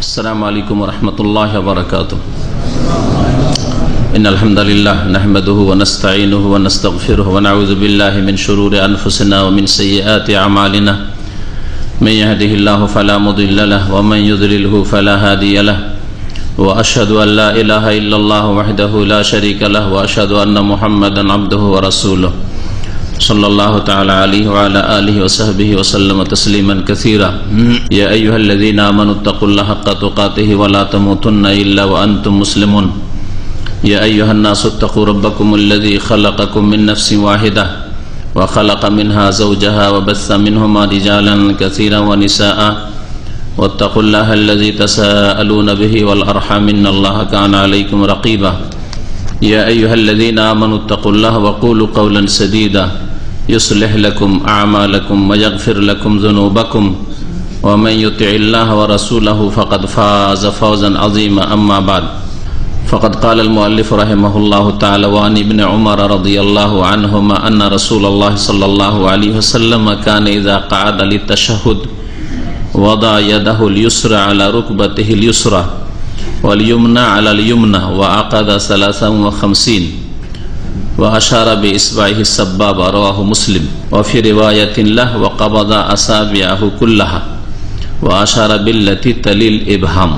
السلام عليكم ورحمة الله وبركاته. إن الحمد لله نحمده ونستعينه ونستغفره ونعوذ بالله من شرور أنفسنا ومن سيئات أعمالنا. من يهده الله فلا مضل له ومن يضلله فلا هادي له. وأشهد أن لا إله إلا الله وحده لا شريك له وأشهد أن محمدا عبده ورسوله صلى الله تعالى عليه وعلى آله وصحبه وسلم تسليما كثيرا. يا أيها الذين آمنوا اتقوا الله حق تقاته ولا تموتن إلا وأنتم مسلمون. يا أيها الناس اتقوا ربكم الذي خلقكم من نفس واحدة وخلق منها زوجها وبث منهما رجالا كثيرا ونساء واتقوا الله الذي تساءلون به والأرحام إن الله كان عليكم رقيبا. يا أيها الذين آمنوا اتقوا الله وقولوا قولا سديدا يصلح لكم أعمالكم ويغفر لكم ذنوبكم ومن يطع الله ورسوله فقد فاز فوزا عظيما. أما بعد فقد قال المؤلف رحمه الله تعالى وعن ابن عمر رضي الله عنهما أن رسول الله صلى الله عليه وسلم كان إذا قعد للتشهد وضع يده اليسرى على ركبته اليسرى واليمنى على اليمنى وعقد 53 وأشار بإصبعه السبابة. رواه مسلم. وفي رواية له وقبض أصابعه كلها وأشار بالتي تلي الإبهام.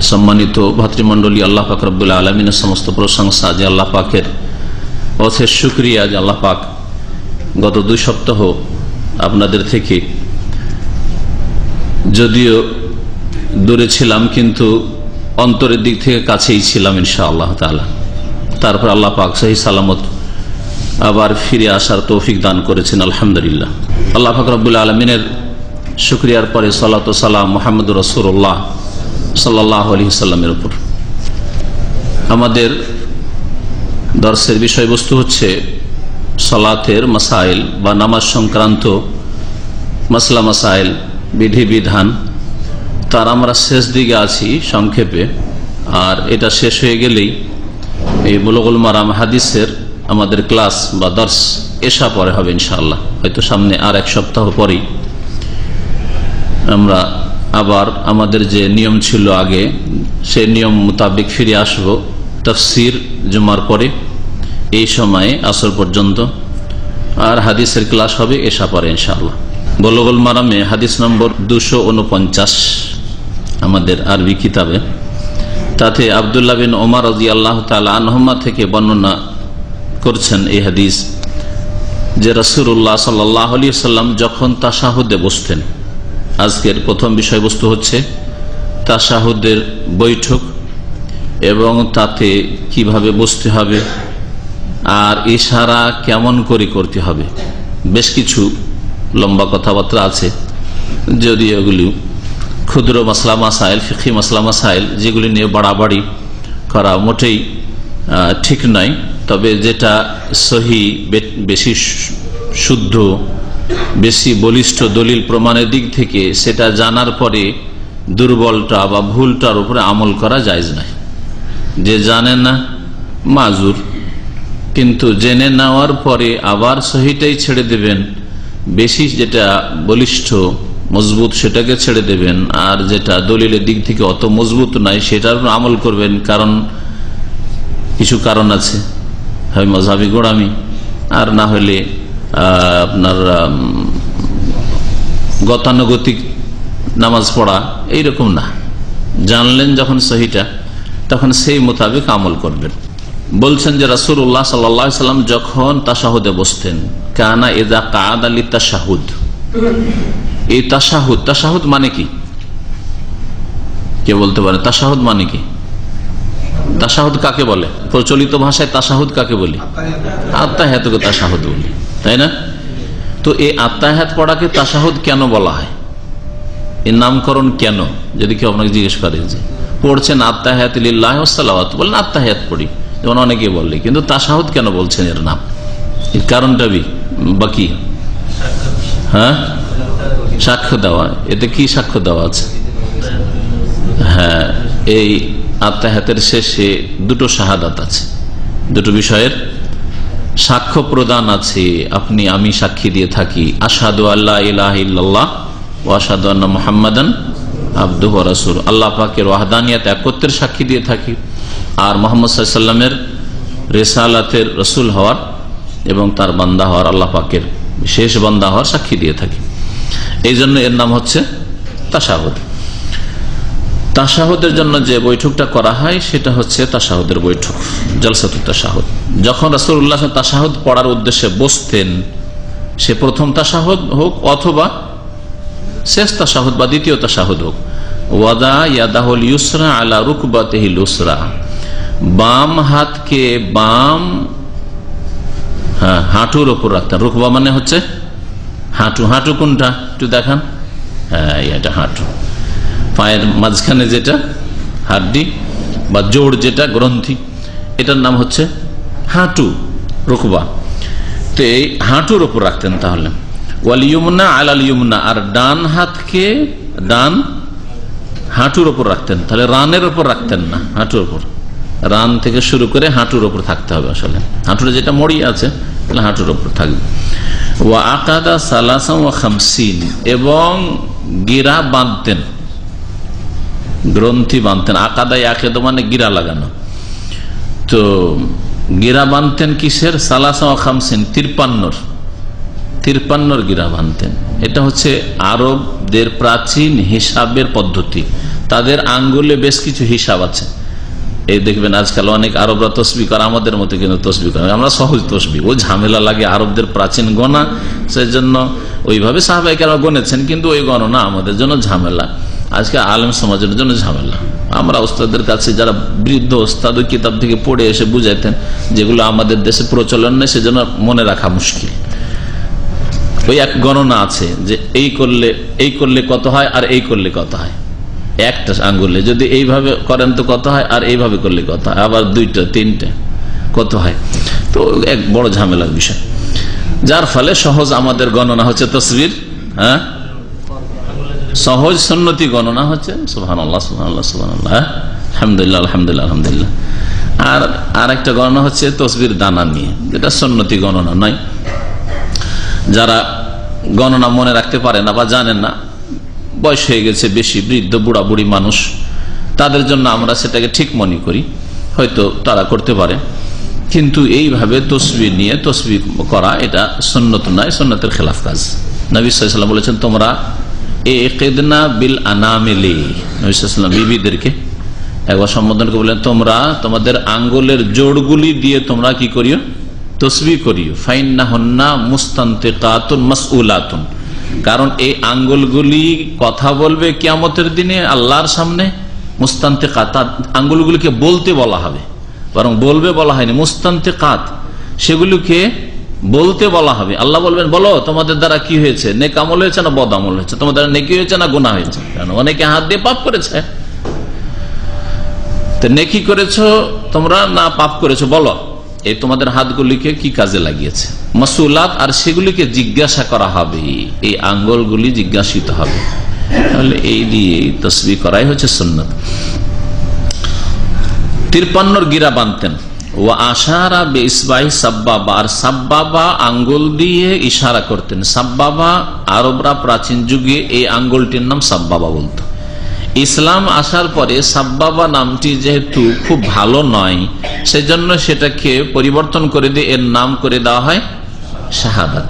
সম্মানিত ভাতৃমণ্ডলী, আল্লাহ পাক রব্বুল আলামিনের সমস্ত প্রশংসা যে আল্লাহ পাকের অশেষ শুকরিয়া যে আল্লাহ পাক গত 2 সপ্তাহ আপনাদের থেকে যদিও দূরে ছিলাম কিন্তু অন্তরের দিক থেকে কাছেই ছিলাম ইনশাআল্লাহ তাআলা। তারপর আল্লাহ পাক সহি সালামত আবার ফিরে আসার তৌফিক দান করেছেন, আলহামদুলিল্লাহ। আল্লাহ পাক রব্বুল আলামিনের শুকরিয়ার পরে সালাত ও সালাম মুহাম্মদুর রাসূলুল্লাহ সাল্লাল্লাহু আলাইহি সাল্লামের উপর। আমাদের দর্সের বিষয়বস্তু হচ্ছে সালাতের মাসাইল বা নামাজ সংক্রান্ত মাসলা মাসাইল, বিধিবিধান। তার আমরা শেষ দিকে আছি সংক্ষেপে, আর এটা শেষ হয়ে গেলেই এই বুলুগুল মারাম হাদিসের আমাদের ক্লাস বা দর্স এশা পরে হবে ইনশাআল্লাহ। হয়তো সামনে আর 1 সপ্তাহ পরেই আমরা আবার আমাদের যে নিয়ম ছিল আগে সেই নিয়ম মোতাবেক ফিরে আসব। তাফসির জুমার পরে এই সময়ে আসর পর্যন্ত, আর হাদিসের ক্লাস হবে এশা পরে ইনশাআল্লাহ। বুলুগুল মারামে হাদিস নম্বর 249 আমাদের আরবি কিতাবে, তাতে আব্দুল্লাহ বিন ওমর রাদিয়াল্লাহু তাআলা আনহুমা থেকে বর্ণনা করছেন এই হাদিস যে রাসূলুল্লাহ সাল্লাল্লাহু আলাইহি ওয়াসাল্লাম যখন তাশাহুদে বসতেন। আজকের প্রথম বিষয়বস্তু হচ্ছে তাশাহুদের বৈঠক এবং তাতে কিভাবে বসতে হবে আর ইশারা কেমন করে করতে হবে। বেশ কিছু লম্বা কথাবার্তা আছে, যদি এগুলি ক্ষুদ্র মাসলা মাসাইল, ফিকহি মাসলা মাসাইল, যেগুলি নিয়ে বাড়াবাড়ি করা মোটেই ঠিক নয়। তবে যেটা সহি, বেশি শুদ্ধ, বেশি বলিষ্ঠ দলিল প্রমাণের দিক থেকে সেটা জানার পরে দুর্বলটা বা ভুলটার উপরে আমল করা জায়েজ নয়। যে জানে না মাজুর, কিন্তু জেনে নেওয়ার পরে আবার সহিটাই ছেড়ে দেবেন, বেশি যেটা বলিষ্ঠ মজবুত সেটাকে ছেড়ে দেবেন, আর যেটা দলিলের দিক থেকে অত মজবুত নাই সেটার উপর আমল করবেন। কারণ কিছু কারণ আছে, হয় মযহাবী গোড়ামি, আর না হলে আপনার গতানুগতিক নামাজ পড়া, এইরকম না। জানলেন যখন সহিটা, তখন সেই মোতাবেক আমল করবেন। বলছেন যে রাসূলুল্লাহ সাল্লাল্লাহু আলাইহি ওয়াসাল্লাম যখন তাশাহুদে বসতেন, কানা ইযা কাআদা লিতাশাহুদ। এই তাশাহুদ, তাশাহুদ মানে কি? কে বলতে পারে তাশাহুদ মানে কি? তাশাহুদ কাকে বলে? প্রচলিত ভাষায় তাশাহুদ কাকে বলি? আত্তাহিয়াতকে তাশাহুদ বলি, তাই না? তো এই আত্তাহিয়াত পড়াকে তাশাহুদ কেন বলা হয়? এর নামকরণ কেন? যদি কেউ আপনাকে জিজ্ঞেস করে যে পড়ছেন আত্তাহিয়াতু লিল্লাহি ওয়াস সালাওয়াত, বলেন আত্তাহিয়াত পড়ি, যেমন অনেকে বললে, কিন্তু তাশাহুদ কেন বলছেন এর নাম? এর কারণটা বাকি হ্যাঁ, সাক্ষ্য দেওয়া। এতে কি সাক্ষ্য দেওয়া আছে? হ্যাঁ, এই আত্তাহিয়াতের শেষে 2টো শাহাদাত আছে, 2টো বিষয়ের সাক্ষ্য প্রদান আছে। আমি সাক্ষী দিয়ে থাকি, আশহাদু আল্লা ইলাহা ইল্লাল্লাহ ওয়া আশহাদু আন্না মুহাম্মাদান আবদুহু ওয়া রাসূলুহু, আল্লাহ পাকের ওয়াহদানিয়ত একত্বের সাক্ষী দিয়ে থাকি, আর মুহাম্মদ সাল্লাল্লাহু আলাইহি ওয়াসাল্লামের রিসালাতের রাসূল হওয়ার এবং তার বান্দা হওয়ার, আল্লাহ পাকের বিশেষ বান্দা হওয়ার সাক্ষী দিয়ে থাকি। এই জন্য এর নাম হচ্ছে তাশাহুদ। তাশাহুদের জন্য যে বৈঠকটা করা হয় সেটা হচ্ছে তাশাহুদের বৈঠক, জলসাতুত তাশাহুদ। যখন রাসূলুল্লাহ তাশাহুদ পড়ার উদ্দেশ্যে বসতেন, সে প্রথম তাশাহুদ হোক অথবা শেষ তাশাহুদ বা দ্বিতীয় তাশাহুদ হোক, ওয়াদা ইয়াদাহুল ইউসরা আলা রুকবাতিহিল ইউসরা, বাম হাতকে বাম হাঁটুর উপর রাখতেন। রুকবা মানে হচ্ছে হাঁটু। হাঁটু কোনটা একটু দেখান? এটা হাঁটু, পায়ের মাঝখানে যেটা হাড্ডি বা জোড়, যেটা গ্রন্থি, এটার নাম হচ্ছে হাঁটু, রুকবা। তো এই হাঁটুর উপর রাখতেন। তাহলে ওয়াল ইয়ুমনা আলাল ইয়ুমনা, আর ডান হাতকে ডান হাঁটুর উপর রাখতেন। তাহলে রানের উপর রাখতেন না, হাঁটুর উপর। রান থেকে শুরু করে হাঁটুর উপর থাকতে হবে। আসলে হাঁটুরে যেটা মড়ি আছে তাহলে হাঁটুর উপর থাকবে। ওয়া আকাদা সালাসা ওয়া খামসিন, এবং গিরা বাঁধতেন, গ্রন্থি বাঁধতেন। আকাদাই আকেদ মানে গিরা লাগানো। তো গিরা বাঁধতেন কিসের? সালাসা ওয়া খামসিন, 53 গিরা বাঁধতেন। এটা হচ্ছে আরবদের প্রাচীন হিসাবের পদ্ধতি। তাদের আঙ্গুলে বেশ কিছু হিসাব আছে। এই দেখবেন আজকাল অনেক আরবরা তসবিহ করে, আমাদের মতো কিন্তু তসবিহ করে, আমরা সহজ তসবিহ। ও ঝামেলা লাগে আরবদের প্রাচীন গণনা, সেজন্য ওইভাবে সাহাবায়ে কেরাম গণেছেন, কিন্তু ওই গণনা আমাদের জন্য ঝামেলা। আজকে আলেম সমাজের জন্য ঝামেলা। আমরা ওস্তাদের কাছে, যারা বৃদ্ধ ওস্তাদ, ওই কিতাব থেকে পড়ে এসে বুঝাইতেন, যেগুলো আমাদের দেশে প্রচলন নেই, সেজন্য মনে রাখা মুশকিল। ওই এক গণনা আছে যে এই করলে কত হয় আর এই করলে কত হয়। একটা আঙ্গুলে যদি এইভাবে করেন তো কত হয়, আর এইভাবে করলে কত হয়, আবার 2টা 3টে কত হয়। তো এক বড় ঝামেলার বিষয়, যার ফলে সহজ আমাদের গণনা হচ্ছে তসবির, সহজ সুন্নতি গণনা হচ্ছে সুবহানাল্লাহ সুবহানাল্লাহ সুবহানাল্লাহ, আলহামদুলিল্লাহ আলহামদুলিল্লাহ আলহামদুলিল্লাহ। আর একটা গণনা হচ্ছে তসবির দানা নিয়ে, যেটা সুন্নতি গণনা নয়। যারা গণনা মনে রাখতে পারে না বা জানেন না, বয়স হয়ে গেছে বেশি, বৃদ্ধ বুড়া বুড়ি মানুষ, তাদের জন্য আমরা সেটাকে ঠিক মনে করি, হয়তো তারা করতে পারে। কিন্তু এইভাবে তসবিহ নিয়ে তসবিহ করা এটা সুন্নত নয়, সুন্নতের খেলাফ কাজ। নবী সাল্লাল্লাহু আলাইহি ওয়াসাল্লাম বলেছেন, তোমরা ইকিদনা বিল আনামিলি, নবী সাল্লাল্লাহু আলাইহি ওয়াসাল্লাম বিবিদেরকে একবার সম্বোধন করে বলেন, তোমরা তোমাদের আঙ্গুলের জোড়গুলি দিয়ে তোমরা কি করিও? তসবিহ করিও। ফাইন্নাহুন্না মুস্তানতিকাতুন মাসউলাতুন, কারণ এই আঙ্গুলগুলি কথা বলবে কিয়ামতের দিনে আল্লাহর সামনে। মুস্তানতিকাত, আঙ্গুলগুলিকে বলতে বলা হবে, বরং বলবে বলা হয়নি, মুস্তানতিকাত, সেগুলিকে বলতে বলা হবে। আল্লাহ বলবেন, বলো তোমাদের দ্বারা কি হয়েছে, নেক আমল হয়েছে না বদ আমল হয়েছে, তোমাদের দ্বারা নেকি হয়েছে না গুনাহ হয়েছে। কারণ অনেকে হাত দিয়ে পাপ করেছে, তো নেকি করেছো তোমরা না পাপ করেছো, বলো এই তোমাদের হাতগুলিকে কি কাজে লাগিয়েছে। মাসউলাত, আর সেগুলিকে জিজ্ঞাসা করা হবে, এই আঙ্গুলগুলি জিজ্ঞাসিত হবে। তাহলে এই দিয়ে তাসবিহ করাই হচ্ছে সুন্নাত। 53 গিরা বাঁধতেন। ওয়া আশারা বিইসবাই সাব্বাবা, আর সাব্বাবা আঙ্গুল দিয়ে ইশারা করতেন। সাব্বাবা আরবরা প্রাচীন যুগে এই আঙ্গুলটির নাম সাব্বাবা বলতো। ইসলাম আসার পরে সাব্বাবা নামটি যেহেতু খুব ভালো নয়, সেজন্য সেটাকে পরিবর্তন করে দিয়ে এর নাম করে দেওয়া হয় শাহাদাত।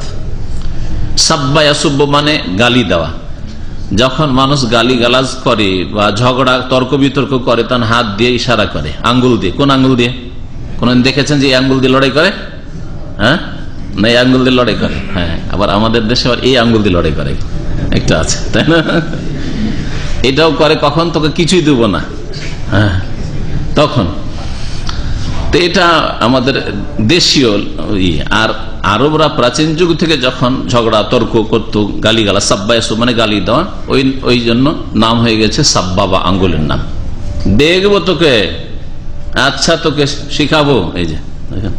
সাব্বা ইয়াসুব্বু মানে গালি দেওয়া। যখন মানুষ গালি গালাজ করে বা ঝগড়া তর্ক বিতর্ক করে, তখন হাত দিয়ে ইশারা করে, আঙ্গুল দিয়ে। কোন আঙ্গুল দিয়ে? কোন দেখেছেন যে এই আঙ্গুল দিয়ে লড়াই করে? হ্যাঁ, না এই আঙ্গুল দিয়ে লড়াই করে। হ্যাঁ, আবার আমাদের দেশে আবার এই আঙ্গুল দিয়ে লড়াই করে একটা আছে, তাই না? এটাও করে কখন? তোকে কিছুই দেব না, হ্যাঁ তখন। তো এটা আমাদের দেশীয়। আর আরবরা প্রাচীন যুগ থেকে যখন ঝগড়া তর্ক করতো, গালিগালা, সাব্বায়াসু মানে গালি দেওয়া, ওই জন্য নাম হয়ে গেছে সাব্বাবা, আঙ্গুলের নাম। দেখবো তোকে, আচ্ছা তোকে শিখাবো, এই যে দেখেন।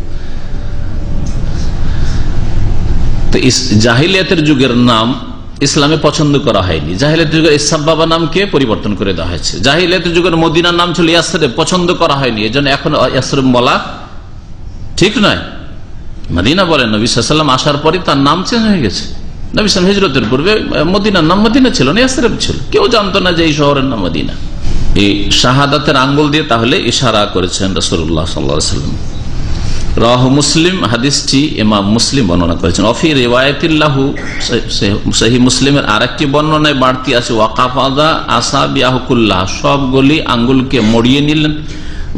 তো জাহিলিয়াতের যুগের নাম ইসলামে পছন্দ করা হয়নি। জাহিলিয়াতের যুগের সাব্বাবা নামকে পরিবর্তন করে দেওয়া হয়েছে। জাহিলিয়াতের যুগের মদিনার নাম ছিল ইয়াসরিব, পছন্দ করা হয়নি, এজন্য এখন ইয়াসরিব বলা ঠিক নয়, মদিনা বলেন। নবী সাল্লাল্লাহু আলাইহি ওয়াসাল্লাম আসার পরে তার নাম চেঞ্জ হয়ে গেছে, নবী সাল্লাল্লাহু আলাইহি ওয়াসাল্লাম হিজরতের পূর্বে মদিনার নাম মদিনা ছিল না, ইয়াসরিব ছিল। কেউ জানতো না যে এই শহরের নাম মদিনা। এই শাহাদাতের আঙ্গুল দিয়ে তাহলে ইশারা করেছেন রাসূলুল্লাহ সাল্লাল্লাহু আলাইহি ওয়াসাল্লাম। রাওয়াহু মুসলিম, হাদিসটি ইমাম মুসলিম বর্ণনা করেছেন। অফি রিওয়ায়াতিল্লাহু, সহিহ মুসলিমের আরেকটি বর্ণনায় বাড়তি আছে, ওয়াকাফাদা আসাবিয়াহু কুল্লাহ, সবগুলি আঙ্গুলকে মড়িয়ে নিলেন।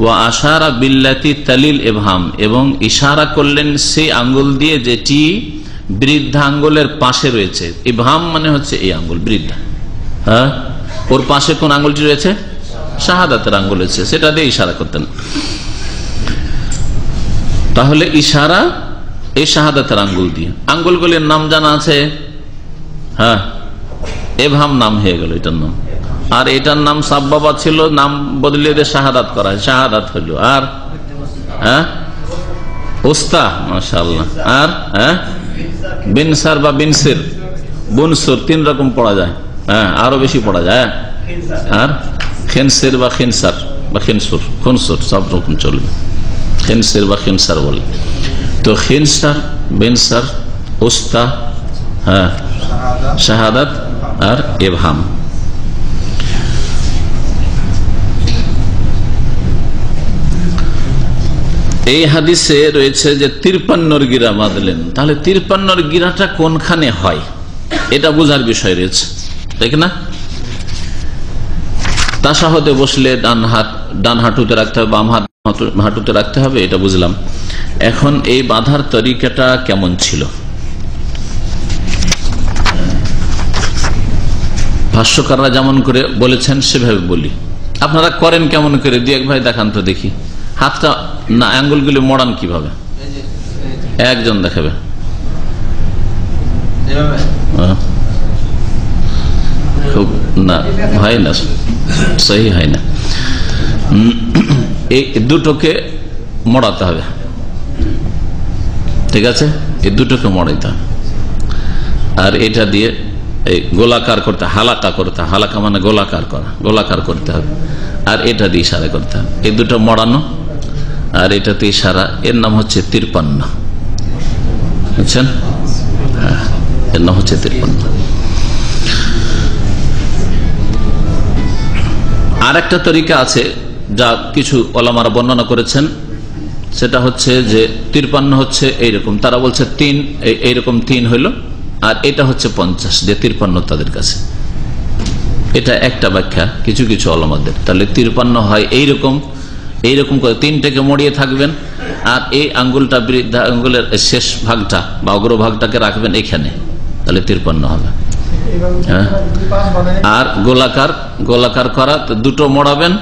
ওয়া আশারা বিল্লাতি তালিল ইবহাম, এবং ইশারা করলেন সেই আঙ্গুল দিয়ে যেটি বৃদ্ধা আঙ্গুলের পাশে রয়েছে। ইবহাম মানে হচ্ছে এই আঙ্গুল বৃদ্ধা, হ্যাঁ, ওর পাশে কোন আঙ্গুলটি রয়েছে? শাহাদাতের আঙ্গুল রয়েছে, সেটা দিয়ে ইশারা করতেন। তাহলে ইশারা এই শাহাদাতের আঙ্গুল দিয়ে। আঙ্গুলগুলির নাম জানা আছে, হ্যাঁ, ইবহাম নাম হয়ে গেল এটার নাম। আর এটার নাম সাব্বাবা ছিল, নাম বদলে দিয়ে শাহাদাত করা, শাহাদাত হইল। আর হ্যাঁ উস্তা, মাশাআল্লাহ। আর হ্যাঁ বিনসার বা বিনসির, বুনসুর, 3 রকম পড়া যায়, হ্যাঁ, আরো বেশি পড়া যায়। আর খিনসির বা খিনসার বা খিনসুর, খুনসুর, সব রকম চলবে, খিনসির বা খিনসার বলে। তো খিনসার, বিনসার, উস্তা, হ্যাঁ, শাহাদাত আর ইবহাম। এই হাদিসে রয়েছে যে 53 গিরা বাঁধলেন। তাহলে 53 গিরাটা কোনখানে হয় এটা বোঝার বিষয় রয়েছে, ঠিক না? তাশাহুদে বসলে ডান হাঁটুতে রাখতে হবে, বাম হাঁটুতে রাখতে হবে, এটা বুঝলাম। এখন এই বাঁধার তরিকাটা কেমন ছিল? ভাষ্যকাররা যেমন করে বলেছেন সেভাবে বলি। আপনারা করেন কেমন করে? দিয়ে এক ভাই দেখান তো দেখি। হাতটা না, আঙ্গুলগুলি মোড়ান কিভাবে? একজন দেখাবে। খুব না, হয় না, সহি হয় না। এই দুটোকে মোড়াতে হবে, ঠিক আছে? এই দুটোকে মোড়াইতে হবে। আর এটা দিয়ে এই গোলাকার করতে, হালাকা করতে, হালাকা মানে গোলাকার করা, গোলাকার করতে হবে। আর এটা দিয়ে ইশারা করতে হবে। এই দুটো মোড়ানো আর এটাতে ইশারা, এর নাম হচ্ছে 53, বুঝছেন? হ্যাঁ, এর নাম হচ্ছে 53। আর একটা তরিকা আছে যা কিছু ওলামারা বর্ণনা করেছেন, সেটা হচ্ছে যে 53 হচ্ছে এইরকম, তারা বলছে 3, এইরকম 3 হইল, আর এটা হচ্ছে 50, যে 53 তাদের কাছে। এটা একটা ব্যাখ্যা কিছু কিছু ওলামাদের। তাহলে 53 হয় এইরকম, এইরকম করে 3টাকে মড়িয়ে থাকবেন, আর এই আঙ্গুলটা, বৃদ্ধা আঙ্গুলের শেষ ভাগটা বা অগ্রভাগটাকে রাখবেন এখানে, তাহলে 53 হবে। হ্যাঁ, আর গোলাকার করা, দুটো মোড়াবেন,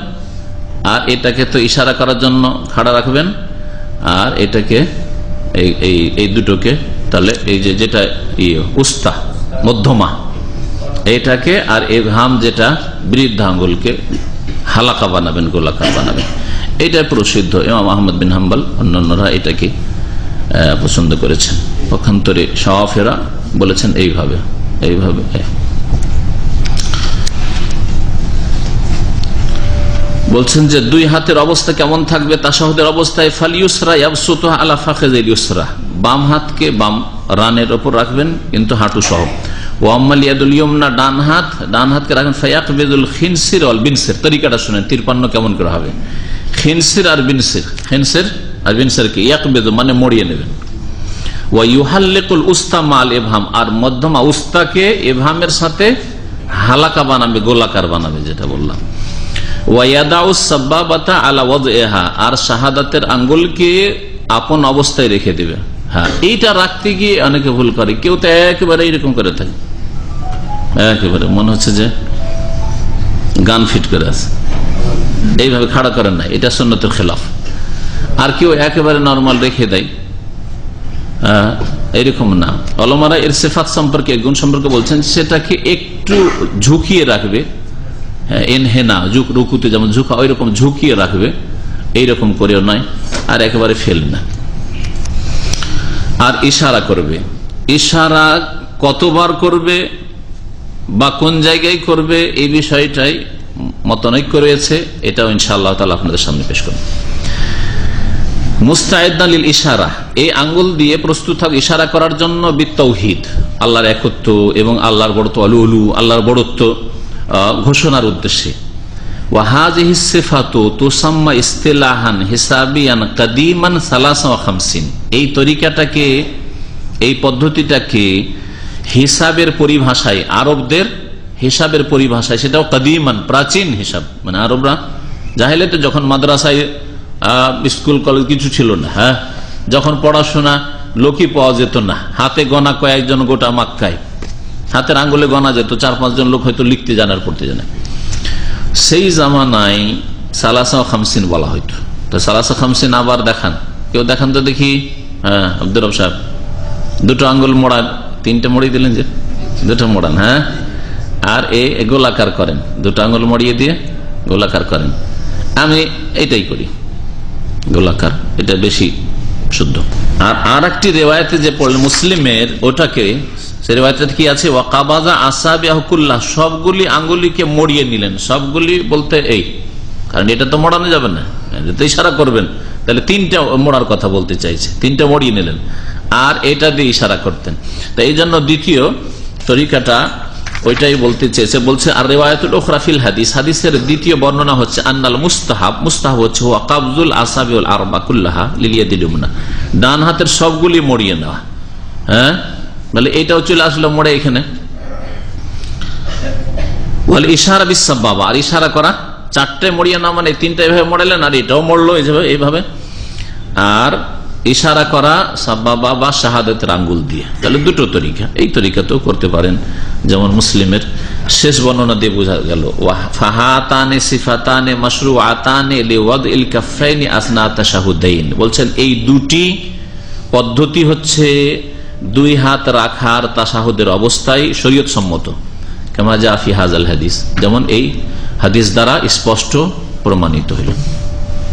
আর এটাকে তো ইশারা করার জন্য খাড়া রাখবেন, আর এটাকে এই দুটোকে, তাহলে এই যে যেটা উস্তা মধ্যমা এটাকে, আর ইবহাম যেটা বৃদ্ধা আঙ্গুলকে হালাকা বানাবেন, গোলাকার বানাবেন। এটা প্রসিদ্ধ। ইমাম আহমদ বিন হাম্বল অন্যান্যরা এটাকে পছন্দ করেছেন। পক্ষান্তরে শাওয়াফিরা বলেছেন এইভাবে। বলছেন যে 2 হাতের অবস্থা কেমন থাকবে তাশাহুদের অবস্থায়? ফালিউসরা ইয়াবসুতুহা আলা ফাখিযিল ইউসরা, বাম হাতকে বাম রানের উপর রাখবেন কিন্তু হাঁটু সহ। ওয়া আম্মাল ইয়াদুল ইয়ুমনা, ডান হাতকে রাখবেন ফায়াকবিদুল খিনসির ওয়াল বিনসির। তরিকাটা শুনেন 53 কেমন করে হবে। খিনসির আর বিনসিরকে ইয়াকবিদু মানে মড়িয়ে নেবেন। ওয়া ইউহাল্লিকুল উস্তা মাল ইবহাম, আর মধ্যমা উস্তাকে ইবহামের সাথে হালাকা বানাবে, গোলাকার বানাবে, যেটা বললাম। ওয়া ইয়াদাউ সাব্বাবাতা আলা ওয়াদইহা, আর শাহাদাতের আঙ্গুলকে আপন অবস্থায় রেখে দেবে। হ্যাঁ, এইটা রাখতে গিয়ে অনেকে ভুল করে। কেউ তো একেবারে এইরকম করে থাকে, একেবারে মনে হচ্ছে যে গান ফিট করে আছে, এইভাবে খাড়া করেন না, এটা সুন্নতের খেলাফ। আর কেউ একেবারে নরমাল রেখে দেয়, এরকম না। ওলামারা এর সিফাত সম্পর্কে, গুণ সম্পর্কে বলছেন সেটাকে একটু ঝুঁকিয়ে রাখবে, এনহেনা, রুকুতে যেমন ঝুঁকা ওই রকম ঝুঁকিয়ে রাখবে, এইরকম করেও নয়, আর একেবারে ফেল না। আর ইশারা করবে। ইশারা কতবার করবে বা কোন জায়গায় করবে এই বিষয়টাই মতানৈক্য রয়েছে। এটাও ইনশাআল্লাহ তাআলা আপনাদের সামনে পেশ করব। মুস্তাইদান লিল ইশারা, এই আঙ্গুল দিয়ে প্রস্তুত থাক ইশারা করার জন্য বিত্তাউহিদ, আল্লাহর একত্ব এবং আল্লাহর বড়ত্ব, আলু আল্লাহর বড়ত্ব ঘোষণার উদ্দেশ্যে। ওয়াহাজিহি সিফাতু তুসাম্মা ইসতিলাহান হিসাবিয়ান কাদিমান সালাসা ওয়া খামসিন, এই তরিকাটাকে, এই পদ্ধতিটাকে হিসাবের পরিভাষায়, আরবদের হিসাবের পরিভাষায়, সেটাও কাদিমান প্রাচীন হিসাব, মানে আরবরা জাহেলিয়াতে যখন মাদ্রাসায় স্কুল কলেজ কিছু ছিল না, হ্যাঁ, যখন পড়াশোনা লোকই পাওয়া যেত না, হাতে গোনা কয়েকজন গোটা মাক্কায় হাতের আঙ্গুলে গোনা যেত, 4-5 জন লোক হয়তো লিখতে জানার পড়তে জানে, সেই জামানায় সালাসা খামসিন বলা হইতো। তো সালাসা খামসিন আবার দেখান, কেউ দেখান তো দেখি। হ্যাঁ, আব্দুর রব সাহেব, দুটো আঙ্গুল মোড়ান, 3টে মোড়ি দিলেন যে, দুটো মোড়ান, হ্যাঁ, আর গোলাকার করেন, দুটো আঙ্গুল মড়িয়ে দিয়ে গোলাকার করেন। আমি এইটাই করি, গোলাকার, এটা বেশি শুদ্ধ। আর একটি রেওয়ায়তে যে পড়লেন মুসলিমের, ওটাকে, সে রেওয়ায়তে কি আছে, ওয়াকাবাজা আসাবিয়াহুকুল্লাহ, সবগুলি আঙ্গুলিকে মড়িয়ে নিলেন। সবগুলি বলতে এই, কারণ এটা তো মোড়ানো যাবে না, এটা ইশারা করবেন, তাহলে 3টা মোড়ার কথা বলতে চাইছে, 3টা মড়িয়ে নিলেন, আর এটা দিয়ে ইশারা করতেন। তো এই জন্য দ্বিতীয় তরিকাটা ওইটাই বলতে চেয়েছে। বলছে আর রিওয়ায়াতুল উখরা ফিল হাদিস, হাদিসের দ্বিতীয় বর্ণনা হচ্ছে আন্নাল মুস্তাহাব, মুস্তাহাব হচ্ছে ওয়া কাবজুল আসাবিউল আরবা কুল্লাহা লিল ইয়াদিল ইউমনা, ডান হাতের সবগুলি মড়িয়ে নেওয়া। হ্যাঁ, বলে এটাও চলে আসলো মোড়ে এখানে। ওয়াল ইশারা বিস সাবাবা, আর ইশারা করা, 4টে মড়িয়ে না মানে 3টা এভাবে মড়ালেন, আর এটাও মড়লো এইভাবে। আর ইশারা করা সাবাবা বা শাহাদাতের আঙ্গুল দিয়ে, তাহলে দুটো তরিকা, এই তরিকাতেও করতে পারেন। যেমন মুসলিমের শেষ বর্ণনা দিয়ে বোঝা গেল, ফাহাতানে সিফাতানে মাশরুআতানে লিওয়াদইল কাফাইনি আসনা তাশাহুদাইন, বলছেন এই দুটি পদ্ধতি হচ্ছে 2 হাত রাখার তাশাহুদের অবস্থায় শরীয়ত সম্মত, কামা জা ফি হাযাল হাদিস, যেমন এই হাদিস দ্বারা স্পষ্ট প্রমাণিত হইল।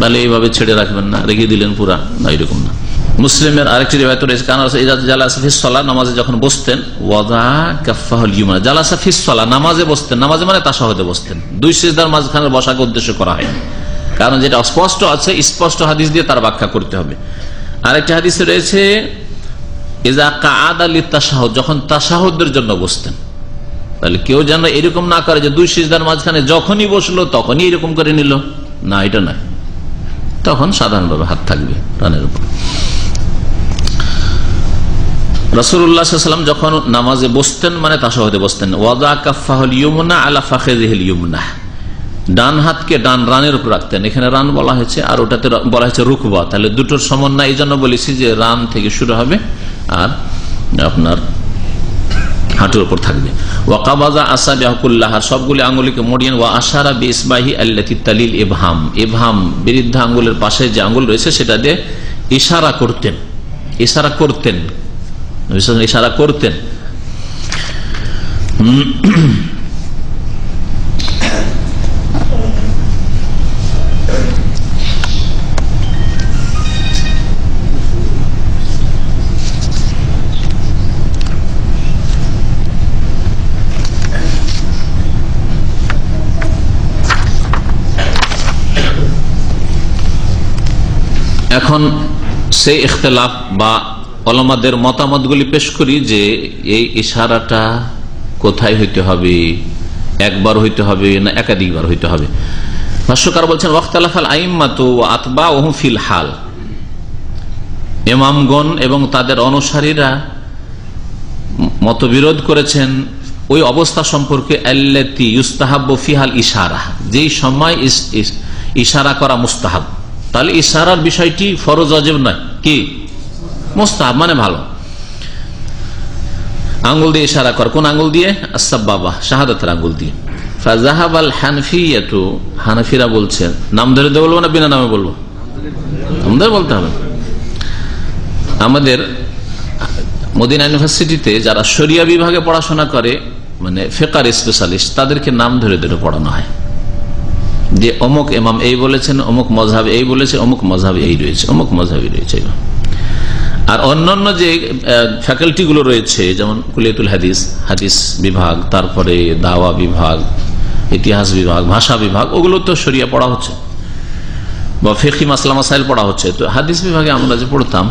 তাহলে এইভাবে ছেড়ে রাখবেন না, রেখে দিলেন পুরা, না, এরকম না। মুসলিমের আরেকটি রিওয়ায়াত রয়েছে, জালাসা ফিস সালাহ, নামাজে যখন বসতেন, ওয়াদা কাফাহুল ইউমনা, জালাসা ফিস সালাহ, নামাজে বসতেন, নামাজে মানে তাশাহুদে বসতেন, 2 সিজদার মাঝখানে বসাকে উদ্দেশ্য করা হয়নি, কারণ যেটা স্পষ্ট আছে, স্পষ্ট হাদিস দিয়ে তার ব্যাখ্যা করতে হবে। আরেকটি হাদিসে রয়েছে ইজা কাআদা লিতাশাহুদ, যখন তাশাহুদের জন্য বসতেন। তাহলে কেউ যেন এরকম না করে যে 2 সিজদার মাঝখানে যখনই বসলো তখনই এরকম করে নিল, না, এটা নয়, তখন সাধারণভাবে হাত থাকবে রানের উপর। রাসূলুল্লাহ সাল্লাল্লাহু আলাইহি ওয়াসাল্লাম যখন নামাজে বসতেন মানে তাশাহুদে বসতেন, ওয়াদা কাফাহুল ইউমনা আলা ফাখিযিহিল ইউমনা, ডান হাতকে ডান রানের উপর রাখতেন, এখানে রান বলা হয়েছে, আর ওটাতে বলা হয়েছে রুকবা, তাহলে দুটোর সমন্বয়। এই জন্য বলেছি যে রান থেকে শুরু হবে আর আপনার হাঁটুর উপর থাকবে। ওয়াকাবাজা আসাবিয়াহুকুল্লাহ, সবগুলি আঙ্গুলিকে মড়িয়ে, ওয়া আশারা বিইসবাহি আল্লাতী তালিল ইবহাম, ইবহাম বৃদ্ধ আঙ্গুলের পাশে যে আঙ্গুল রয়েছে সেটা দিয়ে ইশারা করতেন, ইশারা করতেন, ইশারা করতেন। এখন সেই ইখতিলাফ বা ওলামাদের মতামতগুলি পেশ করি যে এই ইশারাটা কোথায় হইতে হবে, একবার হইতে হবে না একাধিকবার হইতে হবে। ভাষ্যকার বলছেন ওয়াখতালাফাল আইম্মাতু ওয়া আতবাউহুম ফিল হাল, ইমামগণ এবং তাদের অনুসারীরা মতবিরোধ করেছেন ওই অবস্থা সম্পর্কে, আল্লাতী ইউস্তাহাব্বু ফিহাল ইশারা, যেই সময় ইশারা করা মুস্তাহাব। তাহলে ইশারার বিষয়টি ফরজ ওয়াজিব নয়, কি মুস্তাহাব, মানে ভালো। আঙ্গুল দিয়ে ইশারা কর, কোন আঙ্গুল দিয়ে? আস-সাবাবা, শাহাদাতের আঙ্গুল দিয়ে। ফাযাহাবাল হানফিয়াতু, হানাফিরা বলছেন, নাম ধরে বলবো না বিনা নামে বলবো? নাম ধরে বলতে হবে। আমাদের মদিনা ইউনিভার্সিটিতে যারা শরিয়া বিভাগে পড়াশোনা করে, মানে ফিকহার স্পেশালিস্ট, তাদেরকে নাম ধরে ধরে পড়ানো হয় যে অমুক ইমাম এই বলেছেন, অমুক মযহাব এই বলেছে, অমুক মযহাব এই রয়েছে, অমুক মযহাবই রয়েছে। আর অন্যান্য যে ফ্যাকাল্টি গুলো রয়েছে, যেমন কুলিয়াতুল হাদিস, হাদিস বিভাগ, তারপরে দাওয়া বিভাগ, ইতিহাস বিভাগ, ভাষা বিভাগ, ওগুলো তো শরিয়া পড়া হচ্ছে। বা ফিকহি মাসলা মাসাইল পড়া হচ্ছে, তো হাদিস বিভাগে আমরা যে পড়তাম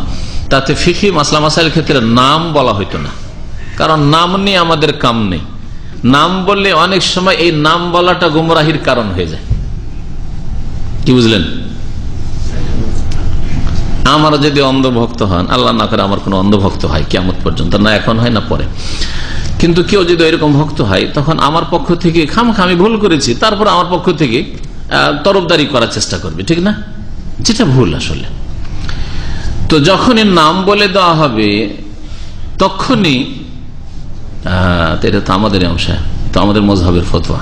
তাতে ফিকহি মাসলা মাসাইল ক্ষেত্রে নাম বলা হইতো না, কারণ নাম নিয়ে আমাদের কাম নেই। নাম বললে অনেক সময় এই নাম বলাটা গুমরাহির কারণ হয়ে যায়। কি বুঝলেন? আমার যদি অন্ধভক্ত হন, আল্লাহ না করে আমার কোনো অন্ধভক্ত হয় কিয়ামত পর্যন্ত, না এখন হয় না পরে, কিন্তু কেউ যদি এরকম ভক্ত হয় তখন আমার পক্ষ থেকে খামখামি ভুল করেছি, তারপর আমার পক্ষ থেকে তরফদারি করার চেষ্টা করবে, ঠিক না? যেটা ভুল আসলে। তো যখনই নাম বলে দেওয়া হবে তখনই এটা তো আমাদের অংশ, তো আমাদের মজহাবের ফতোয়া,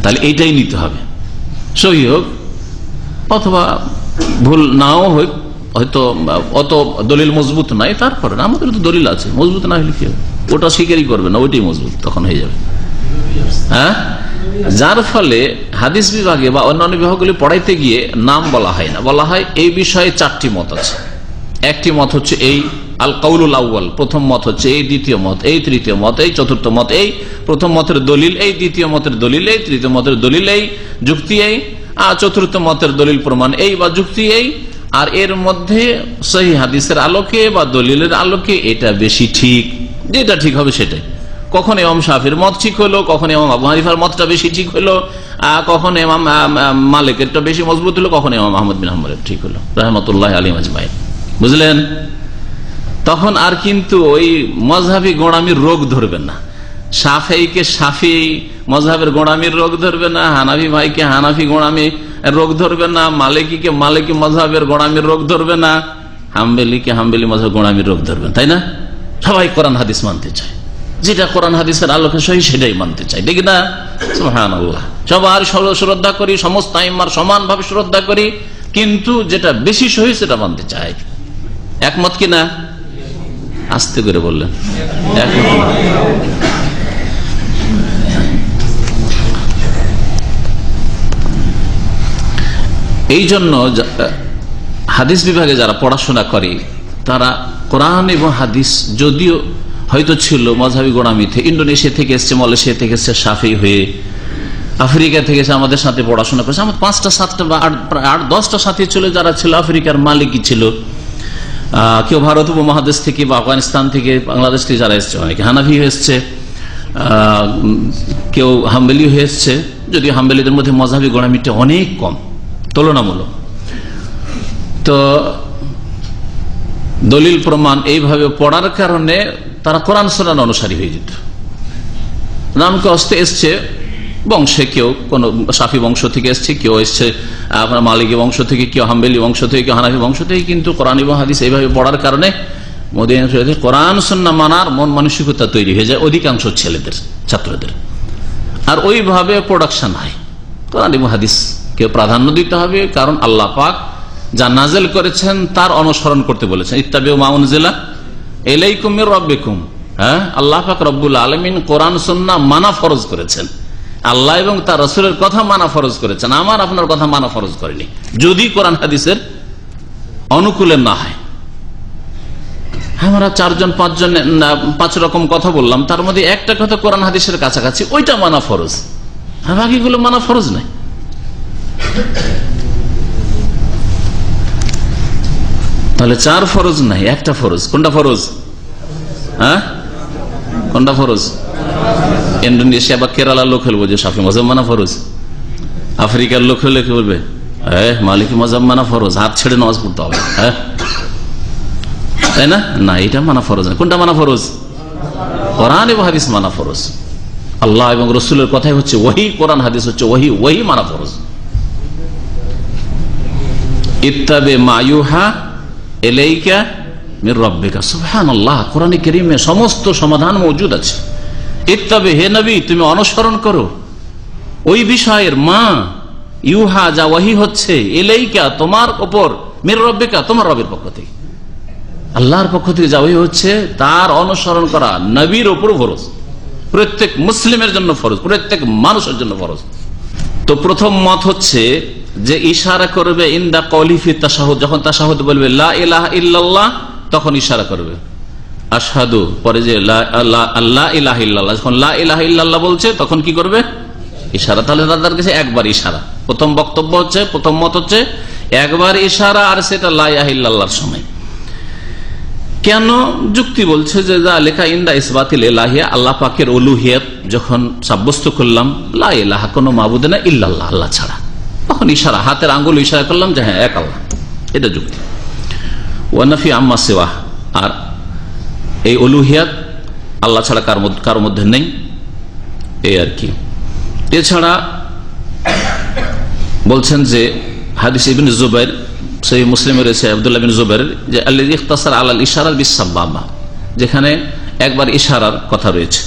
তাহলে এইটাই নিতে হবে, সহি হোক অথবা ভুল নাও হোক, হয়তো অত দলিল মজবুত নাই, তারপরে আমাদের তো দলিল আছে, মজবুত না হলে কি হবে, ওটা স্বীকারই করবে না, ওইটাই মজবুত তখন হয়ে যাবে। হ্যাঁ, যার ফলে হাদিস বিভাগে বা অন্যান্য বিভাগগুলি পড়াইতে গিয়ে নাম বলা হয় না, বলা হয় এই বিষয়ে 4টি মত আছে। একটি মত হচ্ছে এই আল কাউলুল আউয়াল, প্রথম মত হচ্ছে এই, দ্বিতীয় মত এই, তৃতীয় মত এই, চতুর্থ মত এই, প্রথম মতের দলিল এই, দ্বিতীয় মতের দলিল এই, তৃতীয় মতের দলিল এই, যুক্তি এই, আর চতুর্থ মতের দলিল প্রমাণ এই বা যুক্তি এই, আর এর মধ্যে সহিহ হাদিসের আলোকে বা দলিলের আলোকে এটা বেশি ঠিক, যেটা ঠিক হবে সেটাই। কখন ইমাম শাফির মত ঠিক হলো, কখন ইমাম আবু হানিফার মতটা বেশি ঠিক হলো, কখন ইমাম মালিকেরটা বেশি মজবুত হলো, কখন ইমাম আহমদ বিন হাম্বলের ঠিক হলো রাহমাতুল্লাহ আলাইহিম আজমাইন। বুঝলেন? তখন আর কিন্তু ওই মজহাবি গোঁড়ামির রোগ ধরবে না, শাফিঈকে শাফি মজহাবের গোঁড়ামির রোগ ধরবে না, হানাফি ভাইকে হানাফি গোঁড়ামি রোগ ধরবে না, মালিকিকে মালিকি মজহাবের গোঁড়ামির রোগ ধরবে না, হাম্বেলিকে হাম্বেলি মজহাব গোঁড়ামির রোগ ধরবে, তাই না? সবাই কোরআন হাদিস মানতে চায়, যেটা কোরআন হাদিসের আলোকে সহি সেটাই মানতে চাই, দেখি না? সুবহানাল্লাহ। সবার শ্রদ্ধা করি, সমস্ত আইম্মার সমানভাবে শ্রদ্ধা করি, কিন্তু যেটা বেশি সহি সেটা মানতে চাই। একমত কিনা? আস্তে করে বললেন। এই জন্য হাদিস বিভাগে যারা পড়াশোনা করে তারা কোরআন এবং হাদিস যদিও হয়তো ছিল মজহাবি গোঁড়ামিতে, ইন্ডোনেশিয়া থেকে এসছে, মালয়েশিয়া থেকে এসছে শাফি হয়ে, আফ্রিকা থেকে এসে আমাদের সাথে পড়াশোনা করেছে, আমার 5টা 7টা বা 8-10টা সাথী ছিল যারা ছিল আফ্রিকার মালিকই ছিল, কেউ ভারত উপমহাদেশ থেকে বা আফগানিস্তান থেকে, বাংলাদেশ থেকে যারা এসছে, অনেকে হানাফি এসছে, কেউ হাম্বেলি হয়ে এসছে, যদিও হাম্বেলিদের মধ্যে মজহাবি গোঁড়ামিটা অনেক কম তুলনামূলক। তো দলিল প্রমাণ এইভাবে পড়ার কারণে তারা কোরআন সুন্নাহর অনুসারী হয়ে যেত। নামকে অস্তে এসছে বংশে, কেউ কোন শাফি বংশ থেকে এসছে, কেউ এসছে আপনার মালিকি বংশ থেকে, কেউ হাম্বেলি বংশ থেকে, কেউ হানাফি বংশ থেকে, কিন্তু কোরআন এবং হাদিস এইভাবে পড়ার কারণে কোরআন সুন্নাহ মানার মন মানসিকতা তৈরি হয়ে যায় অধিকাংশ ছেলেদের, ছাত্রদের, আর ওইভাবে প্রোডাকশন হয়। কোরআন এবং হাদিসকে প্রাধান্য দিতে হবে, কারণ আল্লাহ পাক যা নাজেল করেছেন তার অনুসরণ করতে বলেছেন, ইত্তাবিউ মা উনজিলা ইলাইকুম মির রাব্বিকুম। হ্যাঁ, আল্লাহ পাক রব্বুল আলামিন কোরআন সুন্নাহ মানা ফরজ করেছেন, আল্লাহ এবং তার রাসূলের কথা মানা ফরজ করেছেন, আমার আপনার কথা মানা ফরজ করেনি, যদি কোরআন হাদিসের অনুকূলে না হয়। আমরা 4জন 5জন 5 রকম কথা বললাম, তার মধ্যে একটা কথা কোরআন হাদিসের কাছাকাছি, ওইটা মানা ফরজ, আর বাকিগুলো মানা ফরজ নাই। তাহলে 4 ফরজ নাই, একটা ফরজ। কোনটা ফরজ? হ্যাঁ, কোনটা ফরজ? ইন্ডোনেশিয়া বা কেরালার লোক হলে বলছে শাফি মজহাব মানা ফরজ, আফ্রিকার লোক হলে কি বলবে মালিকি মজহাব মানা ফরজ, হাত ছেড়ে নামাজ পড়তে হবে। হ্যাঁ, তাই না? না, এটা মানা ফরজ না। কোনটা মানা ফরজ? কোরআন এবং হাদিস মানা ফরজ। আল্লাহ এবং রসুলের কথাই হচ্ছে ওহী, কোরআন হাদিস হচ্ছে ওহী, ওহী মানা ফরজ। ইত্তাবি মা ইউহা ইলাইকা মির রাব্বিকা। সুবহানাল্লাহ, কোরআনে কারীমে সমস্ত সমাধান মওজুদ আছে। ইত্তাবি, হে নবী তুমি অনুসরণ করো ওই বিষয়ের, মা ইউহা যা ওহী হচ্ছে, ইলাইকা তোমার উপর, মির রাব্বিকা তোমার রবের পক্ষ থেকে, আল্লাহর পক্ষ থেকে যা ওহী হচ্ছে তার অনুসরণ করা নবীর উপর ফরজ, প্রত্যেক মুসলিমের জন্য ফরজ, প্রত্যেক মানুষের জন্য ফরজ। তো প্রথম মত হচ্ছে যে ইশারা করবে ইনদা কওলি ফি তাশাহুদ, যখন তাশাহুদ বলবে লা ইলাহা ইল্লাল্লাহ তখন ইশারা করবে, আশহাদু পরে যে লা ইলাহা ইল্লাল্লাহ, যখন লা ইলাহা ইল্লাল্লাহ বলছে তখন কি করবে? ইশারা। তাহলে তাদের কাছে একবার ইশারা। প্রথম বক্তব্য হচ্ছে, প্রথম মত হচ্ছে একবার ইশারা, আর সেটা লা ইলাহা ইল্লাল্লাহর সময়। কেন? যুক্তি বলছে যে যালিকা ইনদা ইসবাতিল ইলাহিয়া, আল্লাহ পাকের উলুহিয়ত যখন সাব্যস্ত করলাম, লা ইলাহা, কোনো মাবুদ না ইল্লাল্লাহ, আল্লাহ ছাড়া, তখন ইশারা, হাতের আঙ্গুল ইশারা করলাম যে হ্যাঁ এক আল্লাহ, এটা যুক্তি। ওয়ানাফি আম্মা সিওয়া, আর এই উলুহিয়ত আল্লাহ ছাড়া কারোর মধ্যে নেই, এই আর কি। এছাড়া বলছেন যে হাদিস ইবনে জুবাইর, সহিহ মুসলিমে রয়েছে আব্দুল্লাহ বিন জুবাইর, যে আল্লাযী ইখতাসার আলাল ইশারা বিস-সাব্বাবা, যেখানে একবার ইশারার কথা রয়েছে।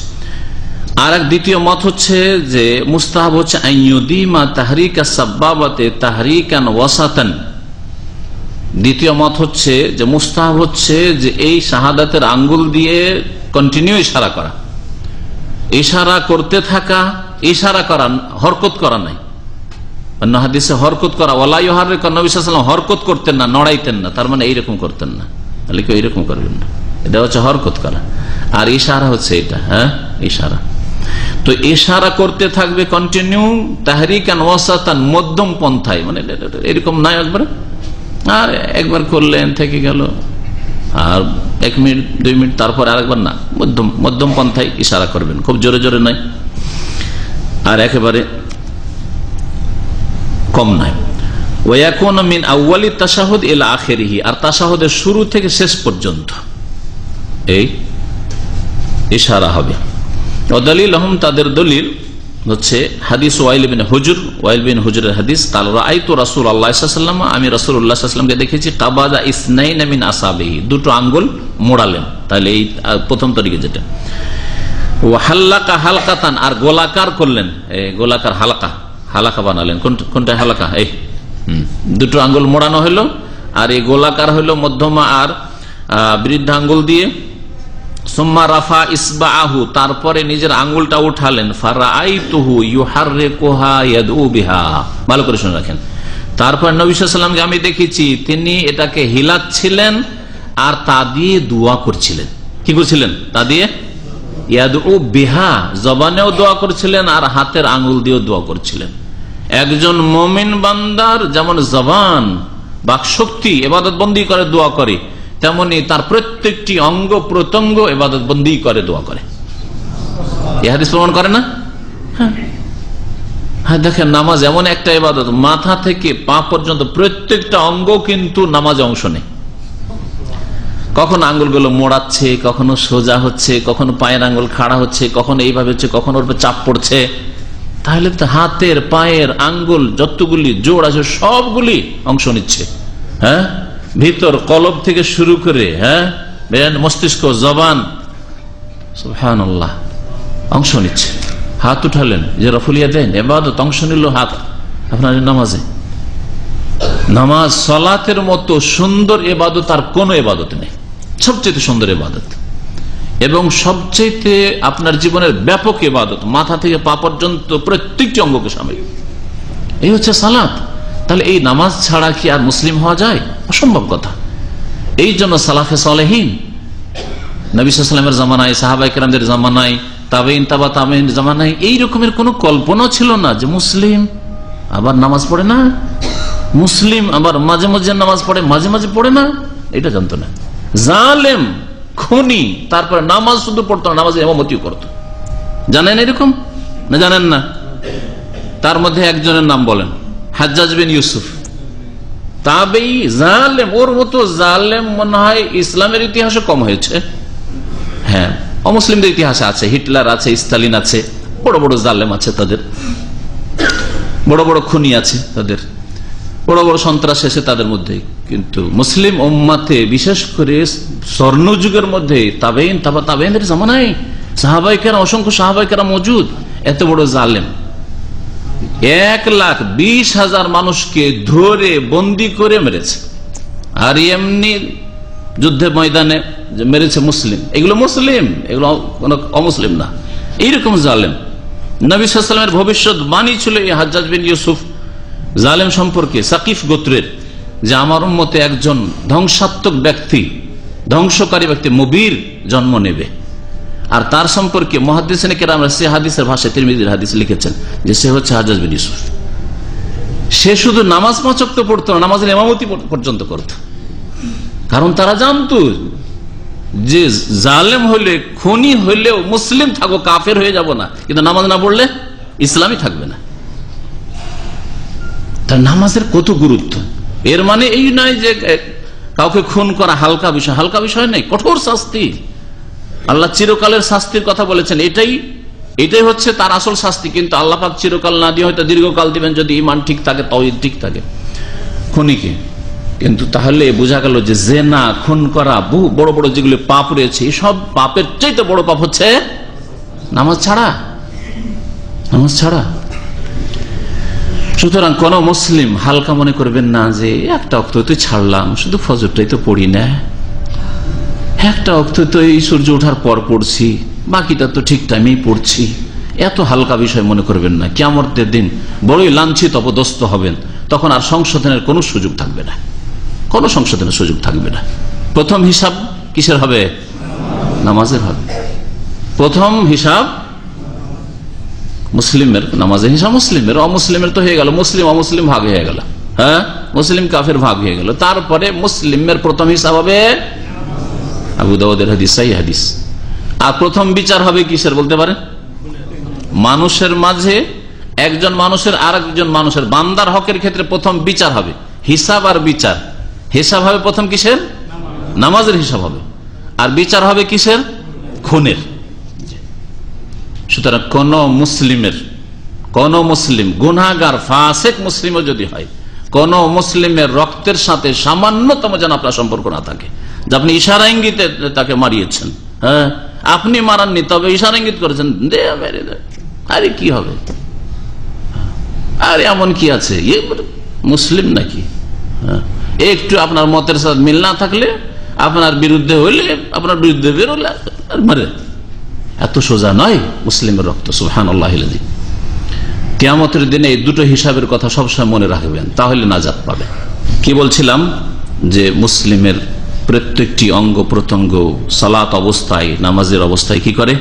আর এক দ্বিতীয় মত হচ্ছে যে মুস্তাহাব হচ্ছে আইয়ুদিমা তাহরিকা সাব্বাবাতে তাহরিকান ওয়াসাতান। দ্বিতীয় মত হচ্ছে যে মুস্তাহাব হচ্ছে যে এই শাহাদাতের আঙ্গুল দিয়ে কন্টিনিউ ইশারা করা, ইশারা করতে থাকা, ইশারা করা, হরকত করা নাই। অন্য হাদিসে হরকত করা, ওয়ালা ইউহাররিকু, নবী সাল্লাল্লাহু আলাইহি ওয়াসাল্লাম হরকত করতেন না, নড়াইতেন না, তার মানে এইরকম করতেন না, তাহলে কেউ এইরকম করবেন না, এটা হচ্ছে হরকত করা। আর ইশারা হচ্ছে এটা, হ্যাঁ ইশারা, তো ইশারা করতে থাকবে কন্টিনিউ, তাহরিকান ওয়াসাতান, মধ্যম পন্থায়, মানে এরকম নাই একবার, আর একবার করলেন থেকে গেল, আর 1 মিনিট 2 মিনিট তারপর আরেকবার না, মধ্যম পন্থায় ইশারা করবেন, খুব জোরে জোরে নাই, আর একেবারে কম নাই। ওয়ায়াকুনু মিন আউয়ালি তাশাহুদ ইলা আখিরিহি, আর তাশাহুদের শুরু থেকে শেষ পর্যন্ত এই ইশারা হবে। ওয়াদালিলহুম, তাদের দলিল হচ্ছে হাদিস ওয়াইল বিন হুজর, ওয়াইল বিন হুজরের হাদিস, কাল রাআইতু রাসূলুল্লাহ সাল্লাল্লাহু আলাইহি ওয়াসাল্লাম, আমি রাসূলুল্লাহ সাল্লাল্লাহু আলাইহি ওয়াসাল্লামকে দেখেছি, কাবাদা ইসনাইনা মিন আসাবিহি, দুটো আঙ্গুল মোড়ালেন, তাহলে এই প্রথম তরিকা যেটা। ওয়া হাল্লাকা হালকাতান, আর গোলাকার করলেন, এই গোলাকার হালাকা বানালেন, কোনটা হালাকা, এই দুটো আঙ্গুল মোড়ানো হলো, আর এই গোলাকার হলো মধ্যমা আর বৃদ্ধা আঙ্গুল দিয়ে। সুম্মা রাফা ইসবাআহু, তারপরে নিজের আঙ্গুলটা উঠালেন, ফারাআইতুহু ইউহাররিকুহা ইয়াদউ বিহা, ভালো করে শুনে রাখেন। তারপর নবী সাল্লাল্লাহু আলাইহি ওয়াসাল্লামকে আমি দেখেছি, তিনি এটাকে হিলাচ্ছিলেন আর তা দিয়ে দোয়া করছিলেন। কি করছিলেন? তা দিয়ে ইয়াদউ বিহা, জবানেও দোয়া করছিলেন আর হাতের আঙ্গুল দিয়েও দোয়া করছিলেন। একজন মুমিন বান্দার যেমন জবান বাকশক্তি ইবাদত বন্দী করে দোয়া করে, তেমনি তার প্রত্যেকটি অঙ্গ প্রত্যঙ্গ ইবাদত বন্দী করে দোয়া করে। এই হাদিস প্রমাণ করে না? হ্যাঁ, দেখেন নামাজ এমন একটা ইবাদত, মাথা থেকে পা পর্যন্ত প্রত্যেকটা অঙ্গ কিন্তু নামাজে অংশ নেই। কখনো আঙ্গুলগুলো মোড়াচ্ছে, কখনো সোজা হচ্ছে, কখনো পায়ের আঙ্গুল খাড়া হচ্ছে, কখনো এইভাবে হচ্ছে, কখনো ওর উপর চাপ পড়ছে। তাহলে তো হাতের পায়ের আঙ্গুল যতগুলি জোড় আছে সবগুলি অংশ নিচ্ছে। হ্যাঁ, ভিতর কলব থেকে শুরু করে, হ্যাঁ মস্তিষ্ক, জবান, সুবহানাল্লাহ, অংশ নিচ্ছে। হাত উঠালেন, যে রফুলিয়া দেন ইবাদত, অংশ নিল হাত আপনার নামাজে। নামাজ সালাতের মতো সুন্দর ইবাদত আর কোন ইবাদত নেই, সবচেয়ে সুন্দর ইবাদত এবং সবচেয়ে আপনার জীবনের ব্যাপক ইবাদত, মাথা থেকে পা পর্যন্ত প্রত্যেকটি অঙ্গকে সামিল, এই হচ্ছে সালাত। তাহলে এই নামাজ ছাড়া কি আর মুসলিম হওয়া যায়? অসম্ভব কথা। এই জন্য সালাফে সালেহিন, নবী সাল্লাল্লাহু আলাইহি ওয়াসাল্লামের জামানায়, সাহাবায়ে কেরামদের জামানায়, তাবেঈন, তাবা তাবেঈন জামানায় এই রকমের কোনো কল্পনা ছিল না যে মুসলিম আবার নামাজ পড়ে না, মুসলিম আবার মাঝে মাঝে নামাজ পড়ে, মাঝে মাঝে পড়ে না, এটা জানতো না। জালেম, খুনি, তারপরে নামাজ শুধু পড়তো না, নামাজে ইমামতিও করতো। জানেন এরকম না? জানেন না? তার মধ্যে একজনের নাম বলেন, হাজ্জাজ বিন ইউসুফ, তাবেঈ, জালেম। ওর মতো জালেম মনে হয় ইসলামের ইতিহাসে কম হয়েছে। হ্যাঁ, অমুসলিমদের ইতিহাসে আছে, হিটলার আছে, স্টালিন আছে, বড় বড় জালেম আছে, তাদের বড় বড় খুনি আছে, তাদের বড় বড় সন্ত্রাস আছে তাদের মধ্যে। কিন্তু মুসলিম উম্মাতে, বিশেষ করে স্বর্ণযুগের মধ্যে, তাবেঈন, তাবা তাবেঈনদের জামানায় সাহাবায়ে কেরাম, অসংখ্য সাহাবায়ে কেরাম মওজুদ, এত বড় জালেম 1,20,000 মানুষকে ধরে বন্দি করে মেরেছে। আর এমনি যুদ্ধে ময়দানে মেরেছে মুসলিম, এগুলো মুসলিম, এগুলো কোনো অমুসলিম না। এইরকম জালেম। নবী সাল্লাল্লাহু আলাইহি ওয়াসাল্লামের ভবিষ্যৎবাণী ছিল এই হাজ্জাজ বিন ইউসুফ জালেম সম্পর্কে, সাকিফ গোত্রের, যে আমার উম্মতে একজন ধ্বংসাত্মক ব্যক্তি, ধ্বংসকারী ব্যক্তি, মুবির জন্ম নেবে। আর তার সম্পর্কে মুহাদ্দিসিনে কেরামরা সে হাদিসের ভাষায়, তিরমিজির হাদিস লিখেছেন যে সে হচ্ছে হাজ্জাজ বিন ইউসুফ। সে শুধু নামাজ 5 ওয়াক্ত পড়তো না, নামাজের ইমামতি পর্যন্ত করত। কারণ তারা জানতো যে জালেম হলে, খুনি হইলেও মুসলিম থাকো, কাফের হয়ে যাব না, কিন্তু নামাজ না পড়লে ইসলামই থাকবে না। তার নামাজের কত গুরুত্ব। এর মানে এই নয় যে কাউকে খুন করা হালকা বিষয়, হালকা বিষয় নেই, কঠোর শাস্তি। আল্লাহ চিরকালের শাস্তির কথা বলেছেন, এটাই হচ্ছে তার আসল শাস্তি। কিন্তু আল্লাহ পাক চিরকাল না দিয়ে হয়তো দীর্ঘকাল দিবেন, যদি ঈমান ঠিক থাকে, তাওহীদ ঠিক থাকে খুনিকে। কিন্তু তাহলে বোঝা গেল যে জেনা, খুন করা, বহু বড় বড় যেগুলো পাপ রয়েছে, সব পাপের চাইতে বড় পাপ হচ্ছে নামাজ ছাড়া। নামাজ ছাড়া। সুতরাং কোন মুসলিম হালকা মনে করবেন না যে একটা ওয়াক্ত তো ছাড়লাম, শুধু ফজরটাই তো পড়ি না, একটা ওয়াক্ত তো এই সূর্য ওঠার পর পড়ছি, বাকিটা তো ঠিক টাইমেই পড়ছি, এত হালকা বিষয় মনে করবেন না। কিয়ামতের দিন বড়ই লাঞ্ছিত অপদস্থ হবেন, তখন আর সংশোধনের কোনো সুযোগ থাকবে না, কোনো সংশোধনের সুযোগ থাকবে না। প্রথম হিসাব কিসের হবে? নামাজের হবে। প্রথম হিসাব মুসলিমের, নামাজের হিসাব মুসলিমের, অমুসলিমের তো হয়ে গেল, মুসলিম অমুসলিম ভাগ হয়ে গেল, হ্যাঁ, মুসলিম কাফের ভাগ হয়ে গেল। তারপরে মুসলিমের প্রথম হিসাব হবে আবু দাউদের হাদিস, সহিহ হাদিস। আর প্রথম বিচার হবে কিসের বলতে পারেন? মানুষের মাঝে একজন মানুষের আর একজন মানুষের, বান্দার হকের ক্ষেত্রে প্রথম বিচার হবে, হিসাব আর বিচার। হিসাব হবে প্রথম কিসের? নামাজের হিসাব হবে। আর বিচার হবে কিসের? খুনের। সুতরাং কোন মুসলিম গুনাহগার, ফাসিক মুসলিমও যদি হয়, কোন মুসলিমের রক্তের সাথে সামান্যতম যেন আপনার সম্পর্ক না থাকে, যে আপনি ইশারা ইঙ্গিতে তাকে মারিয়েছেন, হ্যাঁ, আপনি মারাননি, তবে ইশারা ইঙ্গিত করেছেন, দে মেরে দে, আরে কি হবে, আরে এমন কি আছে, এ মুসলিম নাকি? একটু আপনার মতের সাথে মিল না থাকলে, আপনার বিরুদ্ধে হইলে, আপনার বিরুদ্ধে বেরোলে মারে, এত সোজা নয় মুসলিমের রক্ত। সুবহানাল্লাহ। কিয়ামতের দিনে এই দুটো হিসাবের কথা সবসময় মনে রাখবেন, তাহলে নাজাত পাবে। কি বলছিলাম? যে মুসলিমের প্রত্যেকটি অঙ্গ প্রত্যঙ্গ সালাত অবস্থায়, নামাজের অবস্থায় কি করে?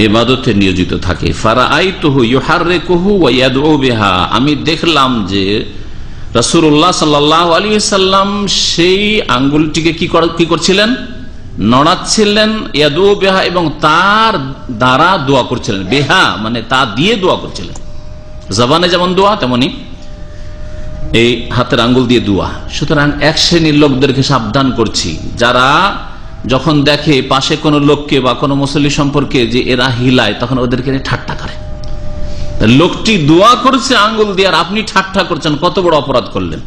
ইবাদতে নিয়োজিত থাকে। ফারাআইতুহু ইউহাররিকুহু ওয়া ইয়াদউ বিহা, আমি দেখলাম যে রাসূলুল্লাহ সাল্লাল্লাহু আলাইহি সাল্লাম সেই আঙ্গুলটিকে কি করছিলেন? নড়াচ্ছিলেন, ইয়াদউ বিহা, এবং তার দ্বারা দোয়া করছিলেন। বিহা মানে তা দিয়ে দোয়া করছিলেন। জবানে যেমন দোয়া, তেমনি এই হাতের আঙ্গুল দিয়ে দোয়া। সুতরাং এক শ্রেণীর লোকদেরকে সাবধান করছি, যারা যখন দেখে পাশে কোনো লোককে বা কোনো মুসল্লি সম্পর্কে যে এরা হিলায়, তখন ওদেরকে ঠাট্টা করে। লোকটি দোয়া করছে আঙ্গুল দিয়ে, আর আপনি ঠাট্টা করছেন, কত বড় অপরাধ করলেন।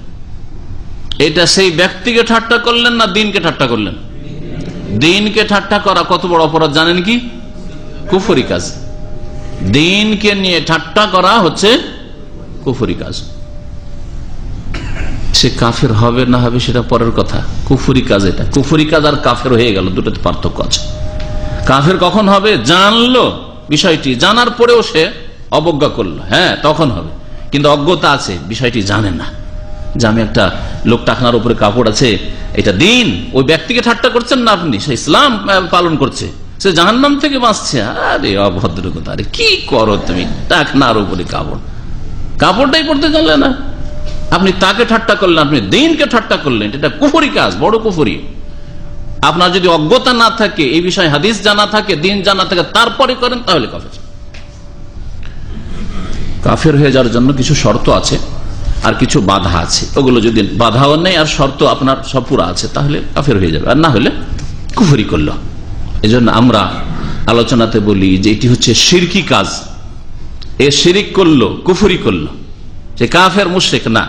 এটা সেই ব্যক্তিকে ঠাট্টা করলেন না দিনকে ঠাট্টা করলেন? দিনকে ঠাট্টা করা কত বড় অপরাধ জানেন কি? কুফরি কাজ। দিনকে নিয়ে ঠাট্টা করা হচ্ছে কুফরি কাজ। সে কাফের হবে না হবে সেটা পরের কথা, কুফরি কাজ এটা। কুফরি কাজ আর কাফের হয়ে গেল, দুটোতে পার্থক্য আছে। কাফের কখন হবে? জানলো বিষয়টি, জানার পরেও সে অবজ্ঞা করলো, হ্যাঁ তখন হবে। কিন্তু অজ্ঞতা আছে, বিষয়টি জানে না যে আমি একটা লোক টাকনার উপরে কাপড় আছে, এটা দিন। ওই ব্যক্তিকে ঠাট্টা করছেন না আপনি, সে ইসলাম পালন করছে, সে জাহান্নাম থেকে বাঁচছে। আরে অভদ্রতা, আরে কি করো তুমি, টাকনার উপরে কাপড়, কাপড়টাই পড়তে জানলে না, আপনি তাকে ঠাট্টা করলেন, আপনি দিনকে ঠাট্টা করলেন। এটা কুফরি কাজ, বড় কুফরি। আপনার যদি অজ্ঞতা না থাকে, এই বিষয়ে হাদিস জানা থাকে, দিন জানা থাকে, তারপরে করেন, তাহলে কাফের। কাফের হয়ে যাওয়ার জন্য কিছু শর্ত আছে আর কিছু বাধা আছে। ওগুলো যদি বাধাও নেই আর শর্ত আপনার সব পুরা আছে, তাহলে কাফের হয়ে যাবে, আর না হলে কুফরি করলো। এই জন্য আমরা আলোচনাতে বলি যে এটি হচ্ছে শিরকি কাজ। এ শিরিক করলো, কুফরি করলো, যে কাফের মুশরিক না,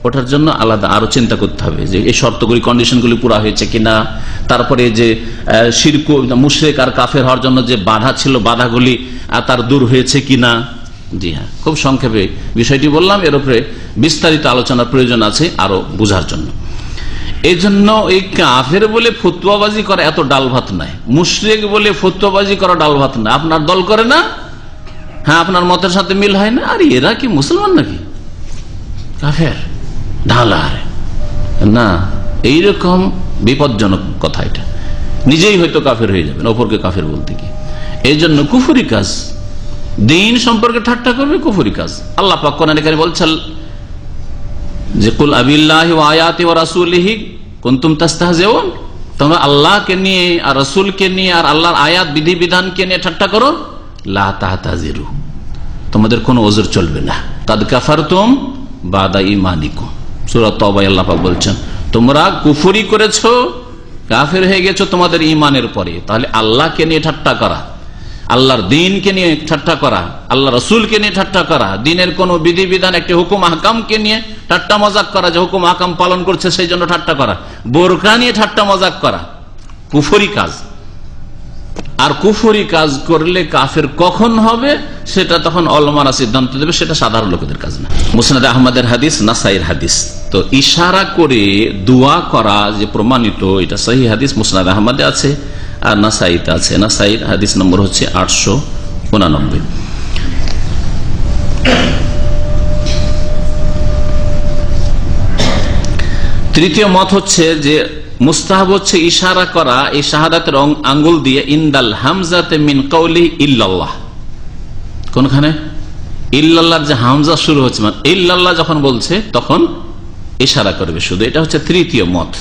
ওটার জন্য আলাদা আরো চিন্তা করতে হবে যে এই শর্তগুলি, কন্ডিশনগুলি পুরা হয়েছে কিনা। তারপরে যে শিরক, মুশরিক আর কাফের হওয়ার জন্য যে বাধা ছিল, বাধাগুলি তার দূর হয়েছে কিনা। জি হ্যাঁ, খুব সংক্ষেপে বিষয়টি বললাম, এর উপরে বিস্তারিত আলোচনার প্রয়োজন আছে আরো বোঝার জন্য। এই জন্য এই কাফের বলে ফতুয়াবাজি করা এত ডাল ভাত নাই, মুশরিক বলে ফতুয়াবাজি করা ডাল ভাত না। আপনার দল করে না, হ্যাঁ আপনার মতের সাথে মিল হয় না, আর এরা কি মুসলমান নাকি, কাফের ঢালার না, এইরকম বিপজ্জনক কথা। এটা নিজেই হয়তো কাফের হয়ে যাবেন, অপরকে কাফের বলতে কি। এই জন্য কুফরি কাজ, দিন সম্পর্কে ঠাট্টা করবে, কুফরি কাজ। আল্লাহ পাক কোরআনে কারীমে বলছেন যে কুল আবিল্লাহি ওয়া আয়াতি ওয়া রাসূলিহি কুনতুম তাস্তাহজিউন, তোমরা আল্লাহকে নিয়ে আর রাসূলকে নিয়ে আর আল্লাহর আয়াত বিধিবিধানকে নিয়ে ঠাট্টা করো, লা তাহতাজিরু, তোমাদের কোনো ওযর চলবে না, কাদ কাফারতুম বাদা ঈমানিকুম, সূরা তাওবায় আল্লাহ পাক বলছেন তোমরা কুফরি করেছো, কাফের হয়ে গেছো তোমাদের ঈমানের পরে। তাহলে আল্লাহকে নিয়ে ঠাট্টা করা, আল্লাহর দ্বীনকে নিয়ে ঠাট্টা করা, আল্লাহ রাসূলকে নিয়ে ঠাট্টা করা, দ্বীনের কোন বিধিবিধান একটি হুকুম আহকামকে নিয়ে ঠাট্টা মজাক করা, যে হুকুম আহকাম পালন করছে সেই জন্য ঠাট্টা করা, বোরকা নিয়ে ঠাট্টা মজাক করা কুফরি কাজ। আর কুফরি কাজ করলে কাফের কখন হবে সেটা তখন ওলামারা সিদ্ধান্ত দেবে, সেটা সাধারণ লোকেদের কাজ না। মুসনাদে আহমদের হাদিস, নাসাইর হাদিস। তো ইশারা করে দোয়া করা যে প্রমাণিত, এটা সহিহ হাদিস, মুসনাদে আহমদে আছে আর নাসাইতে আছে। নাসাইর হাদিস নম্বর হচ্ছে 889। তৃতীয় মত হচ্ছে যে মুস্তাহাব হচ্ছে ইশারা করা এই শাহাদাতের আঙ্গুল দিয়ে ইনদাল হামজাতে মিন কাউলি ইল্লাল্লাহ, কোনখানে ইল্লাল্লাহর যে হামজা শুরু হচ্ছে, মানে ইল্লাল্লাহ যখন বলছে তখন ইশারা করবে শুধু। এটা হচ্ছে তৃতীয় মত।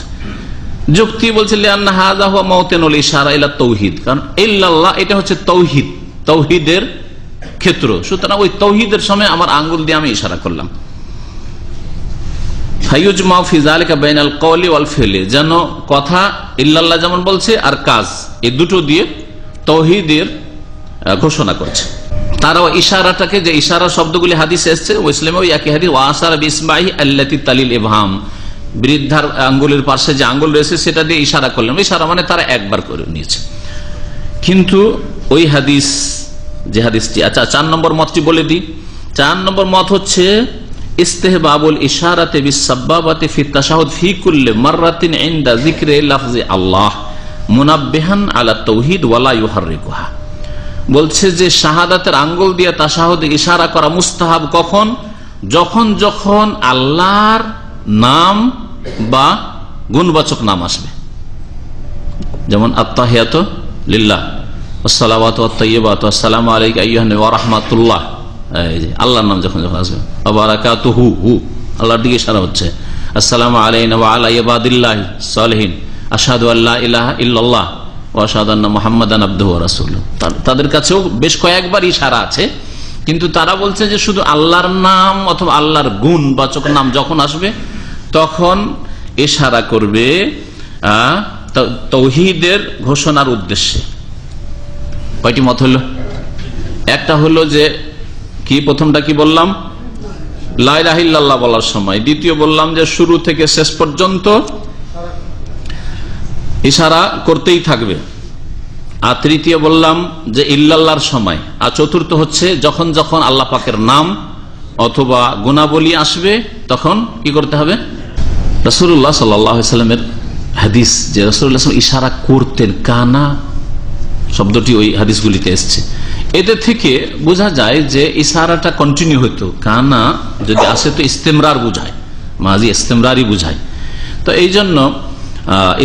যুক্তি বলছে লিআন্না হাযা হুয়া মাওতিনুল ইশারা ইলা তাওহীদ, কারণ ইল্লাল্লাহ এটা হচ্ছে তাওহীদ, তাওহীদের ক্ষেত্র, সুতরাং ওই তাওহীদের সময় আমার আঙ্গুল দিয়ে আমি ইশারা করলাম। ফায়ুজমা ফি যালিকা বাইনাল কওলি ওয়াল ফি'লি, যেন কথা ইল্লাল্লাহ যেমন বলছে আর কাজ এই দুটো দিয়ে তাওহীদের ঘোষণা করছে। তারাও ইশারাটাকে, যে ইশারা শব্দগুলি হাদিসে এসেছে মুসলিমে ওই একই হাদিস, ওয়া আশারা বিসমাহি আল্লাতী তালিল ইবহাম, বৃদ্ধার আঙ্গুলের পাশে যে আঙ্গুল রয়েছে সেটা দিয়ে ইশারা করলেন। ইশারা মানে তারা একবার করে নিয়েছে। কিন্তু ওই হাদিস, যে হাদিসটি, আচ্ছা 4 নম্বর মতটি বলে দিই। 4 নম্বর মত হচ্ছে ইস্তেহবাবুল ইশারাতে বিসাব্বাবাতি ফি তাশাহুদ ফি কুল্লি মাররাতিন ইনদা যিকরি লাফজি আল্লাহ মুনাব্বিহান আলা তাওহীদ ওয়ালা ইউহাররিকুহা। বলছে যে শাহাদাতের আঙ্গুল দিয়ে তাশাহুদে ইশারা করা মুস্তাহাব কখন? যখন যখন আল্লাহর নাম বা গুণবাচক নাম আসবে, যেমন আত্তাহিয়াতু লিল্লাহ ওয়াসসালাওয়াতু ওয়াত-তাইয়্যিবাতু আসসালামু আলাইকা আইয়ুহান নবী ওয়া রাহমাতুল্লাহ, এই যে আল্লাহর নাম যখন যখন আসবে, ওয়া বারাকাতুহু, আল্লাহর দিকে ইশারা হচ্ছে, আসসালামু আলাইনা ওয়া আলা ইবাদিল্লাহি সালিহিন, আশহাদু আল্লা ইলাহা ইল্লাল্লাহ ওয়া আশহাদু আন্না মুহাম্মাদান আবদুহু ওয়া রাসূলুহু। তাদের কাছেও বেশ কয়েকবার ইশারা আছে, কিন্তু তারা বলছে যে শুধু আল্লাহর নাম অথবা আল্লাহর গুণবাচক নাম যখন আসবে তখন ইশারা করবে তাওহীদের ঘোষণার উদ্দেশ্যে। কয়টি মত হলো? একটা হলো যে কি, প্রথমটা কি বললাম, লা ইলাহা ইল্লাল্লাহ বলার সময়। দ্বিতীয় বললাম যে শুরু থেকে শেষ পর্যন্ত ইশারা করতেই থাকবে। আর তৃতীয় বললাম যে ইল্লাল্লাহর সময়। আর চতুর্থ হচ্ছে যখন যখন আল্লাহ পাকের নাম অথবা গুণাবলী আসবে তখন কি করতে হবে। রাসূলুল্লাহ সাল্লাল্লাহু আলাইহি ওয়াসাল্লামের হাদিস যে রাসূলুল্লাহ ইশারা করতেন, কানা শব্দটি ওই হাদিসগুলিতে এসছে। এদের থেকে বোঝা যায় যে ইশারাটা কন্টিনিউ হতো। কানা যদি আসে তো ইস্তেমরার বুঝায়, মাজি ইস্তেমরারই বুঝায়। তো এই জন্য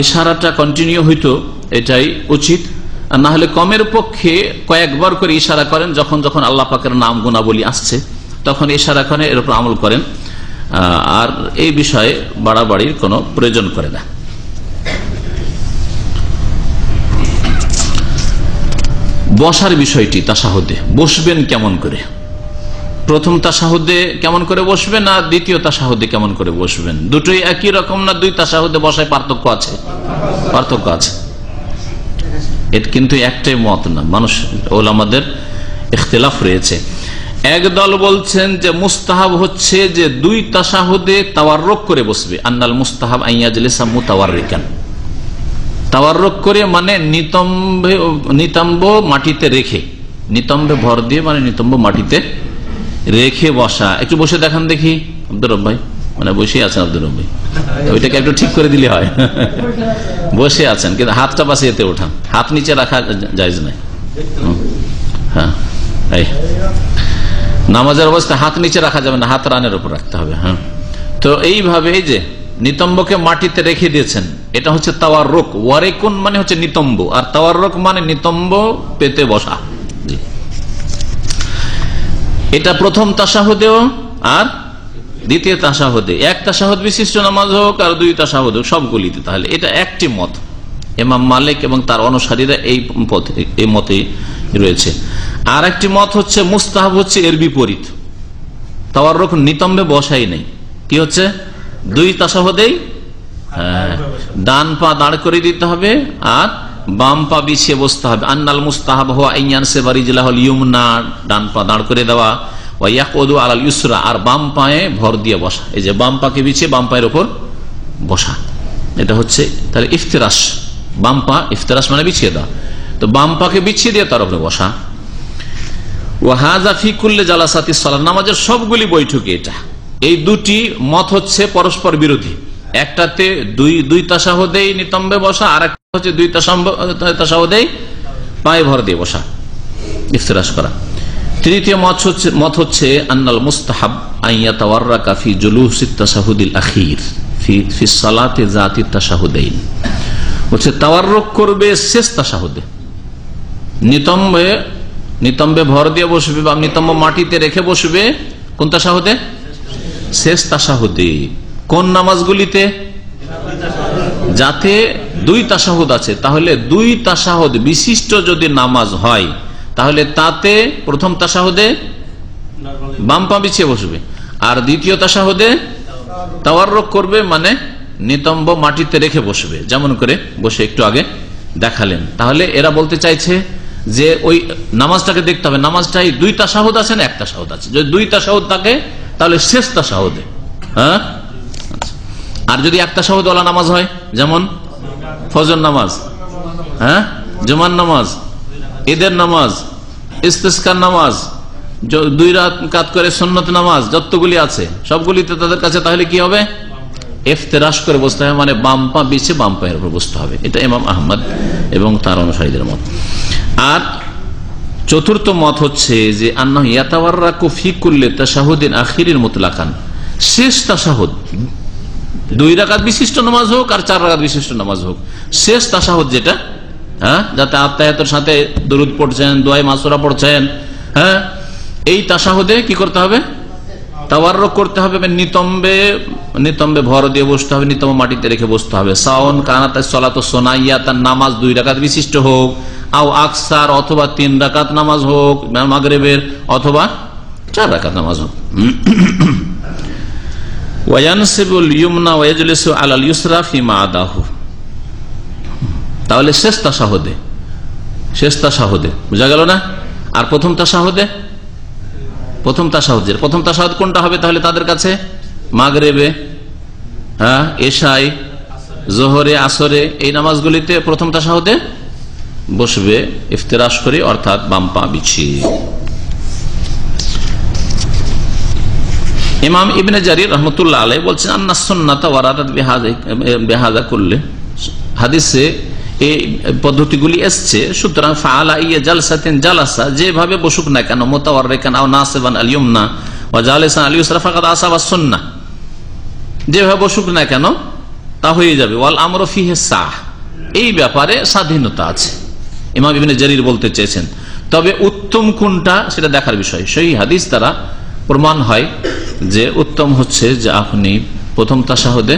ইশারাটা কন্টিনিউ হইতো, এটাই উচিত। আর না হলে কমের পক্ষে কয়েকবার করে ইশারা করেন, যখন যখন আল্লাহ পাকের নাম গুণাবলী আসছে তখন ইশারা করেন, এর উপর আমল করেন। আর এই বিষয়ে বাড়াবাড়ির কোনো প্রয়োজন করে না। বসার বিষয়টি, তাশাহুদে বসবেন কেমন করে, প্রথম তাশাহুদে কেমন করে বসবেন আর দ্বিতীয় তাশাহুদে কেমন করে বসবেন, দুটোই একই রকম না দুই তাশাহুদে বসায় পার্থক্য আছে? পার্থক্য আছে, এটা কিন্তু একটাই মত না, মানুষ ওলামাদের ইখতিলাফ রয়েছে। একদল বলছেন যে মুস্তাহাব হচ্ছে যে দুই তাশাহুদে তাওয়াররুক করে বসবে। আন্নাল মুস্তাহাব আইয়াজলিসা মুতাওয়াররিকান, তাওয়াররুক করে মানে নিতম্ব মাটিতে রেখে, নিতম্বে ভর দিয়ে মানে নিতম্ব মাটিতে রেখে বসা। একটু বসে দেখান দেখি আব্দুর রব ভাই, মানে বসে আছেন আব্দুর রব ভাই, ওইটাকে একটু ঠিক করে দিলে হয়। বসে আছেন কিন্তু হাতটা পাশে এতে ওঠান, হাত নিচে রাখা জায়েজ নাই। হ্যাঁ, নামাজের অবস্থায় হাত নিচে রাখা যাবে না, হাত রানের উপর রাখতে হবে। হ্যাঁ, তো এইভাবে এই যে নিতম্বকে মাটিতে রেখে দিয়েছেন, এটা হচ্ছে তাওয়াররুক। ওয়ারিকুন মানে হচ্ছে নিতম্ব, আর তাওয়াররুক মানে নিতম্ব পেতে বসা। এটা প্রথম তাশাহুদেও আর দ্বিতীয় তাশাহুদে, এক তাশাহুদ বিশিষ্ট নামাজ হোক আর দুই তাশাহুদ হোক, সবগুলিতে। তাহলে এটা একটি মত, ইমাম মালিক এবং তার অনুসারীরা এই মতে রয়েছে। আর একটি মত হচ্ছে মুস্তাহাব হচ্ছে এর বিপরীত, তাওয়াররুক নিতম্বে বসাই নেই। কি হচ্ছে? দুই তাশাহুদেই ডান পা দাঁড় করে দিতে হবে আর বাম পা বিছিয়ে বসতে হবে। আন্নাল মুস্তাহাব হুয়া আইয়ানসিবা রিজলাহুল ইয়ুমনা, ডান পা দাঁড় করে দেওয়া, ওয়া ইয়াকুদু আলাল ইউসরা, আর বাম পায়ে ভর দিয়ে বসা। এই যে বাম পাকে বিছিয়ে বাম পায়ের উপর বসা, এটা হচ্ছে তাহলে ইফতিরাশ। বাম পা ইফতিরাশ মানে বিছিয়ে দেওয়া, তো বাম পাকে বিছিয়ে দিয়ে তার উপরে বসা। ওয়া হাযা ফি কুল্লি জালাসাতিস সালাত, নামাজের সবগুলি বৈঠকে এটা। এই দুটি মত হচ্ছে পরস্পর বিরোধী। একটাতে দুই তাশাহুদেই নিতম্বে বসা, আর একটা হচ্ছে দুই তাশাহুদেই পায়ে ভর দিয়ে বসা, ইফতিরাশ করা। তৃতীয় মত হচ্ছে আন্নাল মুস্তাহাব আন ইয়াতাওয়াররাকা ফি জুলুসিত তাশাহুদিল আখির ফি সালাতি যাতি তাশাহুদাইন, হচ্ছে তাওয়াররুক করবে শেষ তাশাহুদে, নিতম্বে ভর দিয়ে বসবে বা নিতম্ব মাটিতে রেখে বসবে। কোন তাশাহুদে? শেষ তাশাহুদে। কোন নামাজগুলিতে? যাতে দুই তাশাহুদ আছে, তাহলে দুই তাশাহুদ বিশিষ্ট যদি নামাজ হয় তাহলে তাতে প্রথম তাশাহুদে বাম পা বিছিয়ে বসবে, আর দ্বিতীয় তাশাহুদে তাওয়াররুক করবে, মানে নিতম্ব মাটিতে রেখে বসবে, যেমন করে বসে একটু আগে দেখালেন। তাহলে এরা বলতে চাইছে যে ওই নামাজটাকে দেখতে হবে, নামাজটাই দুই তাশাহুদ আছে না এক তাশাহুদ আছে। যদি দুই তাশাহুদ থাকে তাহলে শেষ তাশাহুদে, হ্যাঁ। আর যদি এক তাশাহুদ ওয়ালা নামাজ হয়, যেমন ফজর নামাজ, হ্যাঁ, জুমার নামাজ, ঈদের নামাজ, ইস্তিসকার নামাজ, দুই রাকাত করে সুন্নত নামাজ, যতগুলি আছে সবগুলিতে তাদের কাছে তাহলে কি হবে? ইফতিরাশ করে বসতে হবে, মানে বাম পা বিছে বাম পায়ের উপর বসতে হবে। এটা ইমাম আহমদ এবং তার অনুসারীদের মত। আর চতুর্থ মত হচ্ছে যে আন্নাহু ইয়াতাওয়াররাকু ফি কুল্লি তাশাহুদিন আখিরিন মুতলাকান, শেষ তাশাহুদ, দুই রাকাত বিশিষ্ট নামাজ হোক আর চার রাকাত বিশিষ্ট নামাজ হোক, শেষ তাশাহুদ যেটা, হ্যাঁ, যাতে আত্তাহিয়াতের সাথে দরুদ পড়ছেন, দোয়া মাসুরা পড়ছেন, হ্যাঁ, এই তাশাহুদে কি করতে হবে? তাওয়াররুক করতে হবে, নিতম্বে ভর দিয়ে বসতে হবে, নিতম্ব মাটিতে রেখে বসতে হবে। সাওন কানাতাস সালাতু সুনাইয়াতান, নামাজ দুই রাকাত বিশিষ্ট হোক, আও আকসার, অথবা তিন রাকাত নামাজ হোক মাগরিবের, অথবা চার রাকাত নামাজ হোক। ওয়ায়ানসিবুল ইয়ুমনা ওয়া ইয়াজলিসু আলাল ইউসরা ফিমা আদাহু, তাহলে শেষ তাশাহুদে বুঝা গেল না? আর প্রথম তাশাহুদ কোনটা হবে তাহলে তাদের কাছে? মাগরিবে, হ্যাঁ, এশায়, জোহরে, আসরে, এই নামাজগুলিতে প্রথম তাশাহুদে বসবে ইফতিরাশ করে, অর্থাৎ বাম পা বিছিয়ে। ইমাম ইবনে জারির রহমতুল্লাহ আলাইহি বলছেন আন্না সুন্নাতা ওয়ারাদাত বিহাযা কুল্লি, হাদিসে এই পদ্ধতিগুলি এসছে, সুতরাং ফাআলা ইয়া জালসাতিন জালাসা, যেভাবে বসুক না কেন, মুতাওয়াররিকান আও নাসিবান আল ইয়ুমনা ওয়া জালিসান আল ইউসরা ফাকাদ আসাবা সুন্নাহ, যেভাবে বসুক না কেন তা হয়ে যাবে। ওয়াল আমরু ফিহি সাহ, এই ব্যাপারে স্বাধীনতা আছে, ইমাম ইবনে জারির বলতে চেয়েছেন। তবে উত্তম কোনটা সেটা দেখার বিষয়। সেই হাদিস দ্বারা প্রমাণ হয় যে উত্তম হচ্ছে যে আপনি প্রথম তাশাহুদে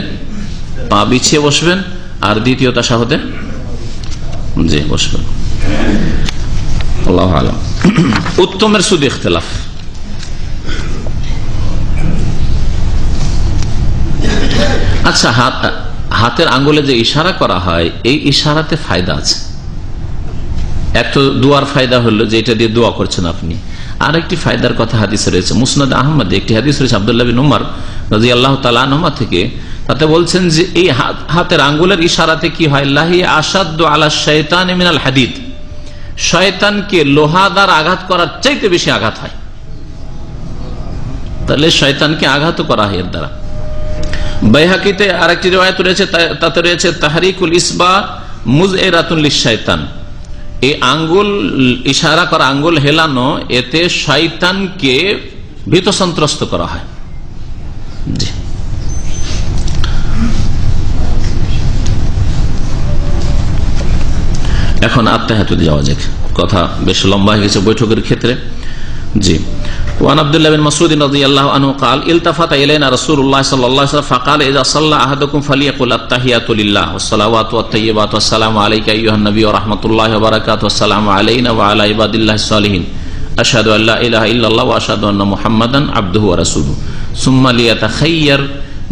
পা বিছিয়ে বসবেন আর দ্বিতীয় তাশাহুদে জি বসবেন। আল্লাহু আ'লাম। উত্তমের শুধু ইখতিলাফ। আচ্ছা, হাতের আঙ্গুলে যে ইশারা করা হয়, এই ইশারাতে ফায়দা আছে। এক তো দোয়ার ফায়দা হলো যে এটা দিয়ে দোয়া করছেন আপনি, আর একটি ফায়দার কথা হাদিসে রয়েছে। মুসনাদ আহমদে একটি হাদিস রয়েছে আব্দুল্লাহ বিন উমর রাদিয়াল্লাহু তাআলা আনহুমা থেকে, তাতে বলছেন যে এই হাতের আঙ্গুলের ইশারাতে কি হয়? লাহি আশাদ্দু আলা শাইতানি মিনাল হাদিদ, শয়তানকে লোহা দ্বারা আঘাত করার চাইতে বেশি আঘাত হয়। তাহলে শয়তানকে আঘাত করা হয় এর দ্বারা। বাইহাকিতে আরেকটি riwayat রয়েছে, তাতে রয়েছে তাহরিকুল ইসবা মুযইরাতুন লিশ-শাইতান, এই আঙ্গুল ইশারা করা, আঙ্গুল হেলানো, এতে শয়তানকে ভীত সন্ত্রস্ত করা হয়। জি, এখন আত্তাহিয়াতুতে যাওয়া যাক, কথা বেশ লম্বা হয়ে গেছে বৈঠকের ক্ষেত্রে। জি, وعن عبد الله بن مسعود رضي الله عنه قال التفت إلينا رسول الله صلى الله عليه وسلم فقال إذا صلى أحدكم فليقل التحيات لله والصلوات والطيبات والسلام عليك أيها النبي ورحمة الله وبركاته والسلام علينا وعلى عباد الله الصالحين أشهد أن لا إله إلا الله وأشهد أن محمدا عبده ورسوله ثم ليتخير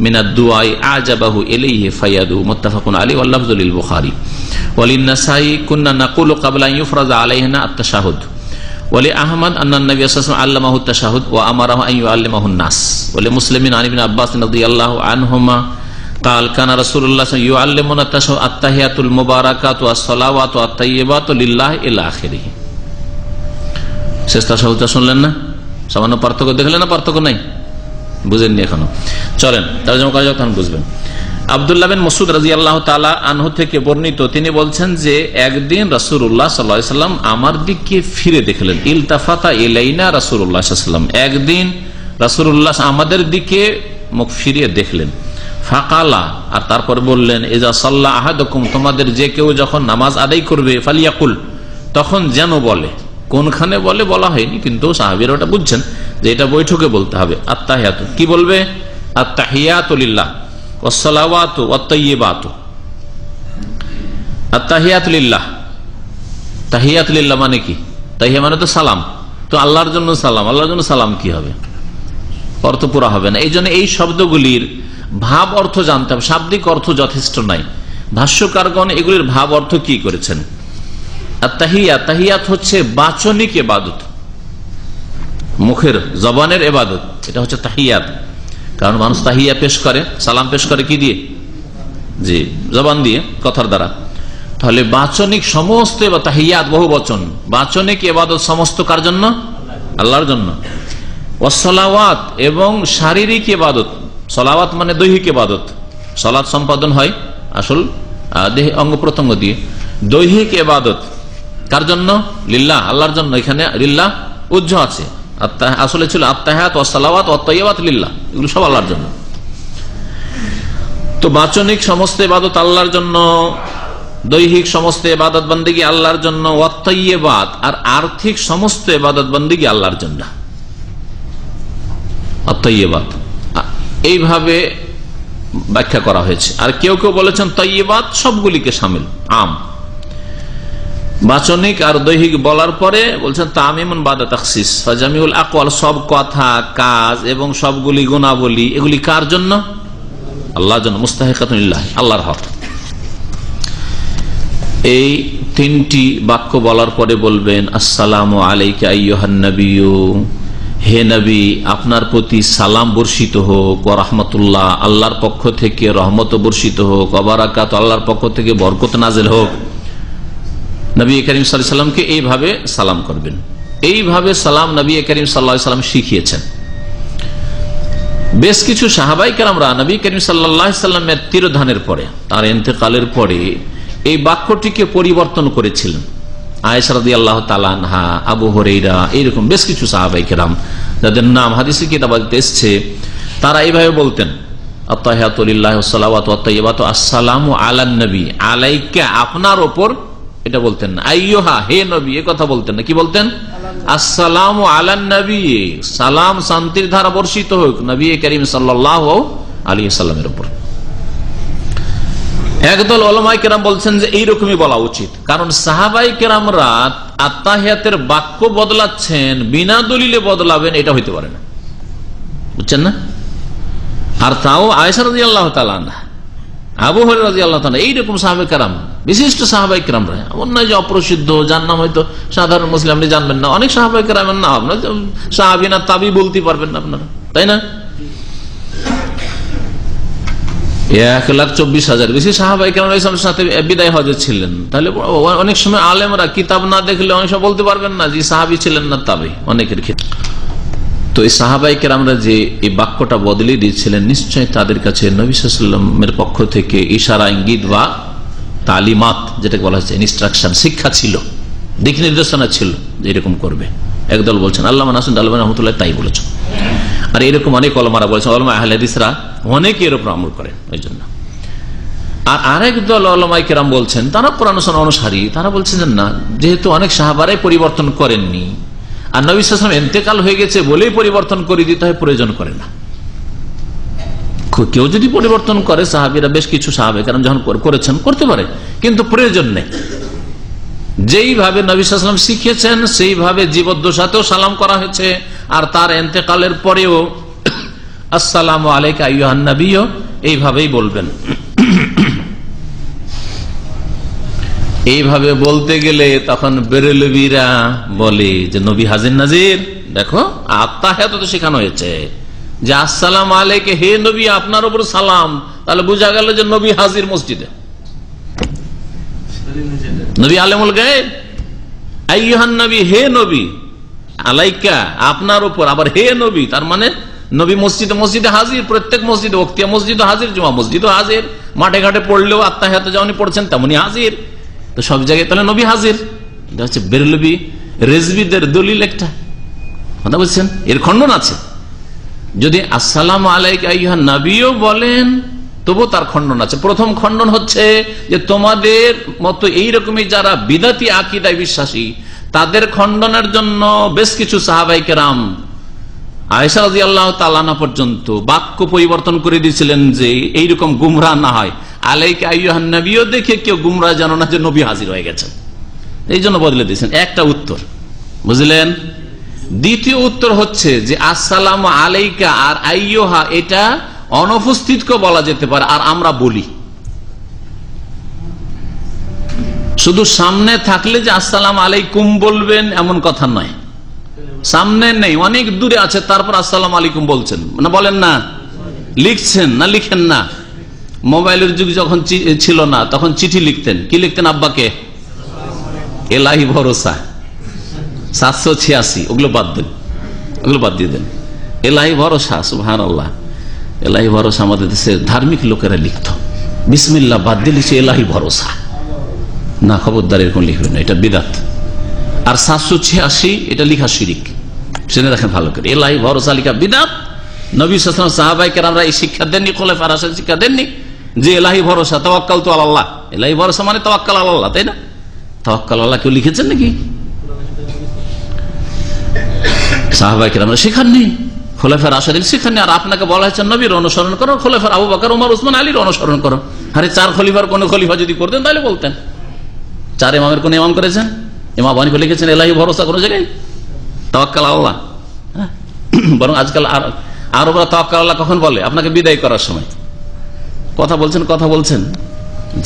من الدعاء أعجبه إليه فيدعو متفق عليه واللفظ للبخاري وللنسائي كنا نقول قبل أن يفرض علينا التشهد ولأحمد أن النبي صلى الله عليه وسلم علمه التشهد وأمره أن يعلمه الناس ولمسلم عن ابن عباس رضي الله عنهما قال كان رسول الله صلى الله عليه وسلم يعلمنا التشهد التحيات المباركات والصلوات والطيبات لله إلى آخره শেষ তাশাহুদটা শুনলেন না? সামান্য পার্থক্য দেখলেন না? পার্থক্য নাই, বুঝেননি এখনো? চলেন তরজমা করা যাক, তখন বুঝবেন। আব্দুল্লাহ বিন মাসউদ রাদিয়াল্লাহু তাআলা আনহু থেকে বর্ণিত, তিনি বলছেন যে একদিন রাসূলুল্লাহ সাল্লাল্লাহু আলাইহি ওয়াসাল্লাম আমার দিকে ফিরে দেখলেন। ইলতাফাতা ইলাইনা রাসূলুল্লাহ সাল্লাল্লাহু আলাইহি ওয়াসাল্লাম, একদিন রাসূলুল্লাহ আমাদের দিকে মুখ ফিরিয়ে দেখলেন। ফাকালা, আর তারপর বললেন, ইজা সাল্লা আহাদুকুম, তোমাদের যে কেউ যখন নামাজ আদায় করবে, ফালিয়াকুল, তখন যেন বলে। কোনখানে বলে বলা হয়নি, কিন্তু সাহাবীরা ওটা বুঝছেন যে এটা বৈঠকে বলতে হবে। আত্তাহিয়াতু, কি বলবে? আত্তাহিয়াতু লিল্লাহ ওয়াসসালাওয়াতু ওয়াত-তাইয়্যিবাতু। আত্তাহিয়াতু লিল্লাহ, তাহিয়াতু লিল্লাহ মানে কি? তাহিয়া মানে তো সালাম, তো আল্লাহর জন্য সালাম। আল্লাহর জন্য সালাম কি হবে? অর্থ পুরা হবে না। এই জন্য এই শব্দগুলির ভাব অর্থ জানতে হবে, শাব্দিক অর্থ যথেষ্ট নাই। ভাষ্যকারগণ এগুলির ভাব অর্থ কি করেছেন? আত্তাহিয়াত, তাহিয়াত হচ্ছে বাচনিক ইবাদত, মুখের জবানের ইবাদত, এটা হচ্ছে তাহিয়াত। কারণ মানুষ তাহিয়া পেশ করে, সালাম পেশ করে কি দিয়ে? জি, জবান দিয়ে, কথার দ্বারা। তাহলে বাচনিক সমস্ত তাহিয়াত বহু বচন, বাচনিক ইবাদত সমস্ত কার জন্য? আল্লাহর জন্য। ওয়াসসালাওয়াত, এবং শারীরিক ইবাদত, সালাওয়াত মানে দৈহিক ইবাদত, সালাত সম্পাদন হয় আসল দেহ অঙ্গ প্রত্যঙ্গ দিয়ে। দৈহিক ইবাদত কার জন্য? লিল্লাহ, আল্লাহর জন্য। এখানে লিল্লাহ উজ্জ আছে, আসলে ছিল আত্তাহিয়াত ওয়াসসালাওয়াত ওয়াত-তাইয়্যিবাত লিল্লাহ, এগুলো সব আল্লাহর জন্য। তো বাচনিক সমস্ত ইবাদত আল্লাহর জন্য, দৈহিক সমস্ত ইবাদত বন্দেগী আল্লাহর জন্য, ওয়াত-তাইয়্যিবাত, আর আর্থিক সমস্ত ইবাদত বন্দেগী আল্লাহর জন্য। আত-তাইয়্যিবাত এইভাবে ব্যাখ্যা করা হয়েছে। আর কেউ কেউ বলেছেন তাইয়্যিবাত সবগুলিকে শামিল, আম। বাচনিক আর দৈহিক বলার পরে বলছেন তামিমুন বাদা তাখসিস, ফাজামিউল আকওয়াল, সব কথা, কাজ এবং সবগুলি গুণাবলী, এগুলি কার জন্য? আল্লাহর জন্য। মুস্তাহিকাতুন লিল্লাহ, আল্লাহর হক। এই তিনটি বাক্য বলার পরে বলবেন আসসালামু আলাইকা আইয়ুহান নবিয়্যু, হে নবী, আপনার প্রতি সালাম বর্ষিত হোক, ওয়া রাহমাতুল্লাহ, আল্লাহর পক্ষ থেকে রহমত বর্ষিত হোক, ওয়া বারাকাতু, আল্লাহর পক্ষ থেকে বরকত নাযিল হোক। নবী করিম সাল্লাল্লাহু আলাইহি সাল্লামকে এইভাবে সালাম করবেন। এইভাবে সালাম নবী করিম সাল্লাল্লাহু আলাইহি সাল্লাম শিখিয়েছেন। বেশ কিছু সাহাবায়ে কেরামরা নবী করিম সাল্লাল্লাহু আলাইহি সাল্লামের তিরোধানের পরে, তার ইন্তেকালের পরে এই বাক্যটিকে পরিবর্তন করেছিলেন। আয়েশা রাদিয়াল্লাহু তাআলা আনহা, আবু হুরায়রা, এরকম বেশ কিছু সাহাবায়ে কেরাম যাদের নাম হাদিসের কিতাবে এসেছে, তারা এইভাবে বলতেন আত্তাহিয়াতু লিল্লাহি ওয়াসসালাওয়াতু ওয়াত-তাইয়্যিবাতু আসসালামু আলান নবী, আলাইকা, আপনার ওপর, এটা বলতেন না। আইয়ুহা, হে নবী, এ কথা বলতেন না। কি বলতেন? আসসালামু আলান নবী, সালাম শান্তির ধারা বর্ষিত হোক নবী করিম সাল্লাল্লাহু আলাইহি ওয়াসাল্লামের উপর। একদল উলামায়ে কেরাম বলছেন যে এইরকমই বলা উচিত, কারণ সাহাবায়ে কেরামরা আত্তাহিয়াতের বাক্য বদলাচ্ছেন, বিনা দলিলে বদলাবেন, এটা হইতে পারে না, বুঝছেন না? আর তাও আয়েশা রাদিয়াল্লাহু তাআলা আনহা, আবু হুরায়রা রাদিয়াল্লাহু তাআলা, এইরকম সাহাবায়ে কেরাম, বিশিষ্ট সাহাবায়ে কেরামরা, এমন নয় যে অপ্রসিদ্ধ, যার নাম হয়তো সাধারণ মুসলিম আপনি জানবেন না। অনেক সাহাবায়ে কেরামের নাম আপনার সাহাবী না তাবি বলতে পারবেন না আপনারা, তাই না? 1,24,000 বেশি সাহাবায়ে কেরাম ইসলামের সাথে বিদায় হজে ছিলেন। তাহলে অনেক সময় আলেমরা কিতাব না দেখলে অনেক সময় বলতে পারবেন না যে সাহাবী ছিলেন না তাবি, অনেকের ক্ষেত্রে। তো এই সাহাবায়ে কেরামরা যে এই বাক্যটা বদলে দিয়েছিলেন, নিশ্চয় তাদের কাছে নবী সাল্লাল্লাহু আলাইহি ওয়াসাল্লামের পক্ষ থেকে ইশারা, ইঙ্গিত বা তালিমাত, যেটাকে বলা হচ্ছে ইনস্ট্রাকশন, শিক্ষা ছিল, দিক নির্দেশনা ছিল যে এরকম করবে। একদল বলছেন, আল্লামা নাসির আলবানী রাহমাতুল্লাহ তাই বলেছেন। আর এরকম অনেক ওলামারা বলেছেন, ওলামা আহলে হাদিসরা অনেকে এর উপর আমল করেন ওই জন্য। আর আরেক দল উলামায়ে কেরাম বলছেন, তারা কোরআন সুন্নাহ অনুসারী, তারা বলছেন না, যেহেতু অনেক সাহাবারাই পরিবর্তন করেননি, আর নবী সাল্লাল্লাহু আলাইহি ওয়াসাল্লাম ইন্তেকাল হয়ে গেছে বলেই পরিবর্তন করে দিতে হয়, প্রয়োজন করে না। কেউ যদি পরিবর্তন করে, সাহাবীরা বেশ কিছু সাহাবে কারণ যখন করেছেন করতে পারে, কিন্তু প্রয়োজন নেই। যেইভাবে নবী সাল্লাল্লাহু আলাইহি ওয়াসাল্লাম শিখিয়েছেন সেইভাবে জীবদ্দশাতেও সালাম করা হয়েছে, আর তার ইন্তেকালের পরেও আসসালামু আলাইকা আইয়ুহান নবী এইভাবেই বলবেন। এইভাবে বলতে গেলে তখন বেরেলভিরা বলে যে নবী হাজির নাজির। দেখো আত্মাহিয়াত তো শেখানো হয়েছে যে আসসালামু আলাইকা, হে নবী আপনার উপর সালাম, তাহলে বোঝা গেল যে নবী হাজির মসজিদে। নবী আলেমুল গায়েব, আইয়ুহান নবী, হে নবী, আলাইকা আপনার উপর, আবার হে নবী, তার মানে নবী মসজিদে মসজিদে হাজির, প্রত্যেক মসজিদে, ওক্তিয়া মসজিদও হাজির, জুমা মসজিদও হাজির, মাঠে ঘাটে পড়লেও আত্মাহিয়াত যেমন পড়ছেন তেমনি হাজির, তো সব জায়গায় তাহলে নবী হাজির। এটা হচ্ছে বেরলভি রেজবিদের দলিল একটা, কথা বলছেন, এর খণ্ডন আছে। যদি আসসালামু আলাইকা আইয়ুহান নবীও বলেন তবু তার খণ্ডন আছে। প্রথম খণ্ডন হচ্ছে যে তোমাদের মতো এইরকমই যারা বিদাতি আকীদায় বিশ্বাসী তাদের খণ্ডনের জন্য বেশ কিছু সাহাবায়ে কেরাম আয়েশা রাদিয়াল্লাহু তাআলা আনহা পর্যন্ত বাক্য পরিবর্তন করে দিয়েছিলেন যে এইরকম গুমরাহ না হয়, আলাইকা আইয়ুহান নবীও দেখে কেউ গুমরাহ জানো না যে নবী হাজির হয়ে গেছেন, এই জন্য বদলে দিয়েছেন। একটা উত্তর বুঝলেন। দ্বিতীয় উত্তর হচ্ছে যে আসসালামু আলাইকা আর আইয়ুহা এটা অনুপস্থিতকে বলা যেতে পারে, আর আমরা বলি। শুধু সামনে থাকলে যে আসসালামু আলাইকুম বলবেন এমন কথা নয়, সামনে নেই, অনেক দূরে আছে, তারপর আসসালামু আলাইকুম বলছেন না, বলেন না, লিখছেন না, লিখেন না। মোবাইলের যুগ যখন ছিল না তখন চিঠি লিখতেন, কি লিখতেন? আব্বাকে এলাহি ভরসা 786, ওগুলো বাদ দেন, ওগুলো বাদ দিয়ে দেন। এলাহি ভরসা, সুবহানাল্লাহ, এলাহি ভরসা আমাদের দেশে ধার্মিক লোকেরা লিখত, বিসমিল্লাহ বাদ দিয়ে লিখছে এলাহি ভরসা। না, খবরদার এরকম লিখবেন না, এটা বিদআত। আর 786 এটা লিখা শিরিক, শুনে রাখেন ভালো করে। এলাহি ভরসা লিখা বিদআত। নবী সাল্লাল্লাহু আলাইহি ওয়াসাল্লাম সাহাবায়ে কেরামরা এই শিক্ষা দেননি, খোলাফায়ে রাশিদিন শিক্ষা দেননি যে এলাহি ভরসা, তাওয়াক্কালতু আলাল্লাহ। এলাহি ভরসা মানে তাওয়াক্কাল আলাল্লাহ, তাই না? তাওয়াক্কাল আল্লাহ কেউ লিখেছেন নাকি? সাহাবায়ে কেরামরা শেখাননি, খোলাফায়ে রাশিদিন শেখাননি। আর আপনাকে বলা হয়েছে নবীর অনুসরণ করো, খোলাফায়ে আবু বকর, ওমর, ওসমান, আলীর অনুসরণ করো। আরে 4 খলিফার কোন খলিফা যদি করতেন তাহলে বলতেন। 4 ইমামের কোন ইমাম করেছেন? ইমাম হানিফা লিখেছেন এলাহি ভরসা কোন জায়গায়? তাওয়াক্কাল আল্লাহ। বরং আজকাল আরবরা তাওয়াক্কাল আল্লাহ কখন বলে? আপনাকে বিদায় করার সময়। কথা বলছেন,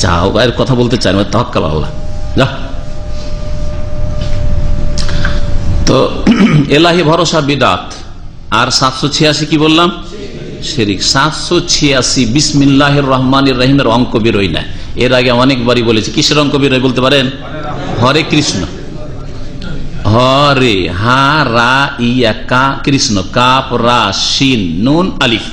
যাও এর কথা বলতে চাই না, তাওয়াক্কাল আল্লাহ, যাও। তো এলাহি ভরসা বিদআত। আর 786 কি বললাম? শিরক। 786 বিসমিল্লাহির রহমানির রহিমের অঙ্ক বেরোয় না। এর আগে অনেকবারই বলেছি, কিসের অঙ্ক বেরোয় বলতে পারেন? হরে কৃষ্ণ, হরে, হা রা ইয়া কা কৃষ্ণ, কাপ রা শিন নুন আলিফ,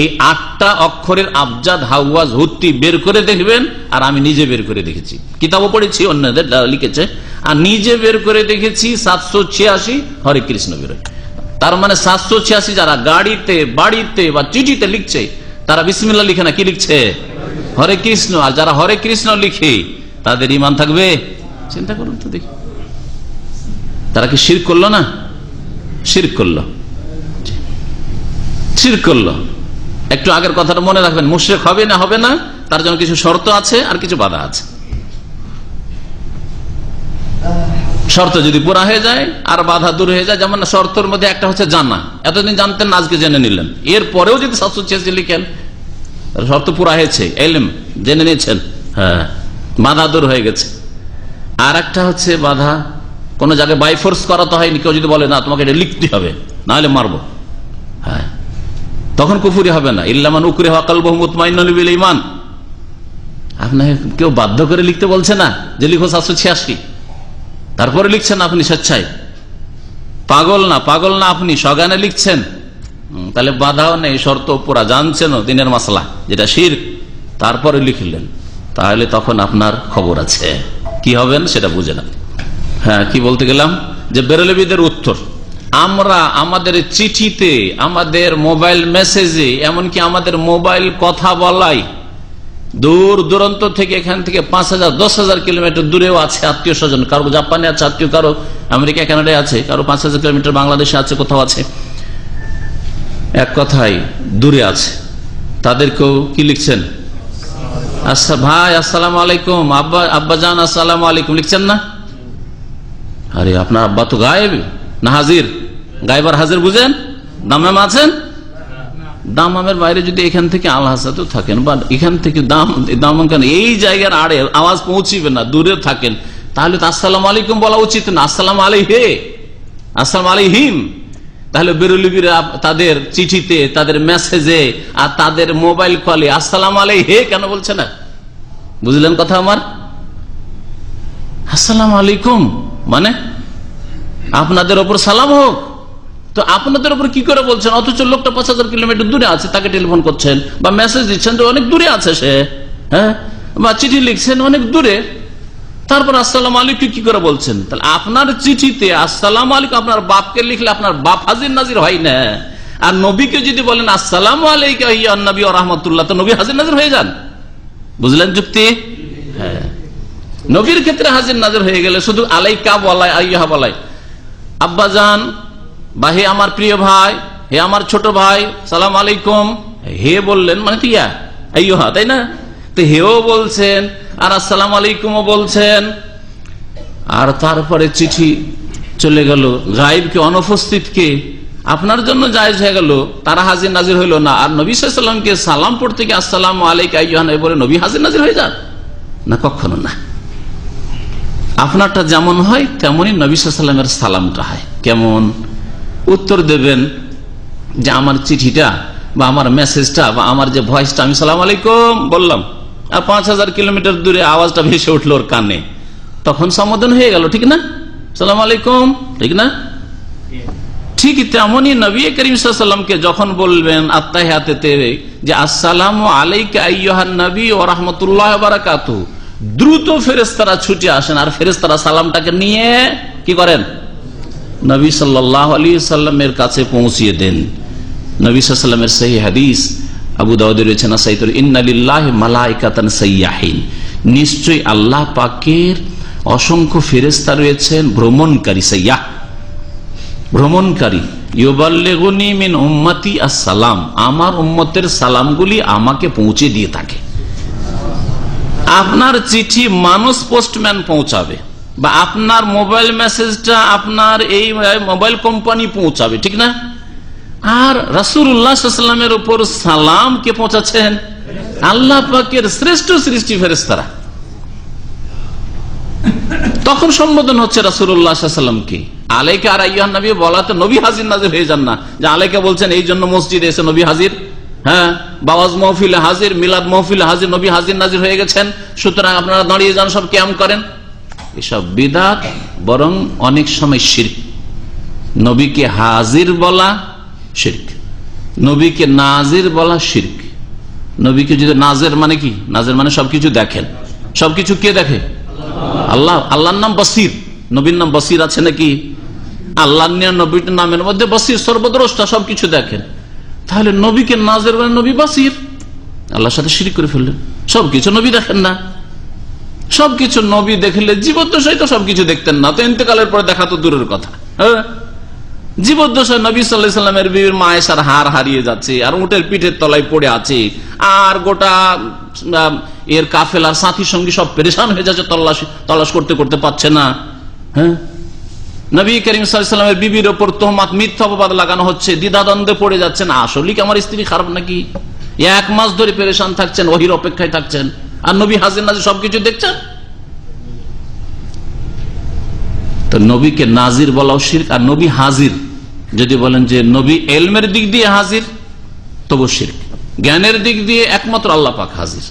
এই 8টা অক্ষরের আবজাদ হাওয়াজ হুত্তি বের করে দেখবেন। আর আমি নিজে বের করে দেখেছি, কিতাবও পড়েছি, অন্যদের লিখেছে, আর নিজে বের করে দেখেছি 786 হরে কৃষ্ণ বেরোয়। তার মানে 786 যারা গাড়িতে, বাড়িতে বা চিঠিতে লিখছে তারা বিসমিল্লাহ লিখে না, কি লিখছে? হরে কৃষ্ণ। আর যারা হরে কৃষ্ণ লিখে তাদের ঈমান থাকবে? চিন্তা করুন তো দেখি, তারা কি শিরক করলো না? শিরক করলো, শিরক করলো। একটু আগের কথাটা মনে রাখবেন, মুশরিক হবে না হবে না তার জন্য কিছু শর্ত আছে আর কিছু বাধা আছে। শর্ত যদি পুরা হয়ে যায় আর বাধা দূর হয়ে যায়, যেমন শর্তের মধ্যে একটা হচ্ছে জানা, এতদিন জানতেন না, আজকে জেনে নিলেন, এরপরেও যদি 786 লিখেন শর্ত পুরা হয়েছে, ইলম জেনে নিয়েছেন, হ্যাঁ, বাধা দূর হয়ে গেছে। আর একটা হচ্ছে বাধা কোন জায়গায় বাই ফোর্স করাতে হয়নি, কেউ যদি বলে না তোমাকে এটা লিখতে হবে না হলে মারবো, হ্যাঁ, তখন কুফরি হবে না। ইল্লামান উকরিহা কলবুহু মুতমাইন্নুন বিল ঈমান, আপনাকে কেউ বাধ্য করে লিখতে বলছে না যে লিখো 786, তারপরে লিখছেন আপনি স্বেচ্ছায়, পাগল না আপনি সগানে লিখছেন, তাহলে বাধাও নেই, শর্ত পুরা, জানছেন দিনের মাসলা যেটা শিরক, তারপরে লিখলেন, তাহলে তখন আপনার খবর আছে, কি হবেন সেটা বুঝে না। হ্যাঁ, কি বলতে গেলাম, যে বেরেলভিদের উত্তর, আমরা আমাদের চিঠিতে, আমাদের মোবাইল মেসেজে, এমনকি আমাদের মোবাইল কথা বলাই দূর দূরান্ত থেকে, এখান থেকে 5,000 10,000 কিলোমিটার দূরেও আছে আত্মীয় স্বজন, কারো জাপানে আছে আত্মীয়, কারো আমেরিকা কানাডায় আছে, কারো 5,000 কিলোমিটার বাংলাদেশে আছে, কোথাও আছে, এক কথায় দূরে আছে। তাদেরকেও কি লিখছেন? আচ্ছা ভাই আসসালামু আলাইকুম, আব্বাজান আসসালামু আলাইকুম লিখছেন না? আরে আপনার আব্বা তো গায়েব না হাজির? গায়েব আর হাজির বুঝেন? দামাম আছেন? দামামের বাইরে যদি এখান থেকে আল হাসাতে থাকেন বা এখান থেকে দামাম কেন এই জায়গার আড়ে আওয়াজ পৌঁছিবে না, দূরে থাকেন, তাহলে তো আসসালামু আলাইকুম বলা উচিত না, আসসালামু আলাইহি, আসসালামু আলাইহিম। তাহলে বেরুলিবিরা তাদের চিঠিতে, তাদের মেসেজে আর তাদের মোবাইল কলে আসসালামু আলাইহি কেন বলছে না? বুঝলেন কথা আমার? আসসালামু আলাইকুম মানে আপনাদের ওপর সালাম হোক, তো আপনাদের উপর কি করে বলছেন? অথচ লোকটা 5,000 কিলোমিটার দূরে আছে, তাকে টেলিফোন করছেন বা মেসেজ দিচ্ছেন তো অনেক দূরে আছে সে, হ্যাঁ, বা চিঠি লিখছেন অনেক দূরে, তারপর আসসালামু আলাইকুম কি করে বলছেন? তাহলে আপনার চিঠিতে আসসালামু আলাইকুম আপনার বাপকে লিখলে আপনার বাপ হাজির নাজির হয় না, আর নবীকে যদি বলেন আসসালামু আলাইকা ইয়া নবী ওয়া রাহমাতুল্লাহ, তো নবী হাজির নাজির হয়ে যান। বুঝলেন যুক্তি? হ্যাঁ, নবীর ক্ষেত্রে হাজির নাজির হয়ে গেলে শুধু আলাইকা বলায়, আইয়া বলায়, আব্বাজান বা হে আমার প্রিয় ভাই, হে আমার ছোট ভাই সালাম আলাইকুম, হে বললেন মানে তো ইয়া আইয়ুহা, তাই না? তো হেও বলছেন আর আসসালামু আলাইকুমও বলছেন, আর তারপরে চিঠি চলে গেল, গায়েবকে অনুপস্থিতকে আপনার জন্য জায়েজ হয়ে গেল, তারা হাজির নাজির হইল না, আর নবী সাল্লাল্লাহু আলাইহি ওয়াসাল্লামকে সালাম পড়তে গিয়ে আসসালামু আলাইকা আইয়ুহা বলে নবী হাজির নাজির হয়ে যান না? কখনো না। আপনারটা যেমন হয় তেমনই নবী সাল্লাল্লাহু আলাইহি ওয়াসাল্লামের সালামটা হয়। কেমন? উত্তর দেবেন যে আমার চিঠিটা বা আমার মেসেজটা বা আমার যে ভয়েসটা আমি সালাম আলাইকুম বললাম, আর 5,000 কিলোমিটার দূরে আওয়াজটা ভেসে উঠলো ওর কানে, তখন সম্বোধন হয়ে গেল, ঠিক না? সালাম আলাইকুম, ঠিক না? ঠিক তেমনই নবী করিম সাল্লাল্লাহু আলাইহি ওয়াসাল্লামকে যখন বলবেন আত্তাহিয়াতে যে আসসালামু আলাইকা আইয়ুহান নবী ওয়া রাহমাতুল্লাহি ওয়া বারাকাতুহু, দ্রুত ফেরেশতারা ছুটে আসেন আর ফেরেশতারা সালামটাকে নিয়ে কি করেন? নবী সাল্লাল্লাহু আলাইহি ওয়াসাল্লামের কাছে পৌঁছিয়ে দেন। নবী সাল্লাল্লাহু আলাইহি ওয়াসাল্লামের সহিহ হাদিস আবু দাউদে রয়েছে, নাসাঈতে, ইন্না লিল্লাহি মালাইকাতান সাইয়াহিন, নিশ্চয়ই আল্লাহ পাকের অসংখ্য ফেরেশতা রয়েছেন ভ্রমণকারী, সাইয়াহ ভ্রমণকারী, ইউবাল্লিগুনি মিন উম্মতি আসসালাম, আমার উম্মতের সালামগুলি আমাকে পৌঁছে দিয়ে থাকে। আপনার চিঠি মানুষ পোস্টম্যান পৌঁছাবে বা আপনার মোবাইল মেসেজটা আপনার এই মোবাইল কোম্পানি পৌঁছাবে, ঠিক না? আর রাসূলুল্লাহ সাল্লাল্লাহু আলাইহি ওয়াসাল্লামের উপর সালাম কে পৌঁছাচ্ছেন? আল্লাহ পাকের শ্রেষ্ঠ সৃষ্টি ফেরেশতারা। তখন সম্বোধন হচ্ছে রাসূলুল্লাহ সাল্লাল্লাহু আলাইহি ওয়াসাল্লামকে আলাইকা আর আইয়ুহান নবী বলাতে নবী হাজির নাজির হয়ে যান না, যে আলাইকা বলছেন এই জন্য মসজিদে এসে নবী হাজির, হ্যাঁ, বাওয়াজ মাহফিলে হাজির, মিলাদ মাহফিলে হাজির, নবী হাজির নাজির হয়ে গেছেন, সুতরাং আপনারা দাঁড়িয়ে যান, সব কিয়াম করেন। এসব বিদআত, বরং অনেক সময় শিরক। নবীকে হাজির বলা শিরক, নবীকে নাজির বলা শিরক। নবীকে যদি নাজির মানে কি? নাজির মানে সবকিছু দেখেন। সবকিছু কে দেখে? আল্লাহ। আল্লাহর নাম বসির, নবীর নাম বসির আছে নাকি? আল্লাহ নবীর নামের মধ্যে বসির, সর্বদ্রষ্টা, সবকিছু দেখেন। তাহলে নবীকে নাজির মানে নবী বসির, আল্লাহর সাথে শিরক করে ফেললেন। সবকিছু নবী দেখেন না, সবকিছু নবী দেখলে জীবদ্দশায় তো সবকিছু দেখতেন না, তো ইন্তেকালের পরে দেখা তো দূরের কথা। হ্যাঁ, জীবদ্দশায় নবী সাল্লাল্লাহু আলাইহি ওয়াসাল্লামের বিবির মা আয়েশার হার হারিয়ে যাচ্ছে, আর উটের পিঠের তলায় পড়ে আছে, আর গোটা এর কাফেলার সাথী সঙ্গী সব পেরেশান হয়ে যাচ্ছে, তল্লাশ করতে করতে পাচ্ছে না। হ্যাঁ, নবী করিম সাল্লাল্লাহু আলাইহি ওয়াসাল্লামের বিবির উপর তোহমাত, মিথ্যা অপবাদ লাগানো হচ্ছে, দ্বিধাদ্বন্দ্বে পড়ে যাচ্ছেন, আসলে কি আমার স্ত্রী খারাপ নাকি? 1 মাস ধরে পেরেশান থাকছেন, ওহীর অপেক্ষায় থাকছেন, আর নবী হাজির নাজির সবকিছু দেখছেন। তো নবীকে নাজির বলাও শিরক। আর নবী হাজির যদি বলেন যে নবী এলমের দিক দিয়ে হাজির, তবু শিরক। জ্ঞানের দিক দিয়ে একমাত্র আল্লাহ পাক হাজির,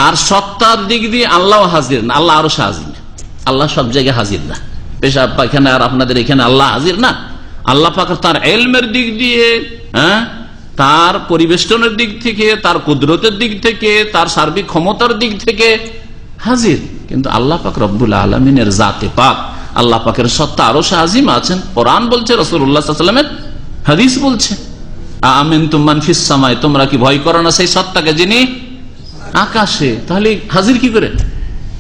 আর সত্তার দিক দিয়ে আল্লাহ হাজির না, আল্লাহ আরো হাজির, আল্লাহ সব জায়গায় হাজির না। পেশাব পায়খানা আর আপনাদের এখানে আল্লাহ হাজির না। আল্লাহ পাক তার এলমের দিক দিয়ে, হ্যাঁ, তার পরিবেষ্টনের দিক থেকে, তার কুদরতের দিক থেকে, তার সার্বিক ক্ষমতার দিক থেকে হাজির। কিন্তু আল্লাহ পাক রব্বুল আলামিনের জাতে পাক, আল্লাহ পাকের সত্তা আরো আজিম আছেন। কোরআন বলছে, রাসূলুল্লাহ সাল্লাল্লাহু আলাইহি ওয়াসাল্লামের হাদিস বলছে, আমিনতুম মান ফিস সামাই, তোমরা কি ভয় করো না সেই সত্তাকে যিনি আকাশে, তাহলে হাজির কি করে?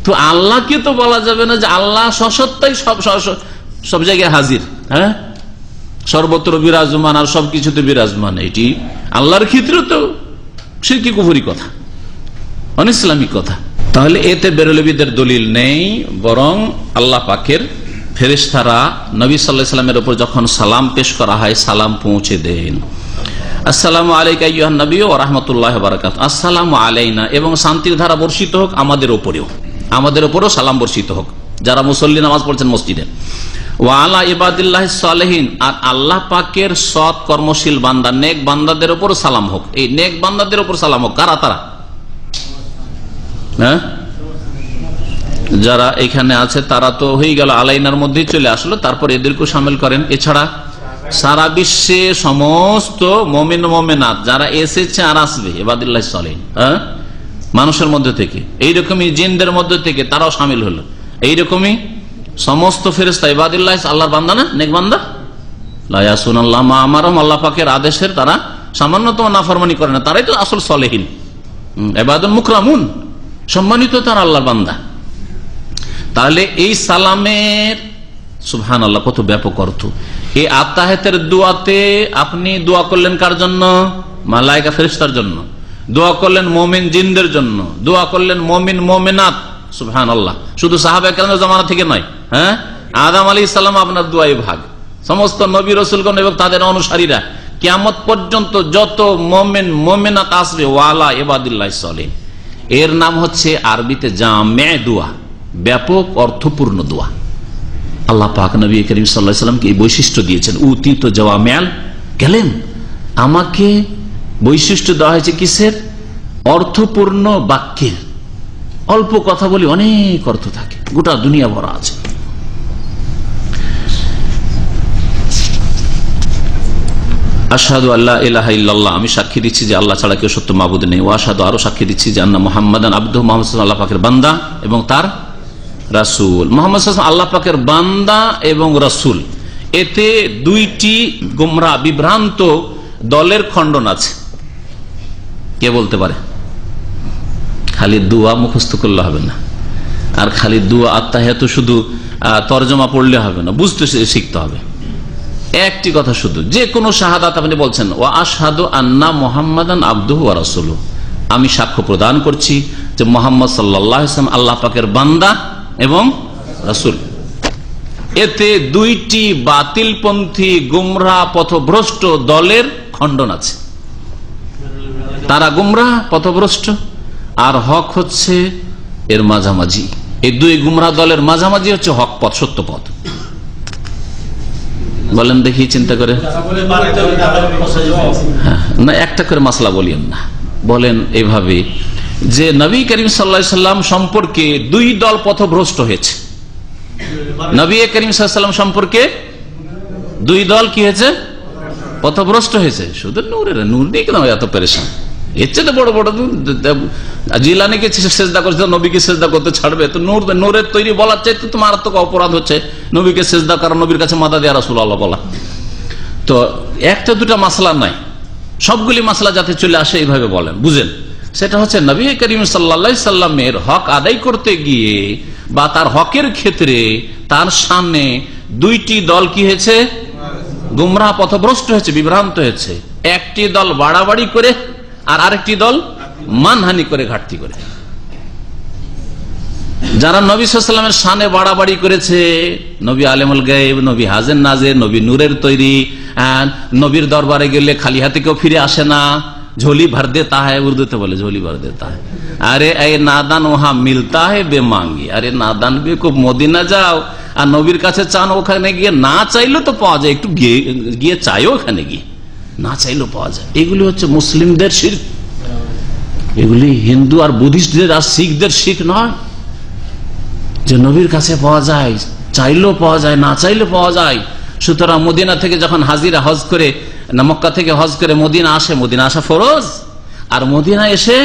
তো আল্লাহকে তো বলা যাবে না যে আল্লাহ সসত্তাই সব জায়গায় হাজির, হ্যাঁ, সর্বত্র বিরাজমান আর সবকিছুতে বিরাজমান। এটি আল্লাহর ক্ষেত্রে তো শিরকি কুফরি কথা, অনিসলামিক কথা। তাহলে এতে বেরলবিদের দলিল নেই, বরং আল্লাহ পাকের ফেরেশতারা নবী সাল্লাল্লাহু আলাইহি ওয়াসাল্লামের উপর যখন সালাম পেশ করা হয় সালাম পৌঁছে দেন। আসসালামু আলাইকা আইয়ুহান নবী ওয়া রাহমাতুল্লাহি ওয়া বারাকাতুহু, আসসালামু আলাইনা, এবং শান্তির ধারা বর্ষিত হোক আমাদের উপরেও সালাম বর্ষিত হোক যারা মুসল্লি নামাজ পড়ছেন মসজিদে। ওয়া আলা ইবাদিল্লাহিস সালিহিন, আর আল্লাহ পাকের সৎ কর্মশীল বান্দা নেক বান্দাদের উপর সালাম হোক। এই নেক বান্দাদের উপর সালাম হোক কারা? তারা হ্যাঁ, যারা এখানে আছে তারা তো হয়ে গেল, আলাইনার মধ্যেই চলে আসলো, তারপর এদেরকেও শামিল করেন। এছাড়া সারা বিশ্বে সমস্ত মুমিন মুমিনাত যারা এসেছে আর আসবে ইবাদিল্লাহিস সালিহিন, হ্যাঁ, মানুষের মধ্যে থেকে, এইরকমই জিনদের মধ্যে থেকে তারাও শামিল হলো। এইরকমই সমস্ত ফেরেশতা ইবাদিল্লাহ, আল্লাহর বান্দা না, নেক বান্দা, লা ইয়াসুনাল্লাহ মা আমারহুম, আল্লাহ পাকের আদেশের তারা সামান্যতম নাফরমানি করে না, তারাই তো আসল সালেহিন, ইবাদুল মুকরামুন, সম্মানিত তারা আল্লাহর বান্দা। তাহলে এই সালামের সুবহানাল্লাহ কত ব্যাপক অর্থ। এই আত্তাহিয়াতের দোয়াতে আপনি দোয়া করলেন কার জন্য? মালায়েকা ফেরেশতার জন্য। দোয়া করলেন মুমিন জিনদের জন্য, দোয়া করলেন মুমিন মুমিনাত, সুবহানাল্লাহ। শুধু সাহাবা কেরামের জামানা থেকে নয়, হ্যাঁ, আদম আলাইহিস সালাম আপনার দোয়াই ভাগ, সমস্ত নবী রাসূলগণ এবং তাদের অনুসারীরা কিয়ামত পর্যন্ত যত মুমিন মুমিনাত আসবে, ওয়ালা ইবাদিল্লাহিস সালিহিন, এর নাম হচ্ছে আরবিতে জামে দোয়া, ব্যাপক অর্থপূর্ণ দোয়া। আল্লাহ পাক নবী করিম সাল্লাল্লাহু আলাইহি ওয়াসাল্লামকে এই বৈশিষ্ট্য দিয়েছেন, উতিত জাওয়ামিআল কালিম, আমাকে বৈশিষ্ট্য দেওয়া হয়েছে কিসের? অর্থপূর্ণ বাক্যের। অল্প কথা বলি অনেক অর্থ থাকে, গোটা দুনিয়া ভরা আছে। আশহাদু আল্লা ইলাহা ইল্লাল্লাহ, আমি সাক্ষী দিচ্ছি যে আল্লাহ ছাড়া কেউ সত্য মাবুদ নেই। ওয়া আশহাদু, আরো সাক্ষী দিচ্ছি যে আন্না মুহাম্মাদান আবদুহু, মুহাম্মদ সাল্লাল্লাহু আল্লাহ পাকের বান্দা এবং তার রাসূল। মুহাম্মদ সাল্লাল্লাহু আল্লাহ পাকের বান্দা এবং রাসূল, এতে দুইটি গোমরা বিভ্রান্ত দলের খণ্ডন আছে। কে বলতে পারে? খালি দোয়া মুখস্থ করলে হবে না, আর খালি দোয়া আত্তাহিয়াত শুধু তরজমা পড়লে হবে না, বুঝতে শিখতে হবে। একটি কথা শুধু, যে কোনো শাহাদাত আপনি বলছেন ওয়া আশহাদু আন্না মুহাম্মাদান আবদুহু ওয়া রাসূলুহু, আমি সাক্ষ্য প্রদান করছি যে মুহাম্মদ সাল্লাল্লাহু আলাইহি ওয়াসাল্লাম আল্লাহ পাকের বান্দা এবং রাসূল। এতে দুইটি বাতিলপন্থী গুমরাহ পথভ্রষ্ট দলের খণ্ডন আছে। তারা গুমরাহ পথভ্রষ্ট আর হক হচ্ছে এর মাঝামাঝি। এই দুই গুমরাহ দলের মাঝামাঝি হচ্ছে হক পথ, সত্য পথ। বলেন দেখি চিন্তা করে। না, একটা করে মাসলা বলিয়েন না, বলেন এভাবে যে নবী করিম সাল্লাল্লাহু আলাইহি ওয়াসাল্লাম সম্পর্কে দুই দল পথভ্রষ্ট হয়েছে। নবী করিম সাল্লাল্লাহু আলাইহি ওয়াসাল্লাম সম্পর্কে দুই দল কি হয়েছে? পথভ্রষ্ট হয়েছে। শুধু নূরের নূর নিয়ে কেন এত পেরেশান? এর চেয়ে বড় বড় জিলানিকে সেজদা করছে, নবীকে সেজদা করতে ছাড়বে? তো নূরের তৈরি বলার চাইতে তো মারাত্মক অপরাধ হচ্ছে নবীকে সেজদা করা, নবীর কাছে মাথা দেয়া রাসূলুল্লাহ বলা। তো একটা দুটা মাসলা নাই, সবগুলি মাসলা যাতে চলে আসে এইভাবে বলেন, বুঝেন। সেটা হচ্ছে নবী করিম সাল্লাল্লাহু আলাইহি সাল্লামের হক আদায় করতে গিয়ে বা তার হকের ক্ষেত্রে তার সামনে দুইটি দল কি হয়েছে? গুমরাহ পথভ্রষ্ট হয়েছে, বিভ্রান্ত হয়েছে। একটি দল বাড়াবাড়ি করে আর আরেকটি দল মানহানি করে, ঘাটতি করে। যারা নবী সাল্লাল্লাহু আলাইহি ওয়াসাল্লামের শানে বাড়াবাড়ি করেছে, নবী আলেমুল গায়ব, নবী হাজের নাজের, নবী নূরের তৈরি, নবীর দরবারে গেলে খালি হাতে কেউ ফিরে আসে না, ঝোলি ভর দেতা হ্যায়, উর্দুতে বলে ঝোলি ভর দেতা হ্যায়। আরে এই নাদান ওহা মিলতা হে বেমাঙ্গি, আরে নাদান বে খুব মদিনা যাও আর নবীর কাছে চান, ওখানে গিয়ে না চাইলেও তো পাওয়া যায়, একটু গিয়ে চাইও, ওখানে গিয়ে না চাইলেও পাওয়া যায়। এগুলি হচ্ছে মুসলিমদের শিরক, এগুলি হিন্দু আর বুদ্ধিস্টদের আর শিখদের শিখ নয় যে নবীর কাছে পাওয়া যায়, চাইলেও পাওয়া যায়, না চাইলেও পাওয়া যায়। সুতরাং মদিনা থেকে যখন হাজিরা হজ করে, না মক্কা থেকে হজ করে মদিনা আসে, মদিনা আসা ফরজ। আর মদিনা এসে,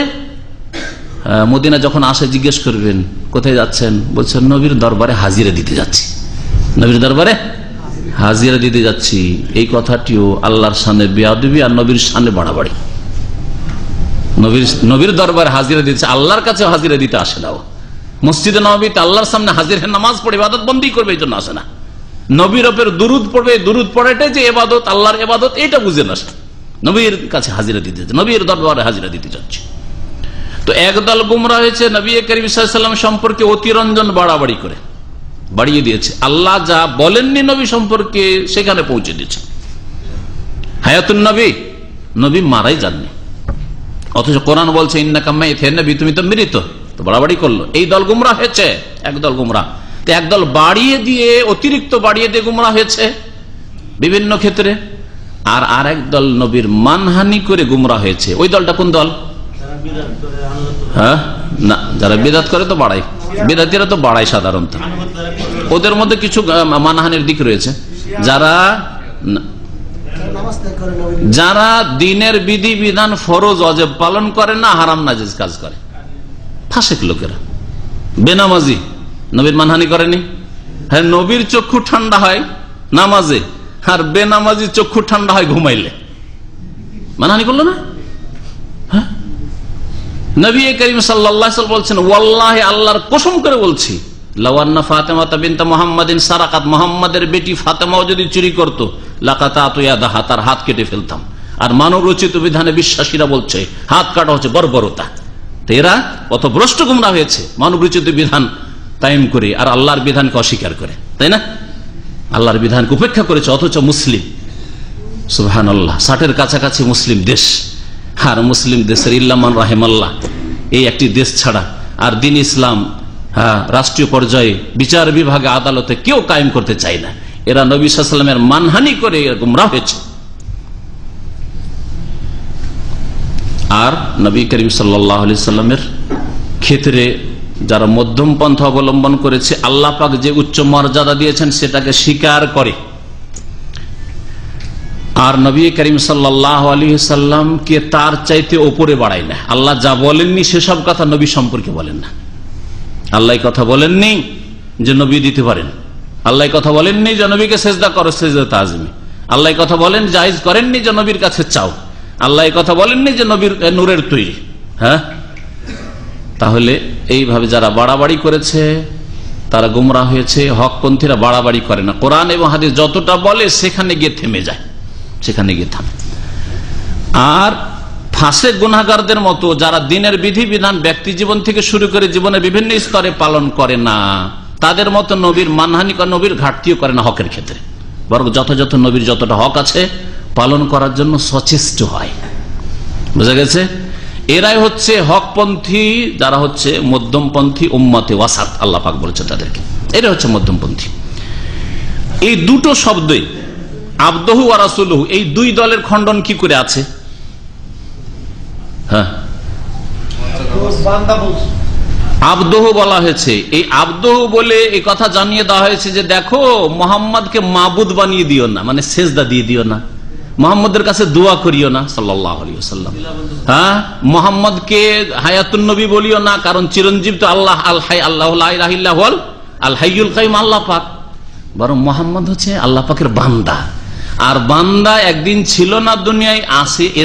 মদিনা যখন আসে জিজ্ঞেস করবেন কোথায় যাচ্ছেন, বলছেন নবীর দরবারে হাজিরা দিতে যাচ্ছি, নবীর দরবারে হাজিরা দিতে যাচ্ছি। এই কথাটিও আল্লাহর শানে বেয়াদবি আর নবীর শানে বাড়াবাড়ি। নবীর দরবারে হাজিরা দিচ্ছে, আল্লাহর কাছে হাজিরা দিতে আসে না। মসজিদে নববীতে আল্লাহর সামনে হাজির হয়ে নামাজ পড়ে ইবাদত বন্দি করবে, এই জন্য আসে না। নবীর ওপর দুরুদ পড়বে, দুরুদ পড়াটাই যে ইবাদত, আল্লাহর ইবাদত, এটা বুঝে না। নবীর কাছে হাজিরা দিতে, নবীর দরবারে হাজিরা দিতে যাচ্ছে। তো একদল গুমরা হয়েছে নবী করিম সাল্লাল্লাহু আলাইহি ওয়াসাল্লাম সম্পর্কে অতিরঞ্জন বাড়াবাড়ি করে বাড়িয়ে দিয়েছে। আল্লাহ যা বলেননি নবী সম্পর্কে সেখানে পৌঁছে দিয়েছে। হায়াতুন নবী, নবী মারাই যাননি, অথচ কোরআন বলছে ইন্নাকা মাইতুন, নবী তুমি তো মৃত। তো বাড়াবাড়ি করলো, এই দল গুমরা হয়েছে। একদল গুমরা, তো একদল বাড়িয়ে দিয়ে, অতিরিক্ত বাড়িয়ে দিয়ে গুমরা হয়েছে বিভিন্ন ক্ষেত্রে। আর আরেক দল নবীর মানহানি করে গুমরা হয়েছে। ওই দলটা কোন দল? হ্যাঁ, না, যারা বিদআত করে তো বাড়ায়, বিদআতীরা তো বাড়ায় সাধারণত। ওদের মধ্যে কিছু মানহানির দিক রয়েছে। যারা দিনের বিধি বিধান ফরজ অজেব পালন করে না, হারাম নাজেজ কাজ করে, ফাসেক লোকেরা। বেনামাজি নবীর মানহানি করেনি? হ্যাঁ, নবীর চক্ষু ঠান্ডা হয় নামাজে, আর বেনামাজি চক্ষু ঠান্ডা হয় ঘুমাইলে। মানহানি করলো না? হ্যাঁ, নবী করিম সাল্লাল্লাহু আলাইহি ওয়াসাল্লাম বলছেন, ওয়াল্লাহি, আল্লাহর কসম করে বলছি, লাওয়ান্না ফাতেমা বিনতে মুহাম্মাদিন সারাকাত, মুহাম্মাদের বেটি ফাতেমাও যদি চুরি করত, লাকাতাতু ইয়াদাহা, তার হাত কেটে ফেলতাম। আর মানব রচিত বিধানে বিশ্বাসীরা বলছে হাত কাটা হচ্ছে বর্বরতা। তো এরা কত ভ্রষ্ট গুমরা হয়েছে, মানব রচিত বিধান কায়েম করে আর আল্লাহর বিধানকে অস্বীকার করে, তাই না? আল্লাহর বিধানকে উপেক্ষা করেছে, অথচ মুসলিম, সুবহানাল্লাহ, 60-এর কাছাকাছি মুসলিম দেশ। আর মুসলিম দেশের ইল্লামান রাহিমাল্লাহ এই একটি দেশ ছাড়া আর দিন ইসলাম রাষ্ট্রীয় পর্যায়ে বিচার বিভাগে আদালতে কেউ কায়েম করতে চায় না। এরা নবী সাল্লাল্লাহু আলাইহি ওয়াসাল্লামের মানহানি করে গুমরাহ হয়েছে। আর নবী করিম সাল্লাল্লাহু আলাইহি ওয়াসাল্লামের ক্ষেত্রে যারা মধ্যম পন্থা অবলম্বন করেছে, আল্লাহ পাক যে উচ্চ মর্যাদা দিয়েছেন সেটাকে স্বীকার করে, আর নবী করিম সাল্লাল্লাহু আলাইহি ওয়াসাল্লামকে তার চাইতে ওপরে বাড়ায় না। আল্লাহ যা বলেননি সেসব কথা নবী সম্পর্কে বলেন না। আল্লাহ কথা বলেননি যে নবী দিতে পারেন, আল্লাহ কথা বলেননি যে নবীকে সেজদা করো, সেজদা তাজমি। আল্লাহ কথা বলেন জায়েজ করেননি যে নবীর কাছে চাও। আল্লাহ কথা বলেননি যে নবীর নূরের তৈরি। হ্যাঁ, তাহলে এইভাবে যারা বাড়াবাড়ি করেছে তারা গুমরাহ হয়েছে। হকপন্থীরা বাড়াবাড়ি করে না, কোরআন এবং হাদিস যতটা বলে সেখানে গিয়ে থেমে যায়, সেখানে গিয়ে থামে। আর ফাসেক গুনাহগারদের মতো যারা দিনের বিধি বিধান ব্যক্তি জীবন থেকে শুরু করে জীবনের বিভিন্ন স্তরে পালন করে না, তাদের মতো নবীর মানহানি করে, নবীর ঘাটতিও করে না হকের ক্ষেত্রে, বরং যথাযথ নবীর যতটা হক আছে পালন করার জন্য সচেষ্ট হয়। বুঝা গেছে? এরাই হচ্ছে হকপন্থী, যারা হচ্ছে মধ্যমপন্থী, উম্মতে ওয়াসাত আল্লাহ পাক বলেছে তাদেরকে, এরা হচ্ছে মধ্যমপন্থী। এই দুটো শব্দই আবদহু ওয়া রাসূলুহু, এই দুই দলের খণ্ডন কি করে আছে? হ্যাঁ, আবদহু বলা হয়েছে। এই আবদহু বলে এই কথা জানিয়ে দেওয়া হয়েছে যে দেখো, মুহাম্মদকে মাবুদ বানিয়ে দিও না, মানে সেজদা দিয়ে দিও না, মুহাম্মদের কাছে দোয়া করিও না সাল্লাল্লাহু আলাইহি ওয়াসাল্লাম। হ্যাঁ, মুহাম্মদকে হায়াতুন নবী বলিও না, কারণ চিরঞ্জীব তো আল্লাহ, আল হাই, আল্লাহু লা ইলাহা ইল্লা হুয়াল আল হাইয়ুল কাইয়ুম, আল্লাহ পাক। বরং মুহাম্মদ হচ্ছে আল্লাহ পাকের বান্দা, আর বান্দা একদিন ছিল না দুনিয়ায়,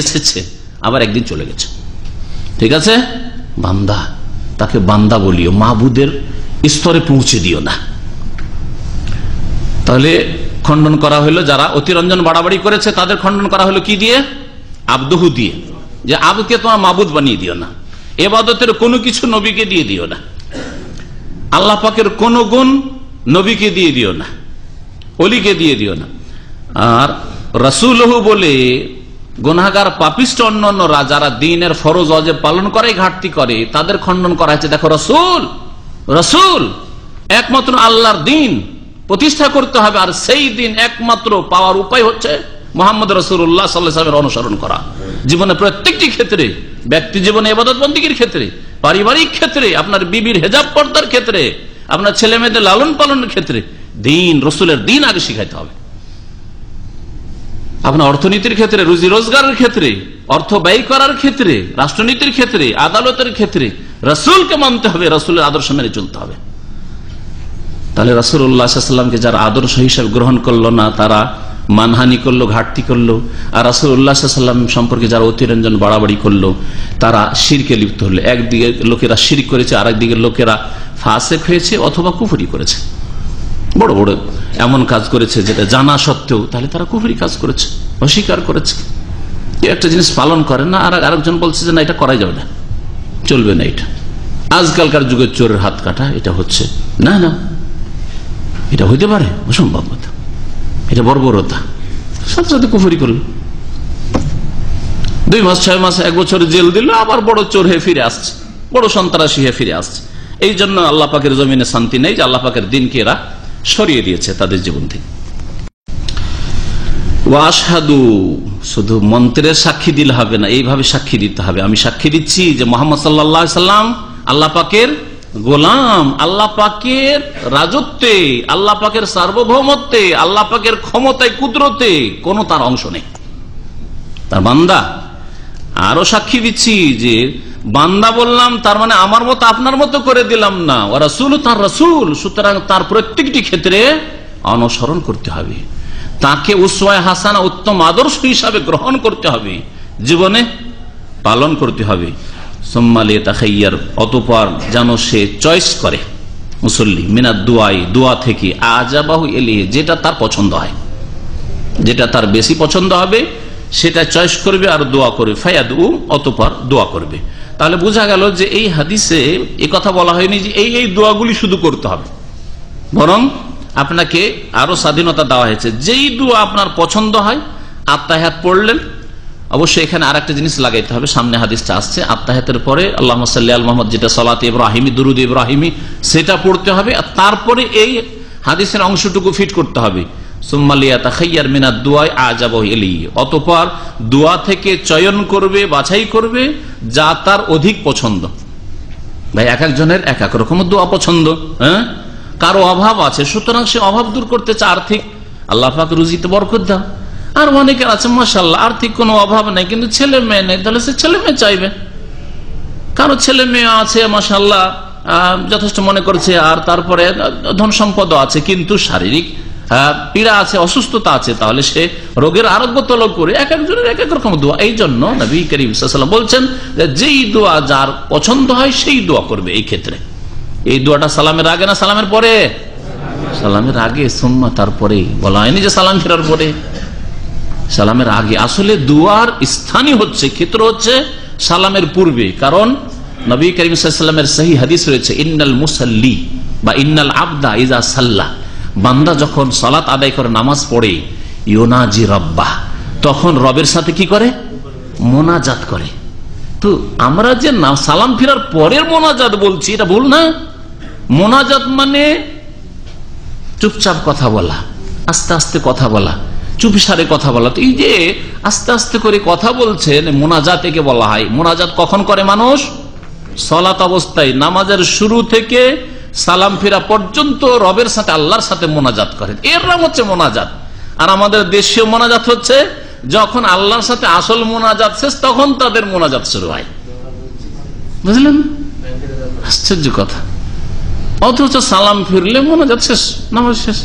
এসেছে, আবার একদিন চলে গেছে। ঠিক আছে, বান্দা, তাকে বান্দা বলিও, মাবুদের স্তরে পৌঁছে দিও না। তাহলে খণ্ডন করা হলো যারা অতিরঞ্জন বাড়াবাড়ি করেছে, তাদের খণ্ডন করা হলো কি দিয়ে? আবদহু দিয়ে, যে আবকে তোমার মাবুদ বানিয়ে দিও না, ইবাদতের কোনো কিছু নবীকে দিয়ে দিও না, আল্লাহ পাকের কোন গুণ নবীকে দিয়ে দিও না, অলিকে দিয়ে দিও না। আর রাসূলহু বলে গুনাহগার পাপিষ্ট অন্যান্যরা যারা দ্বীনের ফরজ ওয়াজিব পালন করে ঘাটতি করে, তাদের খণ্ডন করা হয়েছে। দেখো, রাসূল একমাত্র আল্লাহর দ্বীন প্রতিষ্ঠা করতে হবে, আর সেই দিন একমাত্র পাওয়ার উপায় হচ্ছে মুহাম্মদ রাসূলুল্লাহ সাল্লাল্লাহু আলাইহি ওয়াসাল্লামের অনুসরণ করা। জীবনের প্রত্যেকটি ক্ষেত্রে, ব্যক্তি জীবনে ইবাদত বন্দেগীর ক্ষেত্রে, পারিবারিক ক্ষেত্রে, আপনার বিবির হেজাব পর্দার ক্ষেত্রে, আপনার ছেলে মেয়েদের লালন পালনের ক্ষেত্রে দ্বীন, রাসূলের দ্বীন আগে শিখাইতে হবে। আপনার অর্থনীতির ক্ষেত্রে, রুজি রোজগারের ক্ষেত্রে, অর্থ ব্যয় করার ক্ষেত্রে, রাষ্ট্রনীতির ক্ষেত্রে, আদালতের ক্ষেত্রে রাসূলকে মানতে হবে, রাসূলের আদর্শ মেনে চলতে হবে। তাহলে রাসূলুল্লাহ সাল্লাল্লাহু আলাইহি ওয়াসাল্লামকে যারা আদর্শ হিসেবে গ্রহণ করলো না, তারা মানহানি করলো, ঘাটতি করলো। আর রাসূলুল্লাহ সাল্লাল্লাহু আলাইহি ওয়াসাল্লাম সম্পর্কে যারা অতিরঞ্জন বাড়াবাড়ি করলো তারা শিরকে লিপ্ত হলো। একদিকে লোকেরা শিরক করেছে, আর একদিকে লোকেরা ফাসেক হয়েছে অথবা কুফরি করেছে, বড় বড় এমন কাজ করেছে যেটা জানা সত্ত্বেও তাহলে তারা কুফরি কাজ করেছে, অস্বীকার করেছে। কেউ একটা জিনিস পালন করে না আর আরেকজন বলছে যে না এটা করাই যাবে না, চলবে না। এটা আজকালকার যুগের চোরের হাত কাটা এটা হচ্ছে না, না এটা হইতে পারে, অসম্ভব কথা, এটা বর্বরতা। সাথে সাথে কুফরি করল, 2 মাস 6 মাস 1 বছর জেল দিল, আবার বড় চোর হয়ে ফিরে আসছে, বড় সন্ত্রাসী হয়ে ফিরে আসছে। এই জন্য আল্লাহ পাকের জমিনে শান্তি নেই যে আল্লাহ পাকের দিনকে এরা সরিয়ে দিয়েছে তাদের জীবন থেকে। ওয়াশহাদু, শুধু মন্ত্রের সাক্ষী দিলে হবে না, এইভাবে সাক্ষী দিতে হবে। আমি সাক্ষী দিচ্ছি যে মুহাম্মদ সাল্লাল্লাহু আলাইহি সাল্লাম আল্লাহ পাকের গোলাম, আল্লাহ পাকের রাজত্বে, আল্লাহ পাকের সার্বভৌমত্বে, আল্লাহ পাকের ক্ষমতায়, কুদরতে কোনো তার অংশ নেই, তার বান্দা। আরো সাক্ষী দিচ্ছি যে বান্দা বললাম তার মানে আমার মতো আপনার মতো করে দিলাম না, ও রাসূল, তার রাসূল, সুতরাং তার প্রত্যেকটি ক্ষেত্রে অনুসরণ করতে হবে, তাকে উসওয়ায়ে হাসানা, উত্তম আদর্শ হিসাবে গ্রহণ করতে হবে, জীবনে পালন করতে হবে। সুম্মা লিয়াতাখাইয়ার, অতঃপর যেন সে চয়েস করে, মুসল্লি, মিনাদ দুআই, দোয়া থেকে, আজাবাহু ইলাইহি, যেটা তার পছন্দ হয়, যেটা তার বেশি পছন্দ হবে সেটা চয়েস করবে আর দোয়া করবে। ফায়াদু, অতঃপর দোয়া করবে। তাহলে বোঝা গেল যে এই হাদিসে এই কথা বলা হয়নি যে এই দোয়াগুলি শুধু করতে হবে, বরং আপনাকে আরো স্বাধীনতা দেওয়া হয়েছে। যেই দোয়া আপনার পছন্দ হয়, আত্তাহিয়াত পড়লেন, অবশ্যই এখানে আরেকটা জিনিস লাগাইতে হবে, সামনে হাদিসটা আসছে, আত্তাহিয়াতের পরে আল্লাহুম্মা সাল্লি আলা মুহাম্মদ, যেটা সালাত ইব্রাহিমী, দুরুদ ইব্রাহিমী, সেটা পড়তে হবে। আর তারপরে এই হাদিসের অংশটুকু ফিট করতে হবে, সুম্মা লিয়াতাখাইয়ার মিনাদ দুআই আজাবাহু ইলাইহি, অতঃপর দোয়া থেকে চয়ন করবে, বাছাই করবে যা তার অধিক পছন্দ। ভাই এক একজনের এক এক রকম দোয়া পছন্দ, হ্যাঁ, কারো অভাব আছে, সুতরাং সে অভাব দূর করতে চায় আর্থিক, আল্লাহ পাক রুজিতে বরকত দাও। আর অনেকের আছে মাশাআল্লাহ আর্থিক কোনো অভাব নেই কিন্তু ছেলে মেয়ে নেই, তাহলে সে ছেলে মেয়ে চাইবে। কারো ছেলে মেয়ে আছে মাশাআল্লাহ যথেষ্ট মনে করছে, আর তারপরে ধন সম্পদও আছে কিন্তু শারীরিক পীড়া আছে, অসুস্থতা আছে, তাহলে সে রোগের আরোগ্য তলব করে। এক একজনের এক এক রকম দোয়া। এই জন্য নবী করিম সাল্লাল্লাহু আলাইহি ওয়াসাল্লাম বলছেন যেই দোয়া যার পছন্দ হয় সেই দোয়া করবে। এই ক্ষেত্রে এই দোয়াটা সালামের আগে না সালামের পরে? সালামের আগে, সুম্মা তারপরে, বলা হয়নি যে সালাম ফেরার পরে, সালামের আগে। আসলে দোয়ার স্থানই হচ্ছে, ক্ষেত্র হচ্ছে সালামের পূর্বে। কারণ নবী করিম সাল্লাল্লাহু আলাইহি ওয়াসাল্লামের সহিহ হাদিস রয়েছে, ইন্নাল মুসাল্লি বা ইন্নাল আবদা ইযা সাল্লা, বান্দা যখন সালাত আদায় করে, নামাজ পড়ে, ইউনাজি রাব্বাহ, তখন রবের সাথে কি করে? মোনাজাত করে। তো আমরা যে সালাম ফেরার পরের মোনাজাত বলছি, এটা ভুল না। মোনাজাত মানে চুপচাপ কথা বলা, আস্তে আস্তে কথা বলা, চুপসারে কথা বলা। তো এই যে আস্তে আস্তে করে কথা বলছেন, মোনাজাত একে বলা হয়। মোনাজাত কখন করে মানুষ? সালাত অবস্থায়, নামাজের শুরু থেকে সালাম ফেরা পর্যন্ত রবের সাথে, আল্লাহর সাথে মোনাজাত করেন, এর নাম হচ্ছে মোনাজাত। আর আমাদের দেশীয় মোনাজাত হচ্ছে যখন আল্লাহর সাথে আসল মোনাজাত শেষ, তখন তাদের মোনাজাত শুরু হয়। বুঝলেন? আশ্চর্য কথা। অথচ সালাম ফিরলে মোনাজাত শেষ, নামাজ শেষ।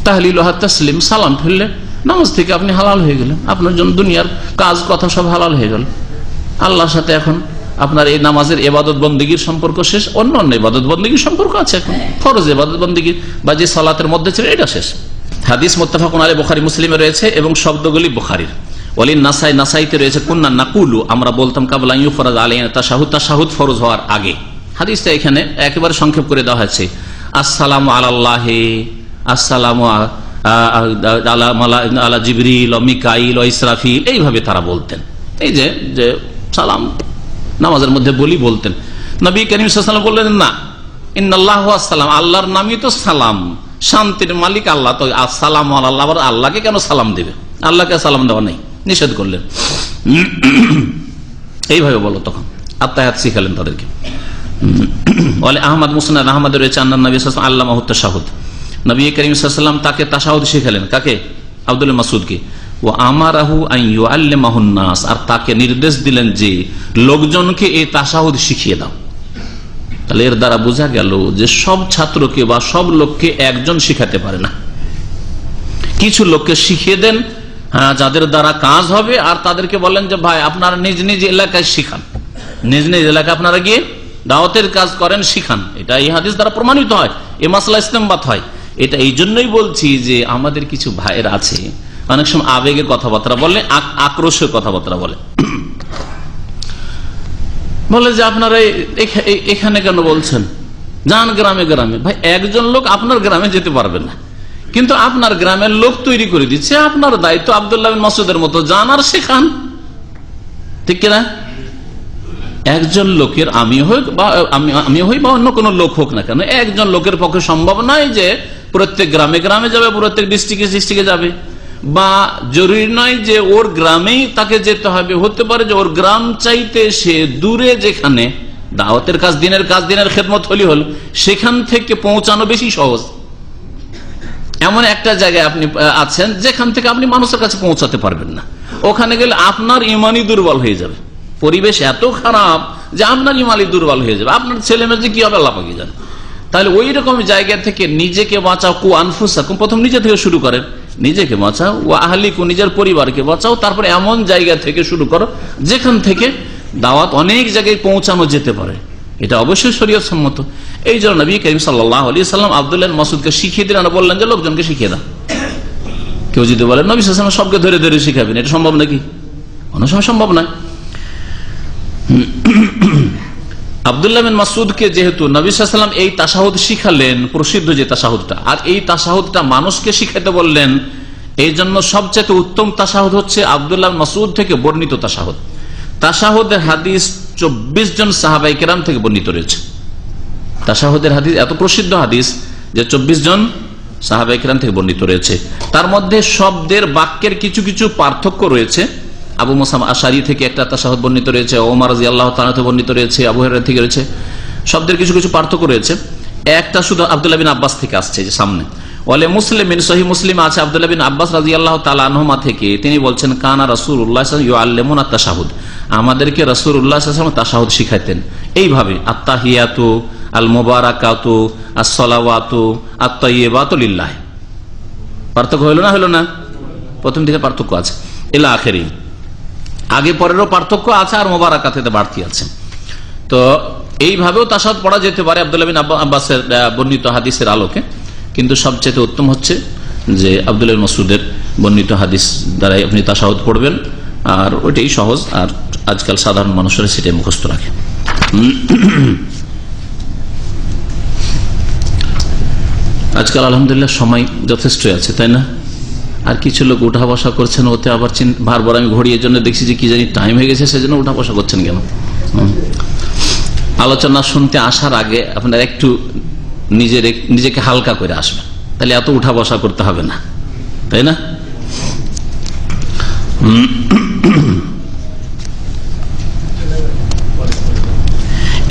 তাহলিল ওয়া তাসলিম, সালাম ফিরলে নামাজ থেকে আপনি হালাল হয়ে গেলেন, আপনার জন্য দুনিয়ার কাজ কথা সব হালাল হয়ে গেল। আল্লাহর সাথে এখন আপনার এই নামাজের ইবাদত বন্দেগীর সম্পর্ক শেষ, অন্য ইবাদত বন্দেগীর সম্পর্ক আছে এখন, ফরজ ইবাদত বন্দেগী বা যে সালাতের মধ্যে ছিল এটা শেষ। হাদিস মুত্তাফাকুন আলাইহি, বুখারী মুসলিমে রয়েছে এবং শব্দগুলি বুখারীর। ওয়ালিন নাসাই, নাসাইতে রয়েছে, কুননা নাকুলু, আমরা বলতাম কাবলা ইউফরাজ আলাইনা তাশাহুদ, তাশাহুদ ফরজ হওয়ার আগে। হাদিসটা এখানে একেবারে সংক্ষেপ করে দেওয়া হয়েছে, আসসালামু আলাল্লাহি, আসসালামু আলা জিবরিল ও মিকাইল ও ইসরাফিল, এইভাবে তারা বলতেন। এই যে সালাম নামাজের মধ্যে বলতেন। নবী করিম সাল্লাল্লাহু আলাইহি ওয়াসাল্লাম বললেন না, ইন্নাল্লাহু আসসালাম, আল্লাহর নামই তো সালাম, শান্তির মালিক আল্লাহ, তো আসসালামু আলাল্লাহ, আবার আল্লাহকে কেন সালাম দেবে? আল্লাহকে সালাম দেওয়া নেই, নিষেধ করলেন। এইভাবে বলো, তখন আত্তাহিয়াত শিখালেন তাদেরকে। বলে আহমদ মুসনাদ আহমদ রয়েছে, আন্নান নবী সাল্লাল্লাহু আলাইহি ওয়াসাল্লাম আল্লামাহু তাশাহুদ, নবী করিম সাল্লাল্লাহু আলাইহি ওয়াসাল্লাম তাকে তাশাহুদ শিখালেন। কাকে? আব্দুল্লাহ মাসউদকে। ও আমারাহু আন ইউআল্লিমাহুন নাস, আর তাকে নির্দেশ দিলেন যে লোকজনকে এই তাশাহুদ শিখিয়ে দাও। তাহলে এর দ্বারা বোঝা গেল যে সব ছাত্রকে বা সব লোককে একজন শিখাতে পারে না, কিছু লোককে শিখিয়ে দেন যাদের দ্বারা কাজ হবে, আর তাদেরকে বলেন যে ভাই আপনারা নিজ নিজ এলাকায় শিখান, নিজ নিজ এলাকায় আপনারা গিয়ে দাওয়াতের কাজ করেন, শিখান। এটা এই হাদিস দ্বারা প্রমাণিত হয়, এই মাসলা ইসলামবাদ হয়। এটা এই জন্যই বলছি যে আমাদের কিছু ভাইয়ের আছে অনেক সময় আবেগে কথাবার্তা বলে, আক্রোশের কথাবার্তা বলে, বলে যে আপনারা এখানে কেন বলছেন, যান গ্রামে গ্রামে। ভাই একজন লোক আপনার গ্রামে যেতে পারবে না, কিন্তু আপনার গ্রামের লোক তৈরি করে দিচ্ছে, আপনার দায়িত্ব আব্দুল্লাহ বিন মাসউদের মতো যান আর শেখান, ঠিক কিনা? একজন লোকের আমি হই বা অন্য কোন লোক হোক না কেন, একজন লোকের পক্ষে সম্ভব নয় যে প্রত্যেক গ্রামে গ্রামে যাবে, প্রত্যেক ডিস্ট্রিক্টে যাবে, বা জরুরি নয় যে ওর গ্রামেই তাকে যেতে হবে। হতে পারে যে ওর গ্রাম চাইতে সে দূরে যেখানে দাওয়াতের কাজ, দিনের খেদমত হলি হল, সেখান থেকে পৌঁছানো বেশি সহজ। এমন একটা জায়গায় আপনি আছেন যেখান থেকে আপনি মানুষের কাছে পৌঁছাতে পারবেন না, ওখানে গেলে আপনার ইমানই দুর্বল হয়ে যাবে, পরিবেশ এত খারাপ যে আপনার ইমানই দুর্বল হয়ে যাবে, আপনার ছেলে মেয়ে কি হবে আল্লাহ পাকই জানে। তাহলে ওই রকম জায়গা থেকে নিজেকে বাঁচাও, কু আনফুসাকুম, প্রথম নিজে থেকে শুরু করেন, নিজেকে বাঁচাও, ও আহলিকু, নিজের পরিবারকে বাঁচাও, তারপরে এমন জায়গা থেকে শুরু করো যেখান থেকে দাওয়াত অনেক জায়গায় পৌঁছানো যেতে পারে। এটা অবশ্যই শরীয়ত সম্মত। এই জন্য নবী করিম সাল্লাল্লাহু আলাইহি সাল্লাম আব্দুল্লাহ বিন মাসউদকে শিখিয়ে দিলেন, বললেন যে লোকজনকে শিখিয়ে দাও। কেউ যদি বলে নবী সাল্লাল্লাহু আলাইহি ওয়াসাল্লাম সবকে ধরে ধরে শিখাবেন, এটা সম্ভব নাকি? অনেক সময় সম্ভব নয়। আব্দুল্লাহ বিন মাসউদকে যেহেতু নবী সাল্লাল্লাহু আলাইহি ওয়াসাল্লাম এই তাশাহুদ শিখালেন, প্রসিদ্ধ যে তাশাহুদটা, আর এই তাশাহুদটা মানুষকে শিখাতে বললেন, এই জন্য সবচেয়ে উত্তম তাশাহুদ হচ্ছে আব্দুল্লাহ বিন মাসউদ থেকে বর্ণিত তাশাহুদ। তাশাহুদের হাদিস 24 জন সাহাবায়ে কেরাম থেকে বর্ণিত রয়েছে। তাশাহুদের হাদিস এত প্রসিদ্ধ হাদিস যে 24 জন সাহাবায়ে কেরাম থেকে বর্ণিত রয়েছে। তার মধ্যে শব্দের, বাক্যের কিছু কিছু পার্থক্য রয়েছে। আবু মুসা আশআরী থেকে একটা তাশাহুদ বর্ণিত রয়েছে, ওমর রাদিয়াল্লাহু তাআলা থেকে বর্ণিত রয়েছে, আবু হুরায়রা থেকে রয়েছে। শব্দের কিছু কিছু পার্থক্য রয়েছে। একটা শুধু আব্দুল্লাহ বিন আব্বাস থেকে আসছে, যে সামনে ওয়ালে মুসলিমিন, সহিহ মুসলিমে আছে আব্দুল্লাহ বিন আব্বাস রাদিয়াল্লাহু তাআলা আনহুমা থেকে, তিনি বলছেন কানা রাসূলুল্লাহ সাল্লাল্লাহু আলাইহি ওয়াসাল্লাম ইউআল্লিমুনা আত-তাশাহুদ, আমাদেরকে রাসূলুল্লাহ সাল্লাল্লাহু আলাইহি ওয়াসাল্লাম তাশাহুদ শিখাতেন এইভাবে, আত-তাহিয়াতু আল মুবারাকাতু আস-সালাওয়াতু আত-তাইয়্যিবাতু লিল্লাহ। পার্থক্য হলো না? প্রথম দিকে পার্থক্য আছে, ইলা আখিরি, আগে পরেরও পার্থক্য আছে, আর মুবারাকাতে বাড়তি আছে। তো এইভাবেও তাশাহুদ পড়া যেতে পারে আব্দুল্লাহ বিন আব্বাসের বর্ণিত হাদিসের আলোকে, কিন্তু সবচেয়ে উত্তম হচ্ছে যে আব্দুল্লাহ বিন মাসউদের বর্ণিত হাদিস দ্বারাই আপনি তাশাহুদ পড়বেন, আর ওইটাই সহজ, আর আজকাল সাধারণ মানুষেরা সেটাই মুখস্থ রাখে। আজকাল আলহামদুলিল্লাহ সময় যথেষ্ট আছে, তাই না? আর কিছু লোক উঠা বসা করছেন, ওতে আবার বারবার আমি ঘড়ির জন্য দেখছি যে কি জানি টাইম হয়ে গেছে, সেজন্য উঠা বসা করছেন কেন? আলোচনা শুনতে আসার আগে আপনারা একটু নিজেকে হালকা করে আসবেন, তাহলে এত উঠা বসা করতে হবে না, তাই না?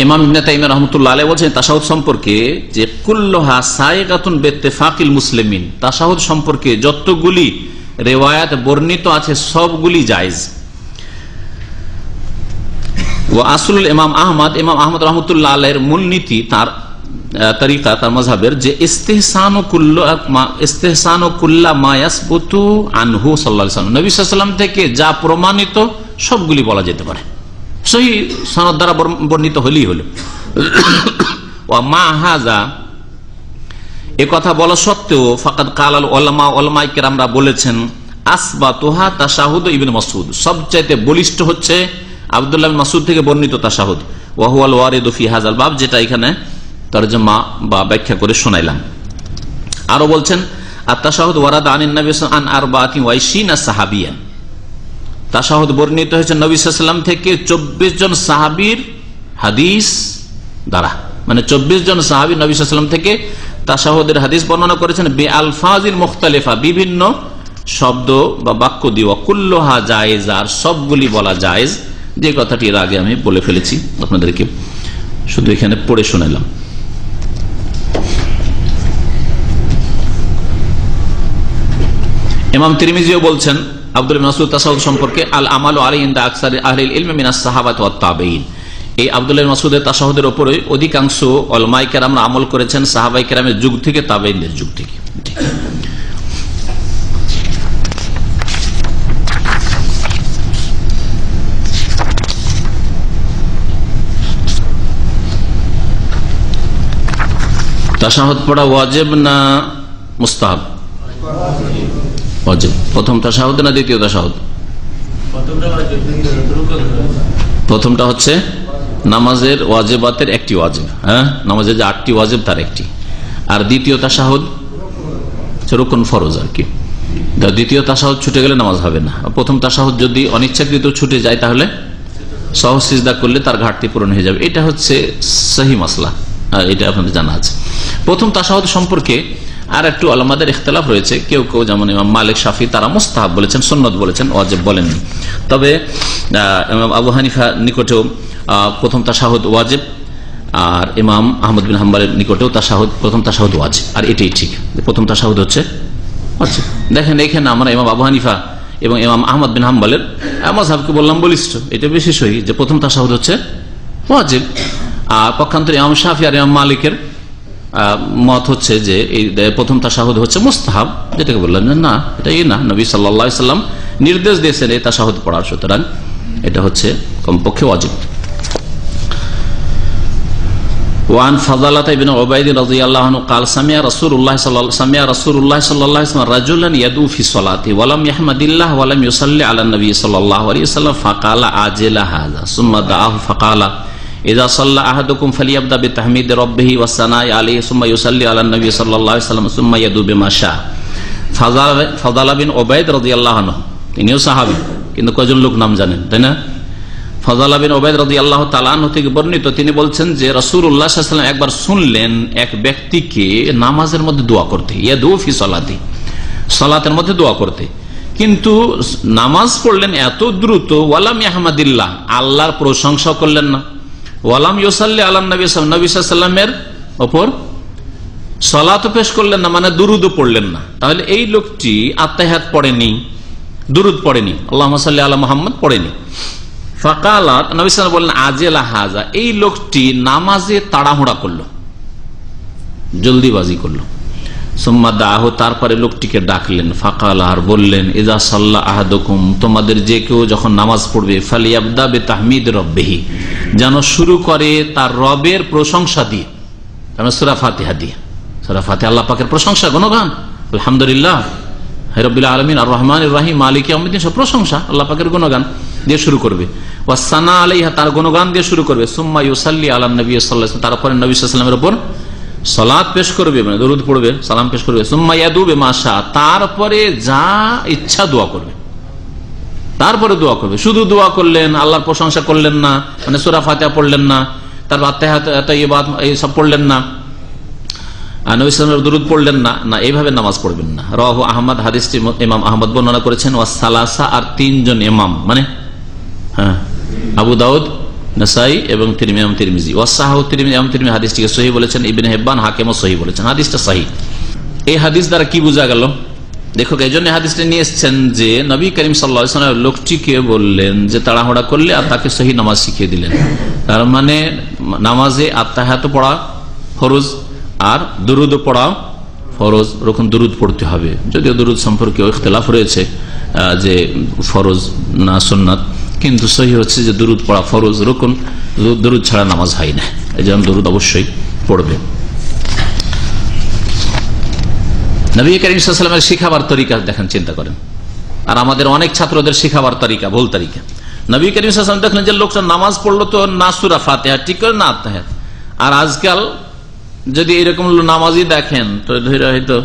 ইমাম ইবনে তাইমিয়া রাহমাতুল্লাহ আলাইহি বলেন তাশাহুদ সম্পর্কে যে কুল্লুহা সাইগাতুন বিত্তিফাকিল মুসলিমিন, তাশাহুদ সম্পর্কে যতগুলি রিওয়ায়াত বর্ণিত আছে সবগুলি জায়েজ। ওয়া আসলুল ইমাম আহমদ রাহমাতুল্লাহ আলাইহির মূলনীতি, তার তরিকা, তার মাযহাবের, যে ইস্তিহসানু কুল্লা মা ইয়াসবুতু আনহু সাল্লাল্লাহু আলাইহি ওয়াসাল্লাম, নবী সাল্লাল্লাহু আলাইহি ওয়াসাল্লাম থেকে যা প্রমাণিত সবগুলি বলা যেতে পারে, সহিহ সনদ দ্বারা বর্ণিত হলেই হলো। ওয়া মা হাযা, এ কথা বলা সত্ত্বেও, ফাকাদ কালাল উলামা, উলামায়ে কেরামরা বলেছেন, আসবাতুহা তাশাহুদ ইবনে মাসউদ, সবচাইতে বলিষ্ঠ হচ্ছে আব্দুল্লাহ বিন মাসউদ থেকে বর্ণিত তাশাহুদ। ওয়া হুয়াল ওয়ারিদু ফি হাযাল বাব, যেটা এখানে তরজমা বা ব্যাখ্যা করে শোনাইলাম। আরো বলছেন আত-তাশাহুদ ওয়ারাদা আনিন নবী সাল্লাল্লাহু আলাইহি ওয়াসাল্লাম আন আরবাআতিন ওয়া 20 সাহাবিয়ান, তাশাহুদ বর্ণিত হয়েছে নবী সাল্লাল্লাহু আলাইহি ওয়াসাল্লাম থেকে 24 জন সাহাবীর হাদিস দ্বারা, মানে 24 জন সাহাবী নবী সাল্লাল্লাহু আলাইহি ওয়াসাল্লাম থেকে তাশাহুদের হাদিস বর্ণনা করেছেন, বে আলফাজিল মুখতালিফা, বিভিন্ন শব্দ বা বাক্য দিয়ে, কুল্লুহা জায়েজ, আর সবগুলি বলা জায়েজ। যে কথাটি এর আগে আমি বলে ফেলেছি আপনাদেরকে, শুধু এখানে পড়ে শোনালাম। ইমাম তিরমিজিও বলছেন আব্দুল্লাহ বিন মাসউদ তাশাহুদ সম্পর্কে, আল আমালু আলাইহি ইনদা আকসারি আহলিল ইলমি মিনাস সাহাবাতি ওয়াত তাবেঈন, এই আব্দুল্লাহ বিন মাসউদের তাশাহুদের উপরে অধিকাংশ উলামায়ে কেরামরা আমল করেছেন সাহাবায়ে কেরামের যুগ থেকে, তাবেঈনদের যুগ থেকে। তাশাহুদ পড়া ওয়াজিব না মুস্তাহাব? ওয়াজিব। প্রথম তাশাহুদ না দ্বিতীয় তাশাহুদ? প্রথমটা হচ্ছে নামাজের ওয়াজিবাতের একটি ওয়াজিব, হ্যাঁ, নামাজের যে 8টি ওয়াজিব তার একটি। আর দ্বিতীয় তাশাহুদ রুকন ফরজ আর কি। দ্বিতীয় তাশাহুদ ছুটে গেলে নামাজ হবে না। প্রথম তাশাহুদ যদি অনিচ্ছাকৃত ছুটে যায় তাহলে সহজ সিজদা করলে তার ঘাটতি পূরণ হয়ে যাবে। এটা হচ্ছে সহি মাসলা, এটা আপনাদের জানা আছে। প্রথম তাশাহুদ সম্পর্কে আর একটু আলেমদের ইখতিলাফ রয়েছে। কেউ কেউ যেমন ইমাম মালিক, শাফি তারা মুস্তাহাব বলেছেন, সুন্নত বলেছেন, ওয়াজিব বলেননি। তবে ইমাম আবু হানিফা নিকটেও প্রথম তাশাহুদ ওয়াজিব, আর ইমাম আহমদ বিন হাম্বলের নিকটেও প্রথম তাশাহুদ ওয়াজিব। আর এটাই ঠিক, প্রথম তাশাহুদ হচ্ছে ওয়াজিব। দেখেন এখানে আমরা ইমাম আবু হানিফা এবং ইমাম আহমদ বিন হাম্বলের মাযহাবকে বললাম বলিষ্ঠ, এটা বেশি সহি যে প্রথম তাশাহুদ হচ্ছে ওয়াজিব। আর পক্ষান্তরে ইমাম শাফি আর ইমাম মালিকের মত হচ্ছে যে এই প্রথম তাশাহুদ হচ্ছে মুস্তাহাব, যেটাকে বললেন না, এটা না, নবী সাল্লাল্লাহু আলাইহি সাল্লাম নির্দেশ দিয়েছেন এই তাশাহুদ পড়ার, সুতরাং এটা হচ্ছে কমপক্ষে ওয়াজিব। ওয়ান ফাযালাহ ইবনে উবাইদ রাদিয়াল্লাহু আনহু قال سمع رسول الله صلى الله عليه وسلم رجلا يدعو في صلاته ولم يحمد الله ولم يصلي على النبي صلى الله عليه وسلم فقال عاجل هذا ثم دعاه فقال إذا صلى أحدكم فليبدأ بتحميد ربه والثناء عليه ثم يصلي على النبي صلى الله عليه وسلم ثم يدعو بما شاء। ফাযালাহ বিন উবাইদ রাদিয়াল্লাহু আনহু, তিনিও সাহাবী, কিন্তু কয়জন লোক নাম জানেন তাই না? ফাযালাহ বিন উবাইদ রাদিয়াল্লাহু তাআলা আনহু থেকে বর্ণিত, তিনি বলছেন যে রাসূলুল্লাহ সাল্লাল্লাহু আলাইহি ওয়াসাল্লাম একবার শুনলেন এক ব্যক্তিকে নামাজের মধ্যে দোয়া করতে, ইয়াদু ফি সালাতি, সালাতের মধ্যে দোয়া করতে, কিন্তু নামাজ পড়লেন এত দ্রুত, ওয়ালাম ইয়াহমাদিল্লাহ, আল্লাহর প্রশংসা করলেন না, ওয়ালাম ইউসাল্লি আলা নবী সাল্লাল্লাহু আলাইহি ওয়াসাল্লামের উপর সালাত পেশ করলেন না, মানে দুরুদ পড়লেন না। তাহলে এই লোকটি আত্তাহিয়াত পড়েনি, দুরুদ পড়েনি, আল্লাহুম্মা সাল্লি আলা মুহাম্মদ পড়েনি। ফাকালাত, নবী সাল্লাল্লাহু আলাইহি ওয়াসাল্লাম বললেন আজেলা হাজা, এই লোকটি নামাজে তাড়াহুড়া করলো, জলদিবাজি করলো। সুম্মা দাহু, তারপরে লোকটিকে ডাকলেন, ফাকালা, আর বললেন ইযা সাল্লা আহাদুকুম, তোমাদের যে কেউ যখন নামাজ পড়বে, ফালিয়াবদা বিতাহমিদ রাব্বিহি, যেন শুরু করে তার রবের প্রশংসা দিয়ে, সূরা ফাতিহা দিয়ে। সূরা ফাতিহা আল্লাহ পাকের প্রশংসা, গুণগান, আলহামদুলিল্লাহ রাব্বিল আলামিন আর রহমানির রহিম মালিক ইয়াউমিদ্দিন, সব প্রশংসা আল্লাহ পাকের গুণগান দিয়ে শুরু করবে। ওয়াসানা আলাইহা, তার গুণগান দিয়ে শুরু করবে। সুম্মা ইউসাল্লি আলা নবী সাল্লাল্লাহু আলাইহি ওয়াসাল্লাম, তারপরে নবী সাল্লাল্লাহু আলাইহি ওয়াসাল্লামের উপর সালাত পেশ করবে, মানে দরুদ পড়বে, সালাম পেশ করবে। সুম্মা ইয়াদু বিমা শা, তারপরে যা ইচ্ছা দোয়া করবে, তারপরে দোয়া করবে। শুধু দোয়া করলেন, আল্লাহর প্রশংসা করলেন না, মানে সূরা ফাতিহা পড়লেন না, তারপর আত্তাহিয়াত এই সব পড়লেন না, আর নবী সাল্লাল্লাহু আলাইহি ওয়াসাল্লামের দরুদ পড়লেন না, না, এইভাবে নামাজ পড়বেন না। রাওয়াহু আহমদ, হাদিসটি ইমাম আহমদ বর্ণনা করেছেন। ওয়াস সালাসা, আর তিনজন ইমাম, মানে হ্যাঁ আবু দাউদ, নাসাই এবং তিরমিজি। ওয়াসাহু তিরমিজি, হাদিসটিকে সহিহ বলেছেন। ইবনে হিব্বান, হাকিমও সহিহ বলেছেন, হাদিসটা সহিহ। এই হাদিস দ্বারা কি বোঝা গেল? দেখো, এই জন্য হাদিসটা নিয়ে এসেছেন যে নবী করিম সাল্লাল্লাহু আলাইহি ওয়াসাল্লাম লোকটিকে বললেন যে তাড়াহুড়া করলে, আর তাকে সহিহ নামাজ শিখিয়ে দিলেন। তার মানে নামাজে আত্তাহিয়াত পড়া ফরজ, আর দুরুদ পড়া ফরজ, রকম দুরুদ পড়তে হবে। যদিও দুরুদ সম্পর্কে ইখতিলাফ রয়েছে যে ফরজ না সুন্নাত, কিন্তু সহিহ হচ্ছে যে দুরুদ পড়া ফরজ, রকম দুরুদ ছাড়া নামাজ হয় না, এই জন্য দুরুদ অবশ্যই পড়বে। নবী করিম সাল্লাল্লাহু আলাইহি ওয়াসাল্লামের শিখাবার তরিকা দেখেন, চিন্তা করেন। আর আমাদের অনেক ছাত্রদের শিখাবার তরিকা ভুল তরিকা। নবী করিম সাল্লাল্লাহু আলাইহি ওয়াসাল্লাম দেখলেন যে লোকটা নামাজ পড়লো তো না সূরা ফাতিহা ঠিক করে, না আত্তাহিয়াত। আর আজকাল যদি এরকম নামাজই দেখেন তো ধরে হয়তো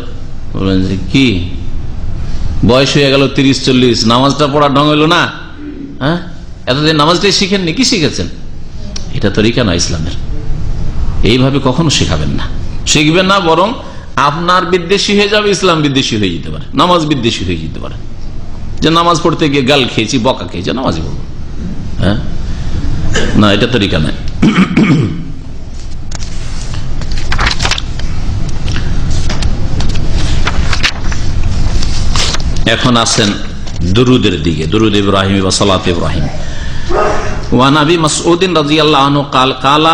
বলেন যে কি বয়স হয়ে গেল 30-40, নামাজটা পড়া ঢং হইল না, হ্যাঁ, এতদিন নামাজটাই শিখেননি, কি শিখেছেন? এটা তরিকা না ইসলামের, এইভাবে কখনো শিখাবেন না, শিখবেন না, বরং আপনার বিদ্বেষী হয়ে যাবে, ইসলাম বিদ্বেষী হয়ে যেতে পারে, নামাজ বিদ্বেষী হয়ে যেতে পারে। যে নামাজ পড়তে গিয়ে গাল খেয়েছি, বকা খেয়েছি, নামাজই বলবো, হ্যাঁ, না, এটা তরিকা নয়। এখন আসেন দুরুদের দিকে, দুরুদ ইব্রাহিম বা সালাত ইব্রাহিম। ওয়া নবী মাসউদ রাদিয়াল্লাহু আনহু قال قال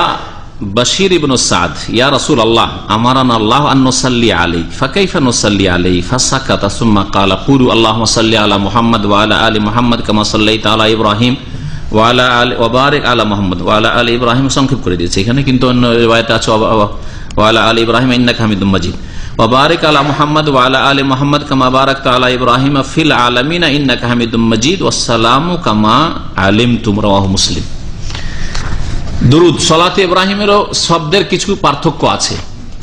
بشير بن سعد يا رسول الله امرنا الله ان نصلي عليك فكيف نصلي عليه فسكت ثم قال قولوا اللهم صل على محمد وعلى ال محمد كما صليت على ابراهيم ওয়ালা আলি ওয়াবারিক আলা মুহাম্মদ ওয়ালা আলি ইব্রাহিম সংক্ষেপ করে দিয়েছে এখানে, কিন্তু অন্য রিওয়ায়াতে আছে ওয়ালা আলি ইব্রাহিম ইন্নাকা হামিদুম মাজিদ। ওয়াবারিক আলা মুহাম্মদ ওয়ালা আলি মুহাম্মদ কামা বারাকতা আলা ইব্রাহিম ফিল আলামিন ইন্নাকা হামিদুম মাজিদ ওয়াসসালামু কামা আলিমতুম, রাওয়াহু মুসলিম। দুরুদ সালাতে ইব্রাহিমেরও শব্দের কিছু পার্থক্য আছে,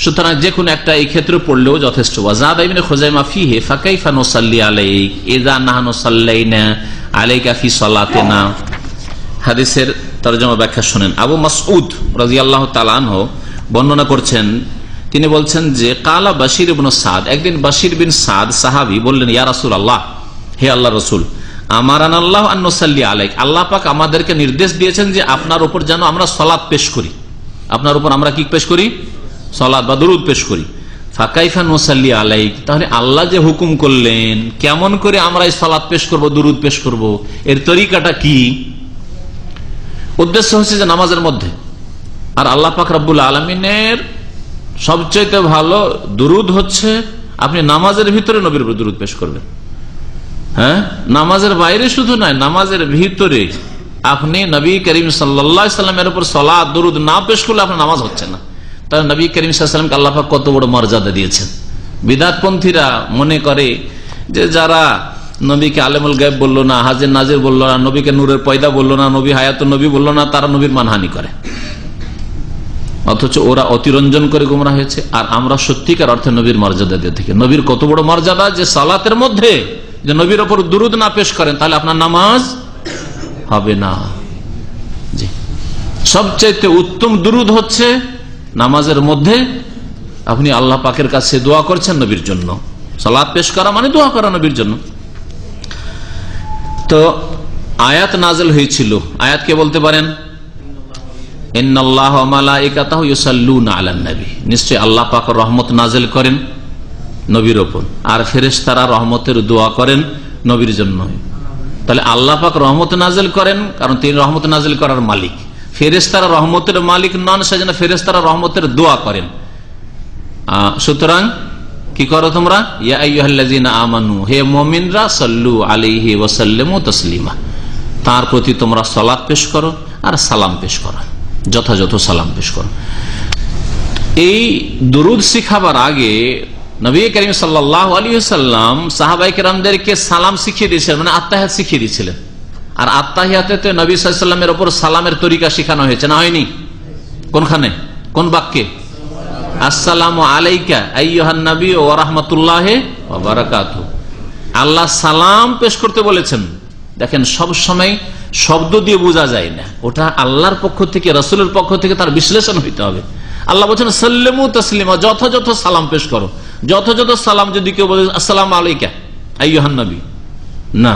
সুতরাং যে কোনো একটা এই ক্ষেত্রে পড়লেও যথেষ্ট। ওয়াজাদ ইবনে খুজাইমা ফিহি ফাকাইফা নুসাল্লি আলাইক ইযা নাহনু সাল্লাইনা আলাইকা ফি সালাতিনা। হাদিসের তরজমা ব্যাখ্যা শুনেন। আবু মাসউদ রাদিয়াল্লাহু তাআলা আনহু বর্ণনা করছেন, তিনি বলছেন যে কালা বাশির ইবনে সাদ, একদিন বাশির বিন সাদ সাহাবী বললেন, ইয়া রাসূলুল্লাহ, হে আল্লাহর রাসূল, আমারান আল্লাহ আন নুসাল্লি আলাইক, আল্লাহ পাক আমাদেরকে নির্দেশ দিয়েছেন যে আপনার উপর যেন আমরা সালাত পেশ করি, আপনার উপর আমরা কি পেশ করি? সালাত বা দুরূদ পেশ করি। ফাকাইফা নুসাল্লি আলাইক, তাহলে আল্লাহ যে হুকুম করলেন কেমন করে আমরা এই সালাত পেশ করব, দুরূদ পেশ করব, এর তরিকাটা কি? উদ্দেশ্য হচ্ছে যে নামাজের মধ্যে, আর আল্লাহ পাক রব্বুল আলামিনের সবচেয়ে ভালো দুরূদ হচ্ছে আপনি নামাজের ভিতরে নবীর উপর দুরূদ পেশ করবেন। হ্যাঁ, নামাজের বাইরে শুধু নয়, নামাজের ভিতরে আপনি নবী করিম সাল্লাল্লাহু আলাইহি সাল্লামের উপর সালাত দুরূদ না পেশ করলে আপনার নামাজ হচ্ছে না। তাহলে নবী করিম সাল্লাল্লাহু আলাইহি সাল্লামকে আল্লাহ পাক কত বড় মর্যাদা দিয়েছেন। বিদআতপন্থীরা মনে করে যে যারা নবীকে আলেমুল গায়ব বললো না, হাজির নাজির বললো না, নবীকে নূরের পয়দা বললো না, নবী হায়াতুন নবী বললো না, তারা নবীর মানহানি করে, অথচ ওরা অতিরঞ্জন করে গোমরা হয়েছে। আর আমরা সত্যিকার অর্থে নবীর মর্যাদা দিয়ে থাকি। নবীর কত বড় মর্যাদা যে সালাতের মধ্যে যে নবীর ওপর দুরূদ না পেশ করেন তাহলে আপনার নামাজ হবে না। জি, সবচেয়ে উত্তম দুরূদ হচ্ছে নামাজের মধ্যে আপনি আল্লাহ পাকের কাছে দোয়া করছেন নবীর জন্য। সালাত পেশ করা মানে দোয়া করা নবীর জন্য। তো আয়াত নাযিল হয়েছিল, আয়াত কে বলতে পারেন? ইন্নাল্লাহা ওয়া মালাইকাতাহু ইউসাল্লুনা আলান নবী, নিশ্চয় আল্লাহ পাক রহমত নাযিল করেন নবীর উপর, আর ফেরেশতারা রহমতের দোয়া করেন নবীর জন্য। তাহলে আল্লাহ পাক রহমত নাযিল করেন কারণ তিনি রহমত নাযিল করার মালিক। ফেরেশতারা রহমতের মালিক নন, সেজন্য ফেরেশতারা রহমতের দোয়া করেন। সুতরাং কি করো তোমরা? ইয়া আইয়ুহাল্লাযীনা আমানু, হে মুমিনরা, সাল্লু আলাইহি ওয়া সাল্লিমু তাসলিমা, তার প্রতি তোমরা সালাত পেশ করো আর সালাম পেশ করো, যথাযথ সালাম পেশ করো। এই দুরূদ শিখাবার আগে নবী করিম সাল্লাল্লাহু আলাইহি ওয়াসাল্লাম সাহাবায়ে কেরামদেরকে সালাম শিখিয়ে দিয়েছিলেন, মানে আত্তাহিয়াত শিখিয়ে দিয়েছিলেন। আর আত্তাহিয়াতে তো নবী সাল্লাল্লাহু আলাইহি ওয়াসাল্লামের উপর সালামের তরিকা শেখানো হয়েছে, না হয়নি? কোনখানে, কোন বাক্যে? আসসালামু আলাইকা আইয়ুহান নবী ওয়া রাহমাতুল্লাহি ওয়া বারাকাতুহু। আল্লাহ সালাম পেশ করতে বলেছেন। দেখেন, সব সময় শব্দ দিয়ে বোঝা যায় না, ওটা আল্লাহর পক্ষ থেকে, রাসূলের পক্ষ থেকে তার বিশ্লেষণ হইতে হবে। আল্লাহ বলছেন সাল্লিমু তাসলিমা, যথাযথ সালাম পেশ করো। যথাযথ সালাম যদি কেউ বলে আসসালামু আলাইকা আইয়ুহান নবী, না,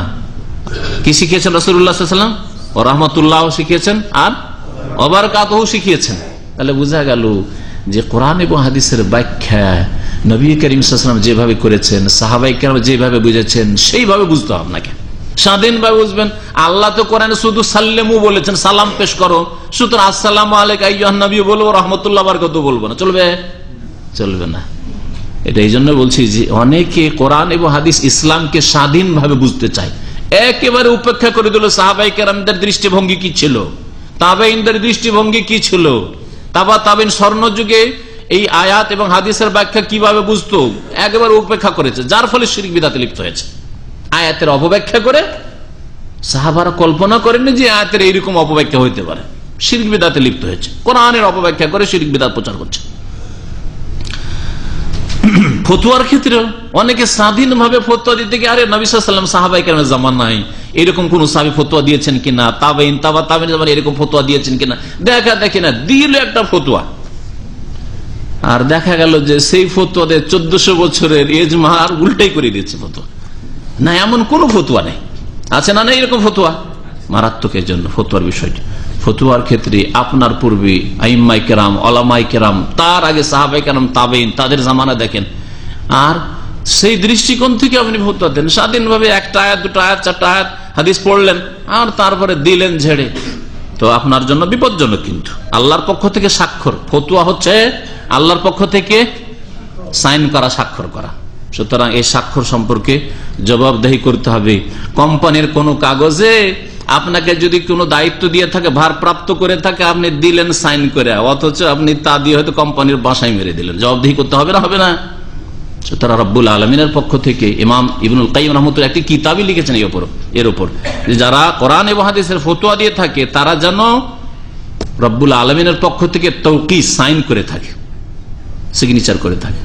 কি শিখিয়েছেন রাসূলুল্লাহ সাল্লাল্লাহু আলাইহি ওয়াসাল্লাম? ওয়া রাহমাতুল্লাহ শিখিয়েছেন আর ওয়া বারাকাতুহু শিখিয়েছেন। তাহলে বোঝা গেল যে কোরআন এবং হাদিসের ব্যাখ্যা নবী করিম সাল্লাল্লাহু আলাইহি ওয়াসাল্লাম যেভাবে করেছেন, সাহাবায়ে কেরাম যেভাবে বুঝেছেন, সেইভাবে বুঝতে হবে আপনাকে, স্বাধীনভাবে বুঝবেন। আল্লাহ তো কোরআনে শুধু সাল্লেমু বলেছেন, সালাম পেশ করো, সুতরাং আসসালামু আলাইকা আইয়ুহান নবী বলবো, রাহমাতুল্লাহ বারাকাতুহু বলবো না, চলবে? চলবে না। এটা এই জন্য বলছি যে অনেকে কোরআন এবং হাদিস ইসলামকে স্বাধীনভাবে বুঝতে চায়, একেবারে উপেক্ষা করে দিল সাহাবায়ে কেরামদের দৃষ্টিভঙ্গি কি ছিল, তাবেঈনদের দৃষ্টিভঙ্গি কি ছিল, তাবেঈন স্বর্ণযুগে এই আয়াত এবং হাদিসের ব্যাখ্যা কিভাবে বুঝতো, একেবারে উপেক্ষা করেছে, যার ফলে শিরক বিদআতে লিপ্ত হয়েছে। আয়াতের অপব্যাখ্যা করে সাহাবারা কল্পনা করেননি যে আয়াতের এইরকম অপব্যাখ্যা হইতে পারে, শিরক বিদআতে লিপ্ত হয়েছে, কোরআনের অপব্যাখ্যা করে শিরক বিদআত প্রচার করছে। ফতোয়ার ক্ষেত্রে অনেকে স্বাধীনভাবে ফতোয়া দিতে গিয়ে, আরে নবী সাল্লাল্লাহু আলাইহি ওয়াসাল্লাম সাহাবায়ে কেরামের জামানায় এরকম কোন সাহাবী ফতোয়া দিয়েছেন কিনা, তাবেঈন তাবেঈন জামানায় এরকম ফতোয়া দিয়েছেন কিনা, দেখা দেখি না, দিল একটা ফতোয়া, আর দেখা গেল যে সেই ফতোয়াতে 1400 বছরের ইজমার উল্টাই করে দিয়েছে ফতোয়া। না, এমন কোন ফতোয়া নেই, আছে না? নাই এরকম ফতোয়া, মারাত্মক। এর জন্য ফতোয়ার বিষয়টি, ফতোয়ার ক্ষেত্রে আপনার পূর্বে আইম্মায়ে কেরাম, উলামায়ে কেরাম, তার আগে সাহাবায়ে কেরাম, তাবেঈন, তাদের জামানা দেখেন, আর সেই দৃষ্টিকোণ থেকে আপনি ফতোয়া দেন স্বাধীনভাবে। একটা আয়াত, দুটো আয়াত, চারটা আয়াত হাদিস পড়লেন আর তারপরে দিলেন ঝেড়ে, তো আপনার জন্য বিপজ্জনক। কিন্তু আল্লাহর পক্ষ থেকে স্বাক্ষর, ফতোয়া হচ্ছে আল্লাহর পক্ষ থেকে সাইন করা, স্বাক্ষর করা। সুতরাং এই স্বাক্ষর সম্পর্কে জবাবদেহি করতে হবে। কোম্পানির কোনো কাগজে আপনাকে যদি কোনো দায়িত্ব দিয়ে থাকে, ভারপ্রাপ্ত করে থাকে, আপনি দিলেন সাইন করে, অথচ আপনি তা দিয়ে হয়তো কোম্পানির বাসায় মেরে দিলেন, জবাবদিহি করতে হবে না? হবে না? সুতরাং রব্বুল আলমিনের পক্ষ থেকে ইমাম ইবনুল কাইয়িম রাহমাতুল্লাহ একটি কিতাবই লিখেছেন এর উপর, যে যারা কোরআন এবং হাদিসের ফতোয়া দিয়ে থাকে তারা যেন রব্বুল আলমিনের পক্ষ থেকে তৌকিজ সাইন করে থাকে, সিগনেচার করে থাকে।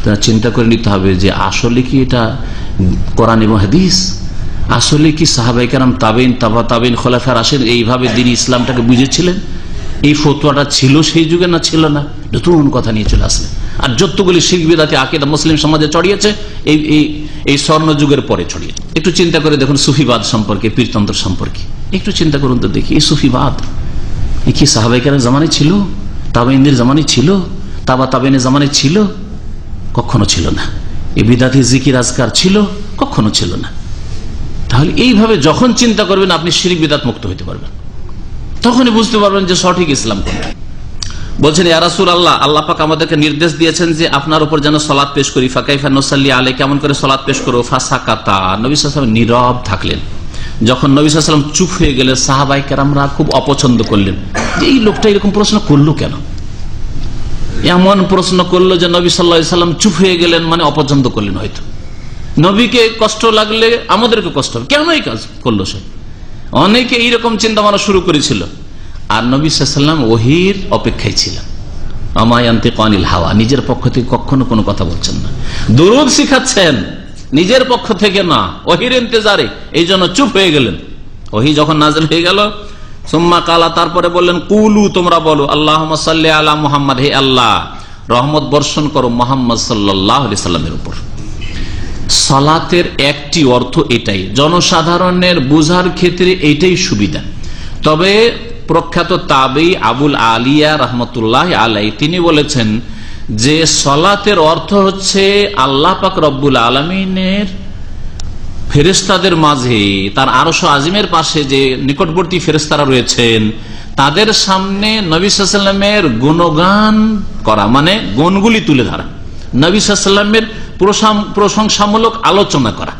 তারা চিন্তা করে নিতে হবে যে আসলে কি এটা কোরআন এবং হাদিস, আসলে কি সাহাবায়ে কেরাম, তাবেইন, তাবা তাবেইন, খোলাফায়ে রাশিদিন এইভাবে দ্বীন ইসলামটাকে বুঝেছিলেন? এই ফতোয়াটা ছিল সেই যুগে না ছিল না? নতুন কথা নিয়ে চলে আসলেন। আর যতগুলি শিরক বিদআতি আকীদা মুসলিম সমাজে ছড়িয়েছে এই স্বর্ণ যুগের পরে ছড়িয়েছে। একটু চিন্তা করে দেখুন সুফিবাদ সম্পর্কে, পীরতন্ত্র সম্পর্কে একটু চিন্তা করুন তো দেখি। এই সুফিবাদ কি সাহাবায়ে কেরামের জামানায় ছিল? তাবেইনদের জামানায় ছিল? তাবা তাবেইনের জামানায় ছিল? কখনো ছিল না। এই বিদআতি জিকির আজকার ছিল? কখনো ছিল না। তাহলে এইভাবে যখন চিন্তা করবেন আপনি শিরক বিদআত মুক্ত হইতে পারবেন, তখনই বুঝতে পারবেন যে সঠিক ইসলাম কোনটা। বলছেন ইয়া রাসূলুল্লাহ, আল্লাহ পাক আমাদেরকে নির্দেশ দিয়েছেন যে আপনার উপর যেন সালাত পেশ করি। ফাকাইফা নুসাল্লি আলাইহি, কেমন করে সালাত পেশ করব? ফাসাকাতা, নবী সাল্লাল্লাহু আলাইহি ওয়াসাল্লাম নীরব থাকলেন। যখন নবী সাল্লাল্লাহু আলাইহি ওয়াসাল্লাম চুপ হয়ে গেলেন, সাহাবায়ে কেরামরা খুব অপছন্দ করলেন যে এই লোকটা এরকম প্রশ্ন করলো কেন, এমন প্রশ্ন করলো যে নবী সাল্লাল্লাহু আলাইহি ওয়াসাল্লাম চুপ হয়ে গেলেন, মানে অপছন্দ করলেন। হয়তো নবীকে কষ্ট লাগলে আমাদেরকে কষ্ট হবে, কেন এই কাজ করলো সে? অনেকে এইরকম চিন্তা ভাবনা শুরু করেছিল। আর নবী সাল্লাল্লাহু আলাইহি ওয়াসাল্লাম ওহীর অপেক্ষায় ছিলেন। আমা ইয়ানতিকু আনিল হাওয়া, নিজের পক্ষ থেকে কখনো কোনো কথা বলছেন না। দুরূদ শিখাচ্ছেন নিজের পক্ষ থেকে না, ওহীর ইন্তজারে। এই জন্য চুপ হয়ে গেলেন। ওহী যখন নাযিল হয়ে গেল, সুম্মা কালা, তারপরে বললেন কুলু, তোমরা বলো, আল্লাহুম্মা সাল্লি আলা মুহাম্মদ, হে আল্লাহ রহমত বর্ষণ করো মুহাম্মদ সাল্লাল্লাহু আলাইহি সাল্লামের উপর। সালাতের একটি অর্থ এটাই, জনসাধারণের বুঝার ক্ষেত্রে এইটাই সুবিধা। তবে প্রখ্যাত তাবেঈ আবুল আলিয়া রাহমাতুল্লাহ আলাইহি তিনি বলেছেন যে সালাতের অর্থ হচ্ছে আল্লাহ পাক রব্বুল আলামিনের ফেরেশতাদের মাঝে, তার আরশ আজিমের পাশে যে নিকটবর্তী ফেরেশতারা রয়েছেন তাদের সামনে নবী সাল্লাল্লাহু আলাইহি ওয়াসাল্লামের গুণগান করা, মানে গুণগুলি তুলে ধরা, নবী সাল্লাল্লাহু আলাইহি ওয়াসাল্লামের প্রশংসামূলক আলোচনা করা।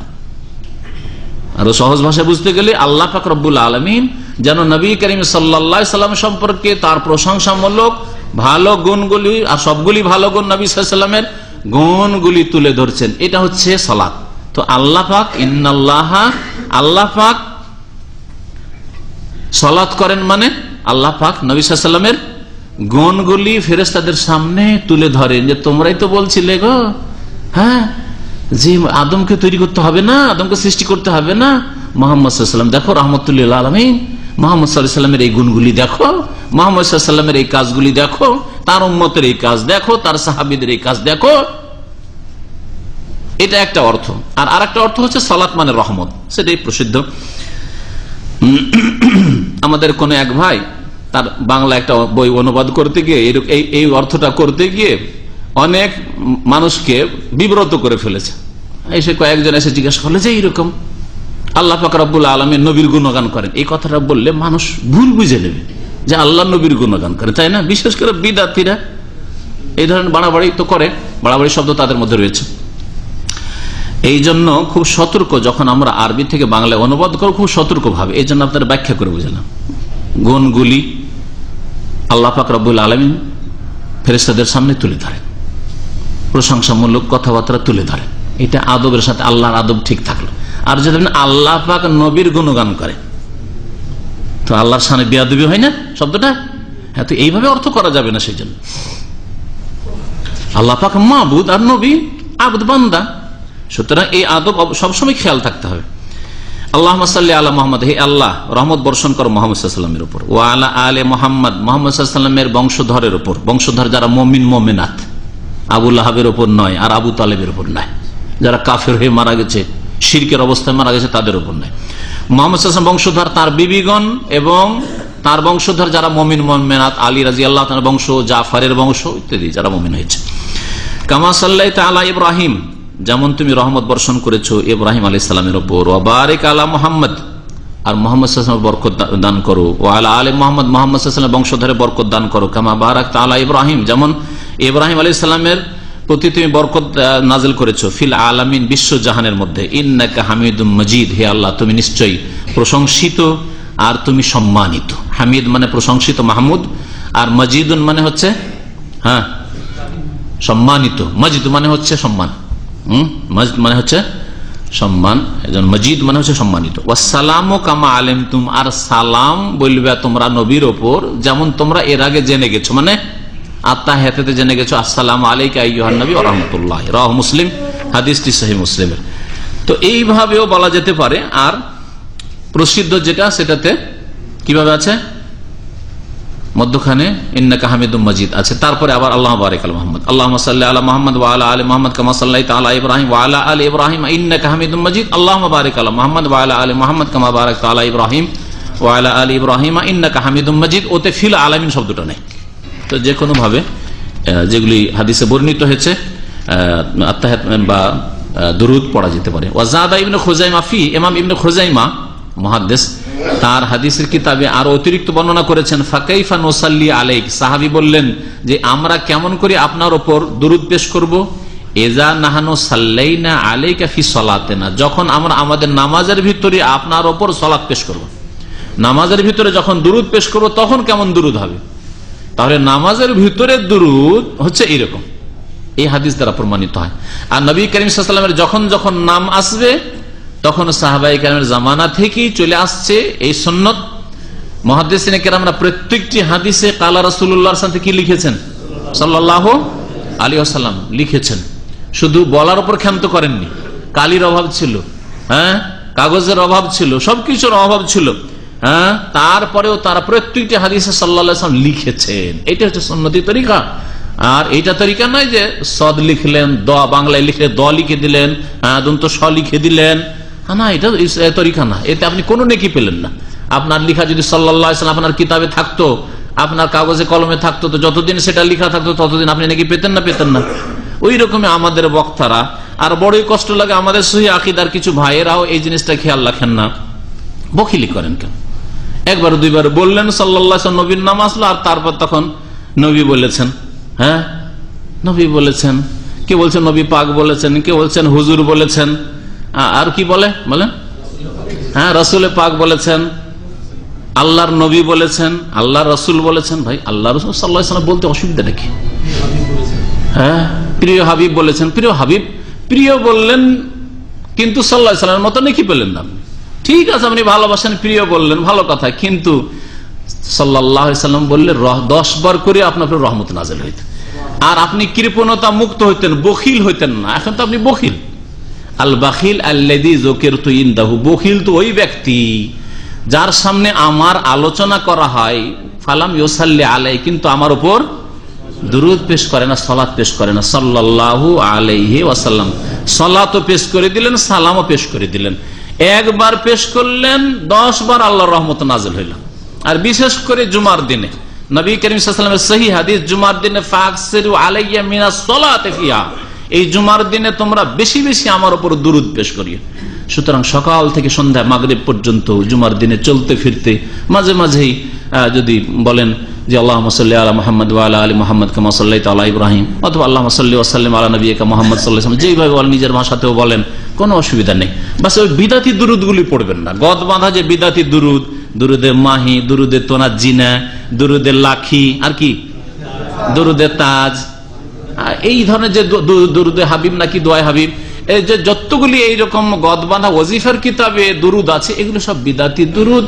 আরো সহজ ভাষায় বুঝতে গেলে আল্লাহ পাক রব্বুল আলামিন যেন নবী করিম সাল্লাল্লাহু আলাইহি সাল্লাম সম্পর্কে তার প্রশংসামূলক ভালো গুণগুলি, আর সবগুলি ভালো গুণ নবী সাল্লাল্লাহু আলাইহি সাল্লামের গুণগুলি তুলে ধরছেন, এটা হচ্ছে সালাত। তো আল্লাহ পাক ইন্নাল্লাহা, আল্লাহ পাক সালাত করেন মানে আল্লাহ পাক নবী সাল্লাল্লাহু আলাইহি সাল্লামের গুণগুলি ফেরেশতাদের সামনে তুলে ধরেন যে তোমরাই তো বলছিলে গো, হ্যাঁ, যে আদমকে তৈরি করতে হবে না, আদমকে সৃষ্টি করতে হবে না, মুহাম্মদ সাল্লাল্লাহু আলাইহি ওয়াসাল্লাম দেখো রাহমাতুল লিল আলামিন, মুহাম্মদ সাল্লাল্লাহু আলাইহি ওয়াসাল্লামের এই গুণগুলি দেখো, মুহাম্মদ সাল্লাল্লাহু আলাইহি ওয়াসাল্লামের এই কাজগুলি দেখো, তার উম্মতের এই কাজ দেখো, তার সাহাবীদের এই কাজ দেখো। এটা একটা অর্থ। আর আরেকটা অর্থ হচ্ছে সালাত মানে রহমত, সেটাই প্রসিদ্ধ। আমাদের কোন এক ভাই তার বাংলা একটা বই অনুবাদ করতে গিয়ে এই অর্থটা করতে গিয়ে অনেক মানুষকে বিব্রত করে ফেলেছে। এসে কয়েকজন এসে জিজ্ঞাসা করলে যে এইরকম আল্লাহ পাক রব্বুল আলামিন নবীর গুণগান করেন, এই কথাটা বললে মানুষ ভুল বুঝে নেবে যে আল্লাহ নবীর গুণগান করে, তাই না? বিশেষ করে বিদআতীরা এই ধরনের বাড়াবাড়ি তো করে, বাড়াবাড়ি শব্দ তাদের মধ্যে রয়েছে। এই জন্য খুব সতর্ক, যখন আমরা আরবি থেকে বাংলায় অনুবাদ করব খুব সতর্ক ভাবে, এই জন্য আপনারা ব্যাখ্যা করে বুঝলাম। গুণগুলি আল্লাহ পাক রব্বুল আলামিন ফেরেশতাদের সামনে তুলে ধরেন, প্রশংসামূলক কথাবার্তা তুলে ধরেন, এটা আদবের সাথে আল্লাহর আদব ঠিক থাকলো। আর যদি আল্লাহ পাক নবীর গুণগান করে তো আল্লাহর সামনে বেয়াদবি হয় না শব্দটা? হ্যাঁ, তো এইভাবে অর্থ করা যাবে না। সেই জন্য আল্লাহ পাক মাবুদ আর নবী আবদ বান্দা, সুতরাং এই আদব সবসময় খেয়াল থাকতে হবে। আল্লাহুম্মা সাল্লি আলা মুহাম্মদ, হে আল্লাহ রহমত বর্ষণ করো মুহাম্মদ সাল্লাল্লাহু আলাইহি ওয়াসাল্লামের উপর, ওয়া আলা আলে মুহাম্মদ, মুহাম্মদ সাল্লাল্লাহু আলাইহি ওয়াসাল্লামের বংশধরের উপর, বংশধর যারা মুমিন মুমিনাত, আবু লাহাবের উপর নয় আর আবু তালেবের উপর নয়, যারা কাফের হয়ে মারা গেছে, শিরকের অবস্থায় মারা গেছে তাদের উপর নয়। মুহাম্মদ সাল্লাল্লাহু আলাইহি ওয়াসাল্লাম বংশধর, তার বিবিগণ এবং তার বংশধর যারা মুমিন মুমিনাত, আলী রাদিয়াল্লাহু তাআলার বংশ, জাফরের বংশ ইত্যাদি যারা মুমিন হয়েছে। কামা সাল্লাইতা আলা ইব্রাহিম, যেমন তুমি রহমত বর্ষণ করেছো ইব্রাহিম আলাইহিস সালামের উপর, ওয়া বারিক আলা মুহাম্মদ, আর মুহাম্মদ সাল্লাল্লাহু আলাইহি ওয়াসাল্লাম বরকত দান করো, ওয়া আলা আলি মুহাম্মদ, মুহাম্মদ সাল্লাল্লাহু আলাইহি ওয়াসাল্লাম বংশধরে বরকত দান করো, কামা বারাকতা আলা ইব্রাহিম, যেমন ইব্রাহিম আলাইহিস সালামের প্রতি তুমি বরকত নাজিল করেছো, ফিল আলামিন, বিশ্ব জাহানের মধ্যে, ইন্নাকা হামিদুম মাজিদ, হে আল্লাহ তুমি নিশ্চয়ই প্রশংসিত আর তুমি সম্মানিত। হামিদ মানে প্রশংসিত, মাহমুদ। আর মজিদুন মানে হচ্ছে সম্মানিত। মজিদ মানে হচ্ছে সম্মান, মজিদ মানে হচ্ছে সম্মান, মজিদ মানে হচ্ছে সম্মানিত। ওয়াসসালামু কামা আলিমতুম, আর সালাম বলবে তোমরা নবীর ওপর যেমন তোমরা এর আগে জেনে গেছো, মানে আত্তাহিয়াতে জেনে গেছো, আসসালামু আলাইকা আইয়ুহান নবী ওয়া রাহমাতুল্লাহ। রাওয়াহু মুসলিম, হাদিসটি সহিহ মুসলিমের। তো এইভাবেও বলা যেতে পারে। আর প্রসিদ্ধ যেটা সেটাতে কিভাবে আছে, মধ্যখানে ইন্নাকা হামিদুম মাজিদ আছে, তারপরে আবার আল্লাহু বারিক আলা মুহাম্মদ, আল্লাহুম্মা সাল্লি আলা মুহাম্মদ ওয়া আলা আলি মুহাম্মদ কামা সাল্লাইতা আলা ইব্রাহিম ওয়া আলা আলি ইব্রাহিম ইন্নাকা হামিদুম মাজিদ, আল্লাহুম্মা বারিক আলা মুহাম্মদ ওয়া আলা আলি মুহাম্মদ কামা বারাকতা আলা ইব্রাহিম ওয়া আলা আলি ইব্রাহিম ইন্নাকা হামিদুম মাজিদ। ওতে ফিল আলামিন শব্দটা নেই। তো যে কোনো ভাবে যেগুলি হাদিসে বর্ণিত হয়েছে আত্তাহিয়াত বা দুরুদ পড়া যেতে পারে। ওয়াজাদা ইবনে খুজাইমা ফি, ইমাম ইবনে খুজাইমা মুহাদ্দিস তার হাদিসের কিতাবে আরো অতিরিক্ত বর্ণনা করেছেন, ফাকাইফা নুসাল্লি আলাইক, সাহাবী বললেন যে আমরা কেমন করে আপনার উপর দুরুদ পেশ করব, এজা নাহানু সাল্লাইনা আলাইকা ফি সালাতিনা, যখন আমরা আমাদের নামাজের ভিতরে আপনার উপর সালাত পেশ করব। নামাজের ভিতরে যখন দুরুদ পেশ করব তখন কেমন দুরুদ হবে? তাহলে নামাজের ভিতরে দুরুদ হচ্ছে এরকম, এই হাদিস দ্বারা প্রমাণিত হয়। আর নবী করিম সাল্লাল্লাহু আলাইহি ওয়াসাল্লামের যখন যখন নাম আসবে তখন সাহাবায়ে কেরামের জামানা থেকেই চলে আসছে এই সুন্নত। মুহাদ্দিসিনে কেরামরা প্রত্যেকটি হাদিসে কালা রাসূলুল্লাহর সাথে কি লিখেছেন, সাল্লাল্লাহু আলাইহি ওয়াসাল্লাম লিখেছেন। শুধু বলার উপর ক্ষান্ত করেননি। কালির অভাব ছিল, কাগজের অভাব ছিল, সবকিছুর অভাব ছিল, তারপরেও তারা প্রত্যেকটি হাদিসে সাল্লাল্লাহু আলাইহি ওয়াসাল্লাম লিখেছেন। এটা হচ্ছে সুন্নতি তরিকা। আর এইটা তরিকা নয় যে সদ লিখলেন, দ বাংলায় লিখলে দ লিখে দিলেন, দন্ত স লিখে দিলেন, না, এটা তরিকা না। এতে আপনি কোনো নেকি পেলেন না। আপনার লিখা যদি সাল্লাল্লাহু আলাইহি ওয়াসাল্লাম আপনার কিতাবে থাকতো, আপনার কাগজে কলমে থাকতো, তো যতদিন সেটা লিখা থাকতো ততদিন আপনি নাকি পেতেন না? পেতেন না। ওই রকমই আমাদের বক্তারা, আর বড়ই কষ্ট লাগে আমাদের সহিহ আকীদার কিছু ভাইয়েরাও এই জিনিসটা খেয়াল রাখেন না, বখিলি করেন। কেন একবার দুইবার বললেন সাল্লাল্লাহু আলাইহি ওয়াসাল্লাম, নবীর নাম আসলো, আর তারপর তখন নবী বলেছেন, নবী বলেছেন, কে বলছেন নবী পাক বলেছেন, কে বলছেন হুজুর বলেছেন, আর কি বলেন রাসূল পাক বলেছেন, আল্লাহর নবী বলেছেন, আল্লাহর রাসূল বলেছেন। ভাই আল্লাহ রাসূল সাল্লাল্লাহু আলাইহি ওয়াসাল্লাম বলতে অসুবিধা নাকি? প্রিয় হাবিব বলেছেন, প্রিয় হাবিব, প্রিয় বললেন কিন্তু সাল্লাল্লাহু আলাইহি ওয়াসাল্লামের মতো নাকি পেলেন না? ঠিক আছে, আপনি ভালোবাসেন, প্রিয় বললেন, ভালো কথা, কিন্তু সাল্লাল্লাহু আলাইহি ওয়াসাল্লাম বললে 10 বার করে আপনার উপর রহমত নাযিল হইত, আর আপনি কৃপণতা মুক্ত হইতেন, বখিল হইতেন না। এখন তো আপনি বখিল। আল বাখিল আল্লাযী যুকিরতু ইনদাহু, বখিল তো ওই ব্যক্তি যার সামনে আমার আলোচনা করা হয়, ফালাম ইউসাল্লি আলাই, কিন্তু আমার উপর দুরূদ পেশ করে না, সালাত পেশ করে না সাল্লাল্লাহু আলাইহি ওয়াসাল্লাম। সালাতও পেশ করে দিলেন, সালামও পেশ করে দিলেন। একবার পেশ করলেন, 10 বার আল্লাহর রহমত নাযিল হইল। আর বিশেষ করে জুমার দিনে নবী করিম সাল্লাল্লাহু আলাইহি ওয়াসাল্লামের সহিহ হাদিস, জুমার দিনে ফাকসিরু আলাইয়া মিনাস সালাতি ফিহা, এই জুমার দিনে তোমরা বেশি বেশি আমার উপর দুরূদ পেশ করিও। সুতরাং সকাল থেকে সন্ধ্যা মাগরিব পর্যন্ত জুমার দিনে চলতে ফিরতে মাঝে মাঝেই যদি বলেন যে আল্লাহুম্মা সাল্লি আলা মুহাম্মদ ওয়া আলা আলি মুহাম্মদ কামা সাল্লাইতা আলা ইব্রাহিম, অথবা আল্লাহুম্মা সাল্লি ওয়া সাল্লিম আলা নবিয়িকা মুহাম্মদ সাল্লাল্লাহু আলাইহি ওয়াসাল্লাম, যেইভাবে বলেন নিজের ভাষাতেও বলেন, কোনো অসুবিধা নেই। বাস ওই বিদাতি দুরূদগুলি পড়বেন না, গদ বাঁধা যে বিদাতি দুরূদ, দুরুদে মাহি, দুরুদে তোনাজিনা, দুরুদে লাখি, আর কি দুরুদে তাজ, এই ধরনের যে দুরুদে হাবিব নাকি দোয়া হাবিব, এই যে যতগুলি এইরকম গদ বাঁধা ওয়াজিফার কিতাবে দুরুদ আছে, এগুলো সব বিদাতি দুরুদ।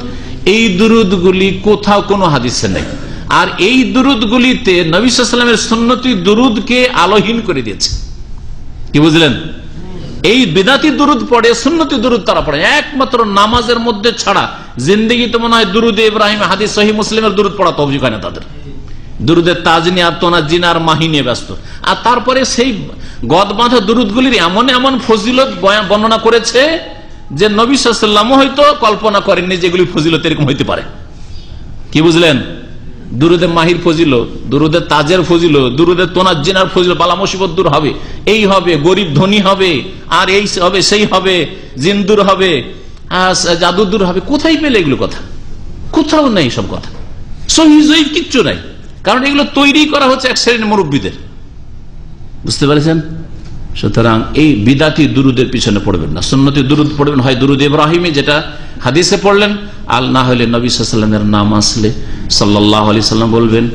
এই দুরুদগুলি কোথাও কোনো হাদিসে নেই। আর এই দুরুদগুলিতে নবী সাল্লাল্লাহু আলাইহি ওয়াসাল্লামের সুন্নতি দুরুদকে আলোহীন করে দিয়েছে। কি বুঝলেন? এই বিদাতি দুরুদ পড়ে, সুন্নতি দুরুদ তারা পড়ে একমাত্র নামাজের মধ্যে ছাড়া। জিন্দেগিতে মনে হয় দুরুদে ইব্রাহিম, হাদিস সহিহ মুসলিমের দুরুদ পড়া তৌফিক হয় না তাদের। দুরুদের তাজনি আর তোনাজিনা আর মাহি নিয়ে ব্যস্ত। আর তারপরে সেই গদ বাঁধা দুরুদগুলির এমন এমন ফজিলত বর্ণনা করেছে যে নবী সাল্লাল্লাহু আলাইহি ওয়াসাল্লাম হয়তো কল্পনা করেননি যেগুলি ফজিলত এরকম হইতে পারে। কি বুঝলেন? দুরুদে মাহির ফজিলত, দুরুদে তাজের ফজিলত, দুরুদে তোনাজিনার ফজিলত, বালা মুসিবত দূর হবে, এই হবে, গরিব ধনী হবে, আর এই হবে, সেই হবে, জিন দূর হবে, জাদু দূর হবে। কোথায় পেলে এগুলো কথা? কোথাও নেই সব কথা, সহিহ জয়ীফ কিচ্ছু নাই। কারণ এগুলো তৈরি করা হচ্ছে এক শ্রেণীর মুরব্বীদের। বুঝতে পারছেন? সুতরাং এই বিদাতি দুরুদের পিছনে পড়বেন না, সুন্নতি দুরুদ পড়বেন। হয় দুরুদ ইব্রাহিমী যেটা হাদিসে পড়লেন, আর না হলে নবী সাল্লাল্লাহু আলাইহি ওয়াসাল্লামের নাম আসলে সাল্লাল্লাহু আলাইহি সাল্লাম বলবেন,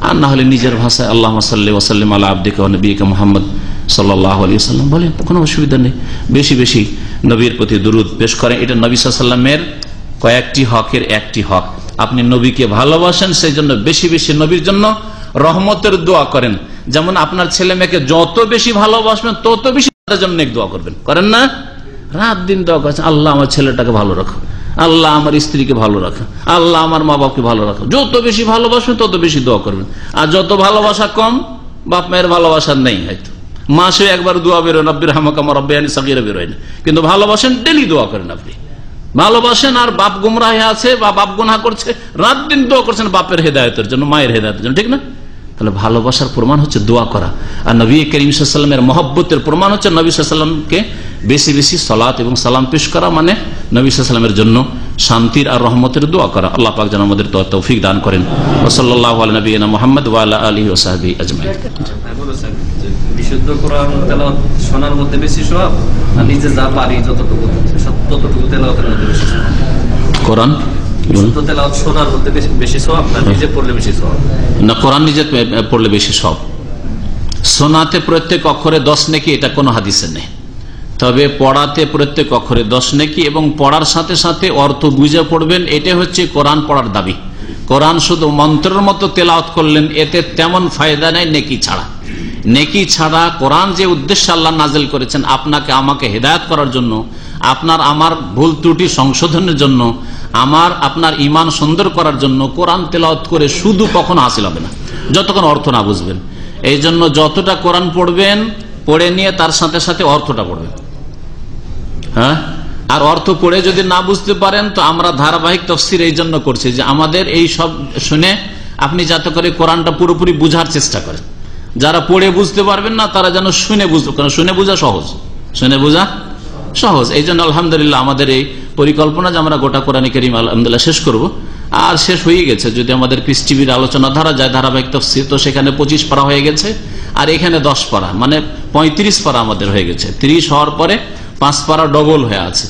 আর না হলে নিজের ভাষায় আল্লাহুম্মা সাল্লি ওয়া সাল্লিম আলা আবদিকা ওয়া নবিয়িকা মুহাম্মদ সাল্লাল্লাহু আলাইহি ওয়াসাল্লাম বলেন, কোনো অসুবিধা নেই। বেশি বেশি নবীর প্রতি দুরূদ পেশ করেন, এটা নবী সাল্লাল্লাহু আলাইহি ওয়াসাল্লামের কয়েকটি হকের একটি হক। আপনি নবীকে ভালোবাসেন, সেই জন্য বেশি বেশি নবীর জন্য রহমতের দোয়া করেন। যেমন আপনার ছেলে মেয়েকে যত বেশি ভালোবাসবেন তত বেশি তাদের জন্য নেক দোয়া করবেন, করেন না? রাত দিন দোয়া করছেন, আল্লাহ আমার ছেলেটাকে ভালো রাখো, আল্লাহ আমার স্ত্রীকে ভালো রাখো, আল্লাহ আমার মা বাপকে ভালো রাখো। যত বেশি ভালোবাসবেন তত বেশি দোয়া করবেন। আর যত ভালোবাসা কম, বাপ মায়ের ভালোবাসা নেই, হয়তো মাসে একবার দোয়া বেরোয়, রব্বির হামকামা রব্বায়ানি সাগীরা বেরোয় না, কিন্তু ভালোবাসেন, ডেলি দোয়া করেন। আপনি ভালোবাসেন আর বাপ গুমরাহ আছে বা বাপ গুনাহ করছে, রাত দিন দোয়া করছেন বাপের হেদায়েতের জন্য, মায়ের হেদায়েতের জন্য, ঠিক না? তাহলে ভালোবাসার প্রমাণ হচ্ছে দোয়া করা। আর নবী করিম সাল্লাল্লাহু আলাইহি ওয়াসাল্লামের মহব্বতের প্রমাণ হচ্ছে নবী সাল্লাল্লাহু আলাইহি ওয়াসাল্লামকে বেশি বেশি সালাত এবং সালাম পেশ করা, মানে নবী সাল্লাল্লাহু আলাইহি ওয়াসাল্লামের জন্য শান্তির আর রহমতের দোয়া করা। আল্লাহ পাক যেন আমাদের তৌফিক দান করেন। ওয়া সাল্লাল্লাহু আলা নবিয়িনা মুহাম্মদ ওয়া আলা আলিহি ওয়া সাহবিহি আজমাইন। বিশুদ্ধ কোরআন তেলাওয়াত শোনার মধ্যে বেশি সওয়াব, আর নিজে যা পারি যতটুকু ততটুকু তেলাওয়াতের মধ্যে বেশি সওয়াব? কোরআন বিশুদ্ধ তেলাওয়াত শোনার মধ্যে বেশি সওয়াব না নিজে পড়লে বেশি সওয়াব? না, কোরআন নিজে পড়লে বেশি সওয়াব। শোনাতে প্রত্যেক অক্ষরে 10 নেকি, এটা কোনো হাদিসে নেই। তবে পড়াতে প্রত্যেক অক্ষরে 10 নেকি, এবং পড়ার সাথে সাথে অর্থ বুঝে পড়বেন, এটা হচ্ছে কোরআন পড়ার দাবি। কোরআন শুধু মন্ত্রের মতো তেলাওয়াত করলেন, এতে তেমন ফায়দা নেই নেকি ছাড়া। নেকি ছাড়া কোরআন যে উদ্দেশ্যে আল্লাহ নাজিল করেছেন আপনাকে আমাকে হেদায়েত করার জন্য, আপনার আমার ভুল ত্রুটি সংশোধনের জন্য, আপনার ঈমান সুন্দর করার জন্য, কোরআন তেলাওয়াত করে শুধু কখনো হাসিল হবে না যতক্ষণ অর্থ না বুঝবেন। এই জন্য যতটা কোরআন পড়বেন, পড়ে নিয়ে তার সাথে সাথে অর্থটা পড়বেন। হ্যাঁ, আর অর্থ পড়ে যদি না বুঝতে পারেন, তো আমরা ধারাবাহিক তাফসীর এই জন্য করছি যে আমাদের এই সব শুনে আপনি যাতে করে কোরআনটা পুরোপুরি বুঝার চেষ্টা করেন। যারা পড়ে বুঝতে পারবেন না তারা যেন শুনে বুঝতে, কারণ শুনে বোঝা সহজ, শুনে বোঝা সহজ। এই জন্য আলহামদুলিল্লাহ আমাদের এই পরিকল্পনা যে আমরা গোটা কোরআন কারীম আলহামদুলিল্লাহ শেষ করব, আর শেষ হয়ে গেছে। যদি আমাদের পিস টিভির আলোচনা ধরা যায় ধারাবাহিক তাফসীর, তো সেখানে 25 পারা হয়ে গেছে, আর এখানে 10 পারা, মানে 35 পারা আমাদের হয়ে গেছে। 30 হওয়ার পরে 5 পারা ডবল হয়ে আছে।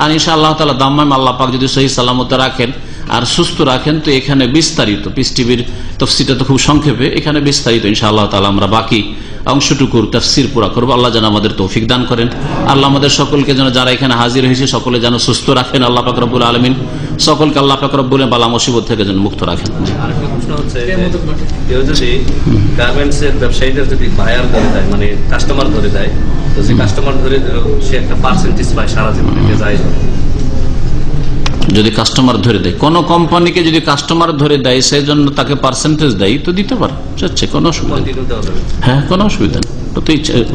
আর ইনশাআল্লাহ তাআলা দাম্মাম আল্লাহ পাক যদি সহি সালামতে রাখেন আর সুস্থ রাখেন, তো এখানে বিস্তারিত পিস টিভির তাফসীরটা তো খুব সংক্ষেপে, এখানে বিস্তারিত ইনশাআল্লাহ তাআলা আমরা বাকি অংশটুকুর তাফসীর পুরা করবো। আল্লাহ যেন আমাদের তৌফিক দান করেন। আল্লাহ আমাদের সকলকে যেন, যারা এখানে হাজির হয়েছে সকলে যেন সুস্থ রাখেন আল্লাহ পাক রব্বুল আলামিন। সকলকে আল্লাহ পাক রব্বুল বালা মুসিবত থেকে যেন মুক্ত রাখেন। আরেকটা প্রশ্ন হচ্ছে, কেউ যদি গার্মেন্টসের ব্যবসায়ীদের যদি বায়ার ধরে দেয়, মানে কাস্টমার ধরে দেয়, তো যে কাস্টমার ধরে সে একটা পার্সেন্টেজ পায় সারা জীবনে, যায় যদি কাস্টমার ধরে দেয়, কোন কোম্পানিকে যদি কাস্টমার ধরে দেয় সেই জন্য তাকে পার্সেন্টেজ দেয়, তো দিতে পারে, যাচ্ছে, কোনো অসুবিধা নেই। হ্যাঁ, কোনো অসুবিধা নেই, তো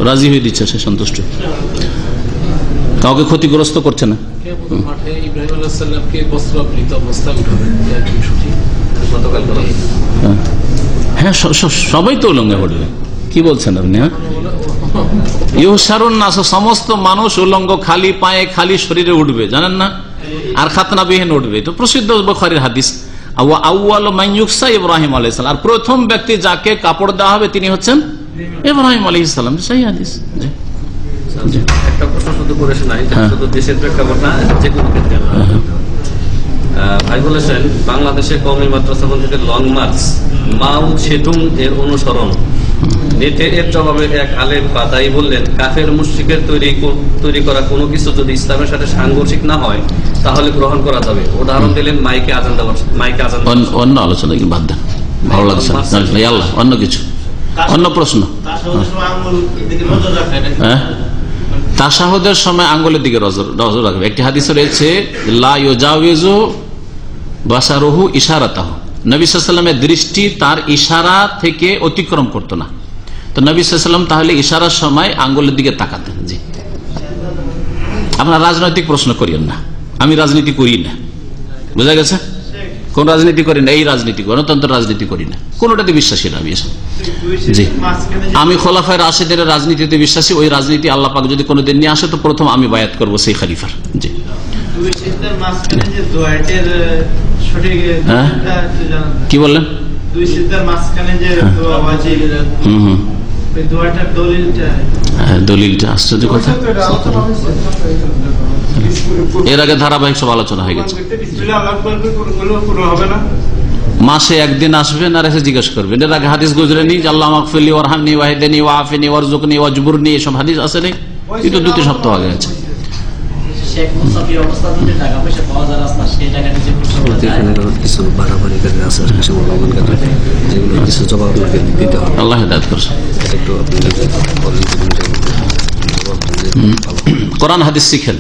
রাজি হয়ে দিচ্ছে, সে সন্তুষ্ট, কাউকে ক্ষতিগ্রস্ত করছে না। হ্যাঁ, সবাই তো উলঙ্গে পড়বে, কি বলছেন আপনি? হ্যাঁ, ইউসারুন নাস, সমস্ত মানুষ উলঙ্গ, খালি পায়ে খালি শরীরে উঠবে, জানেন না? আর খাতনাবিহীন উঠবে, তো প্রসিদ্ধ বুখারীর হাদিস। আউয়ালু মান ইউকসা ইব্রাহিম আলাইহিস সালাম, আর প্রথম ব্যক্তি যাকে কাপড় দেওয়া হবে তিনি হচ্ছেন ইব্রাহিম আলাইহিস সালাম। সেই হাদিস। একটা প্রশ্ন শুধু করে শোনাই, শুধু দেশের প্রেক্ষাপট না, যে কোনো ক্ষেত্রে। ভাই বলেছেন বাংলাদেশের কওমি মাদ্রাসা মসজিদের লং মার্চ মাউ সেতুম এর অনুসরণ নেটে, এর জবাবে এক আলেম পাতাই বললেন, কাফের মুশরিকের তৈরি করা কোনো কিছু যদি ইসলামের সাথে সাংঘর্ষিক না হয় তাহলে গ্রহণ করা যাবে। উদাহরণ দিলেন মাইকে আজান দেওয়ার, মাইকে আজান। অন্য আলোচনা কি বাদ দেন, ভালো লাগছে আল্লাহ, অন্য কিছু, অন্য প্রশ্ন। হ্যাঁ, তাশাহুদের সময় আঙ্গুলের দিকে নজর রাখবে। একটি হাদিসে রয়েছে, লা ইউজাউযু বাসারুহু ইশারাতাহু, নবী সাল্লাল্লাহু আলাইহি ওয়াসাল্লামের দৃষ্টি তার ইশারা থেকে অতিক্রম করতো না। তো নবী সাল্লাল্লাহু আলাইহি ওয়াসাল্লাম তাহলে ইশারার সময় আঙ্গুলের দিকে তাকাতেন। জি, আপনার রাজনৈতিক প্রশ্ন করিয়েন না, আমি রাজনীতি করি না, বুঝা গেছে? কোন রাজনীতি করি না, এই রাজনীতি, গণতন্ত্র রাজনীতি করি না, কোনটাতে বিশ্বাসী না আমি। জি, আমি খোলাফায়ে রাশিদের রাজনীতিতে বিশ্বাসী। ওই রাজনীতি আল্লাহ পাক যদি কোনোদিন নিয়ে আসে, তো প্রথম আমি বায়াত করবো সেই খলিফার। জি, কি বললেন? দলিলটা আশ্চর্য কথা, এর আগে ধারাবাহিক সব আলোচনা হয়ে গেছে। মাসে একদিন আসবেন আর এসে জিজ্ঞেস করবেন। এর আগে হাদিস গুজরেনি আল্লাহ মাগফিরলি ওয়ারহামনি ওয়াহদিনি ওয়াআফিনি ওয়ারযুকনি ওয়াজবুরনি, এসব হাদিস আছে রে, কিন্তু 2 সপ্তাহ আগে আছে। শেখ মুসাফি অবস্থা যদি টাকা পয়সা পাওয়া যায় রাস্তা, সেই টাকা নিজে খরচ করা যায়। কিছু বাড়াবাড়ি করে আছে, কিছু অনুমান করে যেগুলো কিছু জবাব আপনাকে দিতে হবে। আল্লাহ হেদায়েত করুন। একটু আপনি বলেন কোরআন হাদিস শিখেন,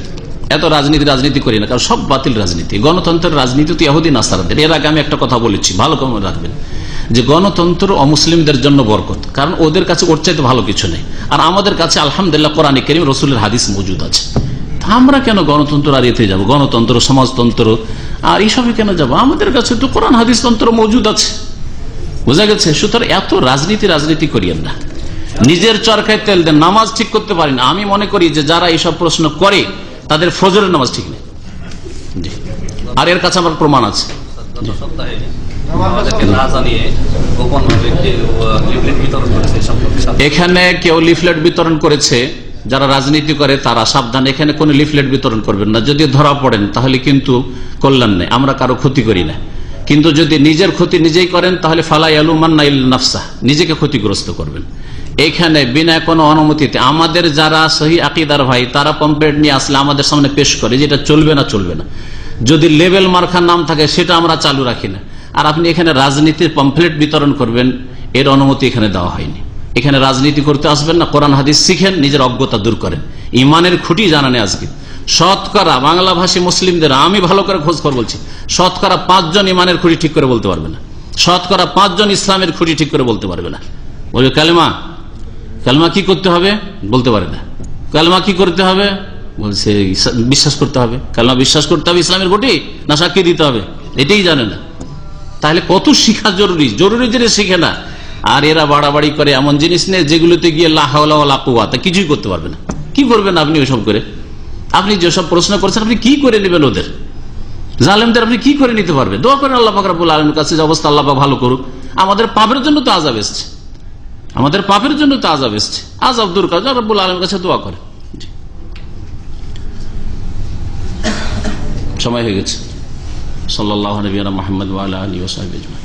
এত রাজনীতি করি না, কারণ সব বাতিল রাজনীতি। গণতন্ত্রের রাজনীতি তো ইহুদি নাসারাদের। এর আগে আমি একটা কথা বলেছি, ভালো করে রাখবেন, যে গণতন্ত্র অমুসলিমদের জন্য বরকত, কারণ ওদের কাছে ওর চাইতে ভালো কিছু নেই। আর আমাদের কাছে আলহামদুলিল্লাহ কোরআন কারীম রসুলের হাদিস মজুদ আছে। আমরা কেন গণতন্ত্র আর এতে যাবো? গণতন্ত্র, সমাজতন্ত্র আর এইসবে কেন যাবো? আমাদের কাছে তো কোরআন হাদিস তন্ত্র মজুদ আছে, বোঝা গেছে? সুতরাং এত রাজনীতি করিয়েন না, নিজের চরকায় তেল দেন। নামাজ ঠিক করতে পারি না, আমি মনে করি যে যারা এইসব প্রশ্ন করে তাদের ফজরের নামাজ ঠিক নেই, আর এর কাছে আমার প্রমাণ আছে। এখানে কেউ লিফলেট বিতরণ করেছে, যারা রাজনীতি করে তারা সাবধান, এখানে কোনো লিফলেট বিতরণ করবেন না। যদি ধরা পড়েন তাহলে কিন্তু কল্যাণ নেই, আমরা কারো ক্ষতি করি না। কিন্তু যদি নিজের ক্ষতি নিজেই করেন তাহলে ফালাই আলুমান্না ইল নাফসা, নিজেকে ক্ষতিগ্রস্ত করবেন। এখানে বিনা কোনো অনুমতিতে আমাদের যারা সহি আকীদার ভাই, তারা পম্পলেট নিয়ে আসলে আমাদের সামনে পেশ করে, যেটা চলবে না। যদি লেবেল মার্কার নাম থাকে সেটা আমরা চালু রাখি না। আর আপনি এখানে রাজনীতির পম্পলেট বিতরণ করবেন, এর অনুমতি এখানে দেওয়া হয়নি। এখানে রাজনীতি করতে আসবেন না, কোরআন হাদিস শিখেন, নিজের অজ্ঞতা দূর করেন, ইমানের খুঁটি জানানে। আজকে শতকরা বাংলা ভাষী মুসলিমদের আমি ভালো করে খোঁজ খবর বলছি, শতকরা 5 জন ইমানের খুঁটি ঠিক করে বলতে পারবে না, শতকরা 5 জন ইসলামের খুঁটি ঠিক করে বলতে পারবে না। বলবে কালেমা কি করতে হবে, বলতে পারে না। কালেমা কি করতে হবে, বলছে বিশ্বাস করতে হবে। কালেমা বিশ্বাস করতে হবে ইসলামের খুঁটি, না সাক্ষী দিতে হবে, এটাই জানে না। তাহলে কত শিখা জরুরি জিনিস শিখে না। আর এরা বাড়াবাড়ি করে এমন জিনিস নেই যেগুলোতে গিয়ে লা হাওলা ওয়ালা কুওয়াতা কিছুই করতে পারবে না। কি করবেন আপনি ওইসব করে? আপনি যেসব প্রশ্ন করছেন আপনি কি করে নেবেন? ওদের জালেমদের আপনি কি করে নিতে পারবেন? দোয়া করেন আল্লাহ পাক রব্বুল আলামিনের কাছে যে অবস্থা আল্লাহ পাক ভালো করুক। আমাদের পাপের জন্য তো আযাব এসছে, আযাব দূর করে রব্বুল আলামিনের কাছে দোয়া করে। সময় হয়ে গেছে। সাল্লাল্লাহু আলাইহি ওয়া সাল্লাম মুহাম্মদ ওয়া আলা আলিহি ওয়া সাহবিহি আজমাইন।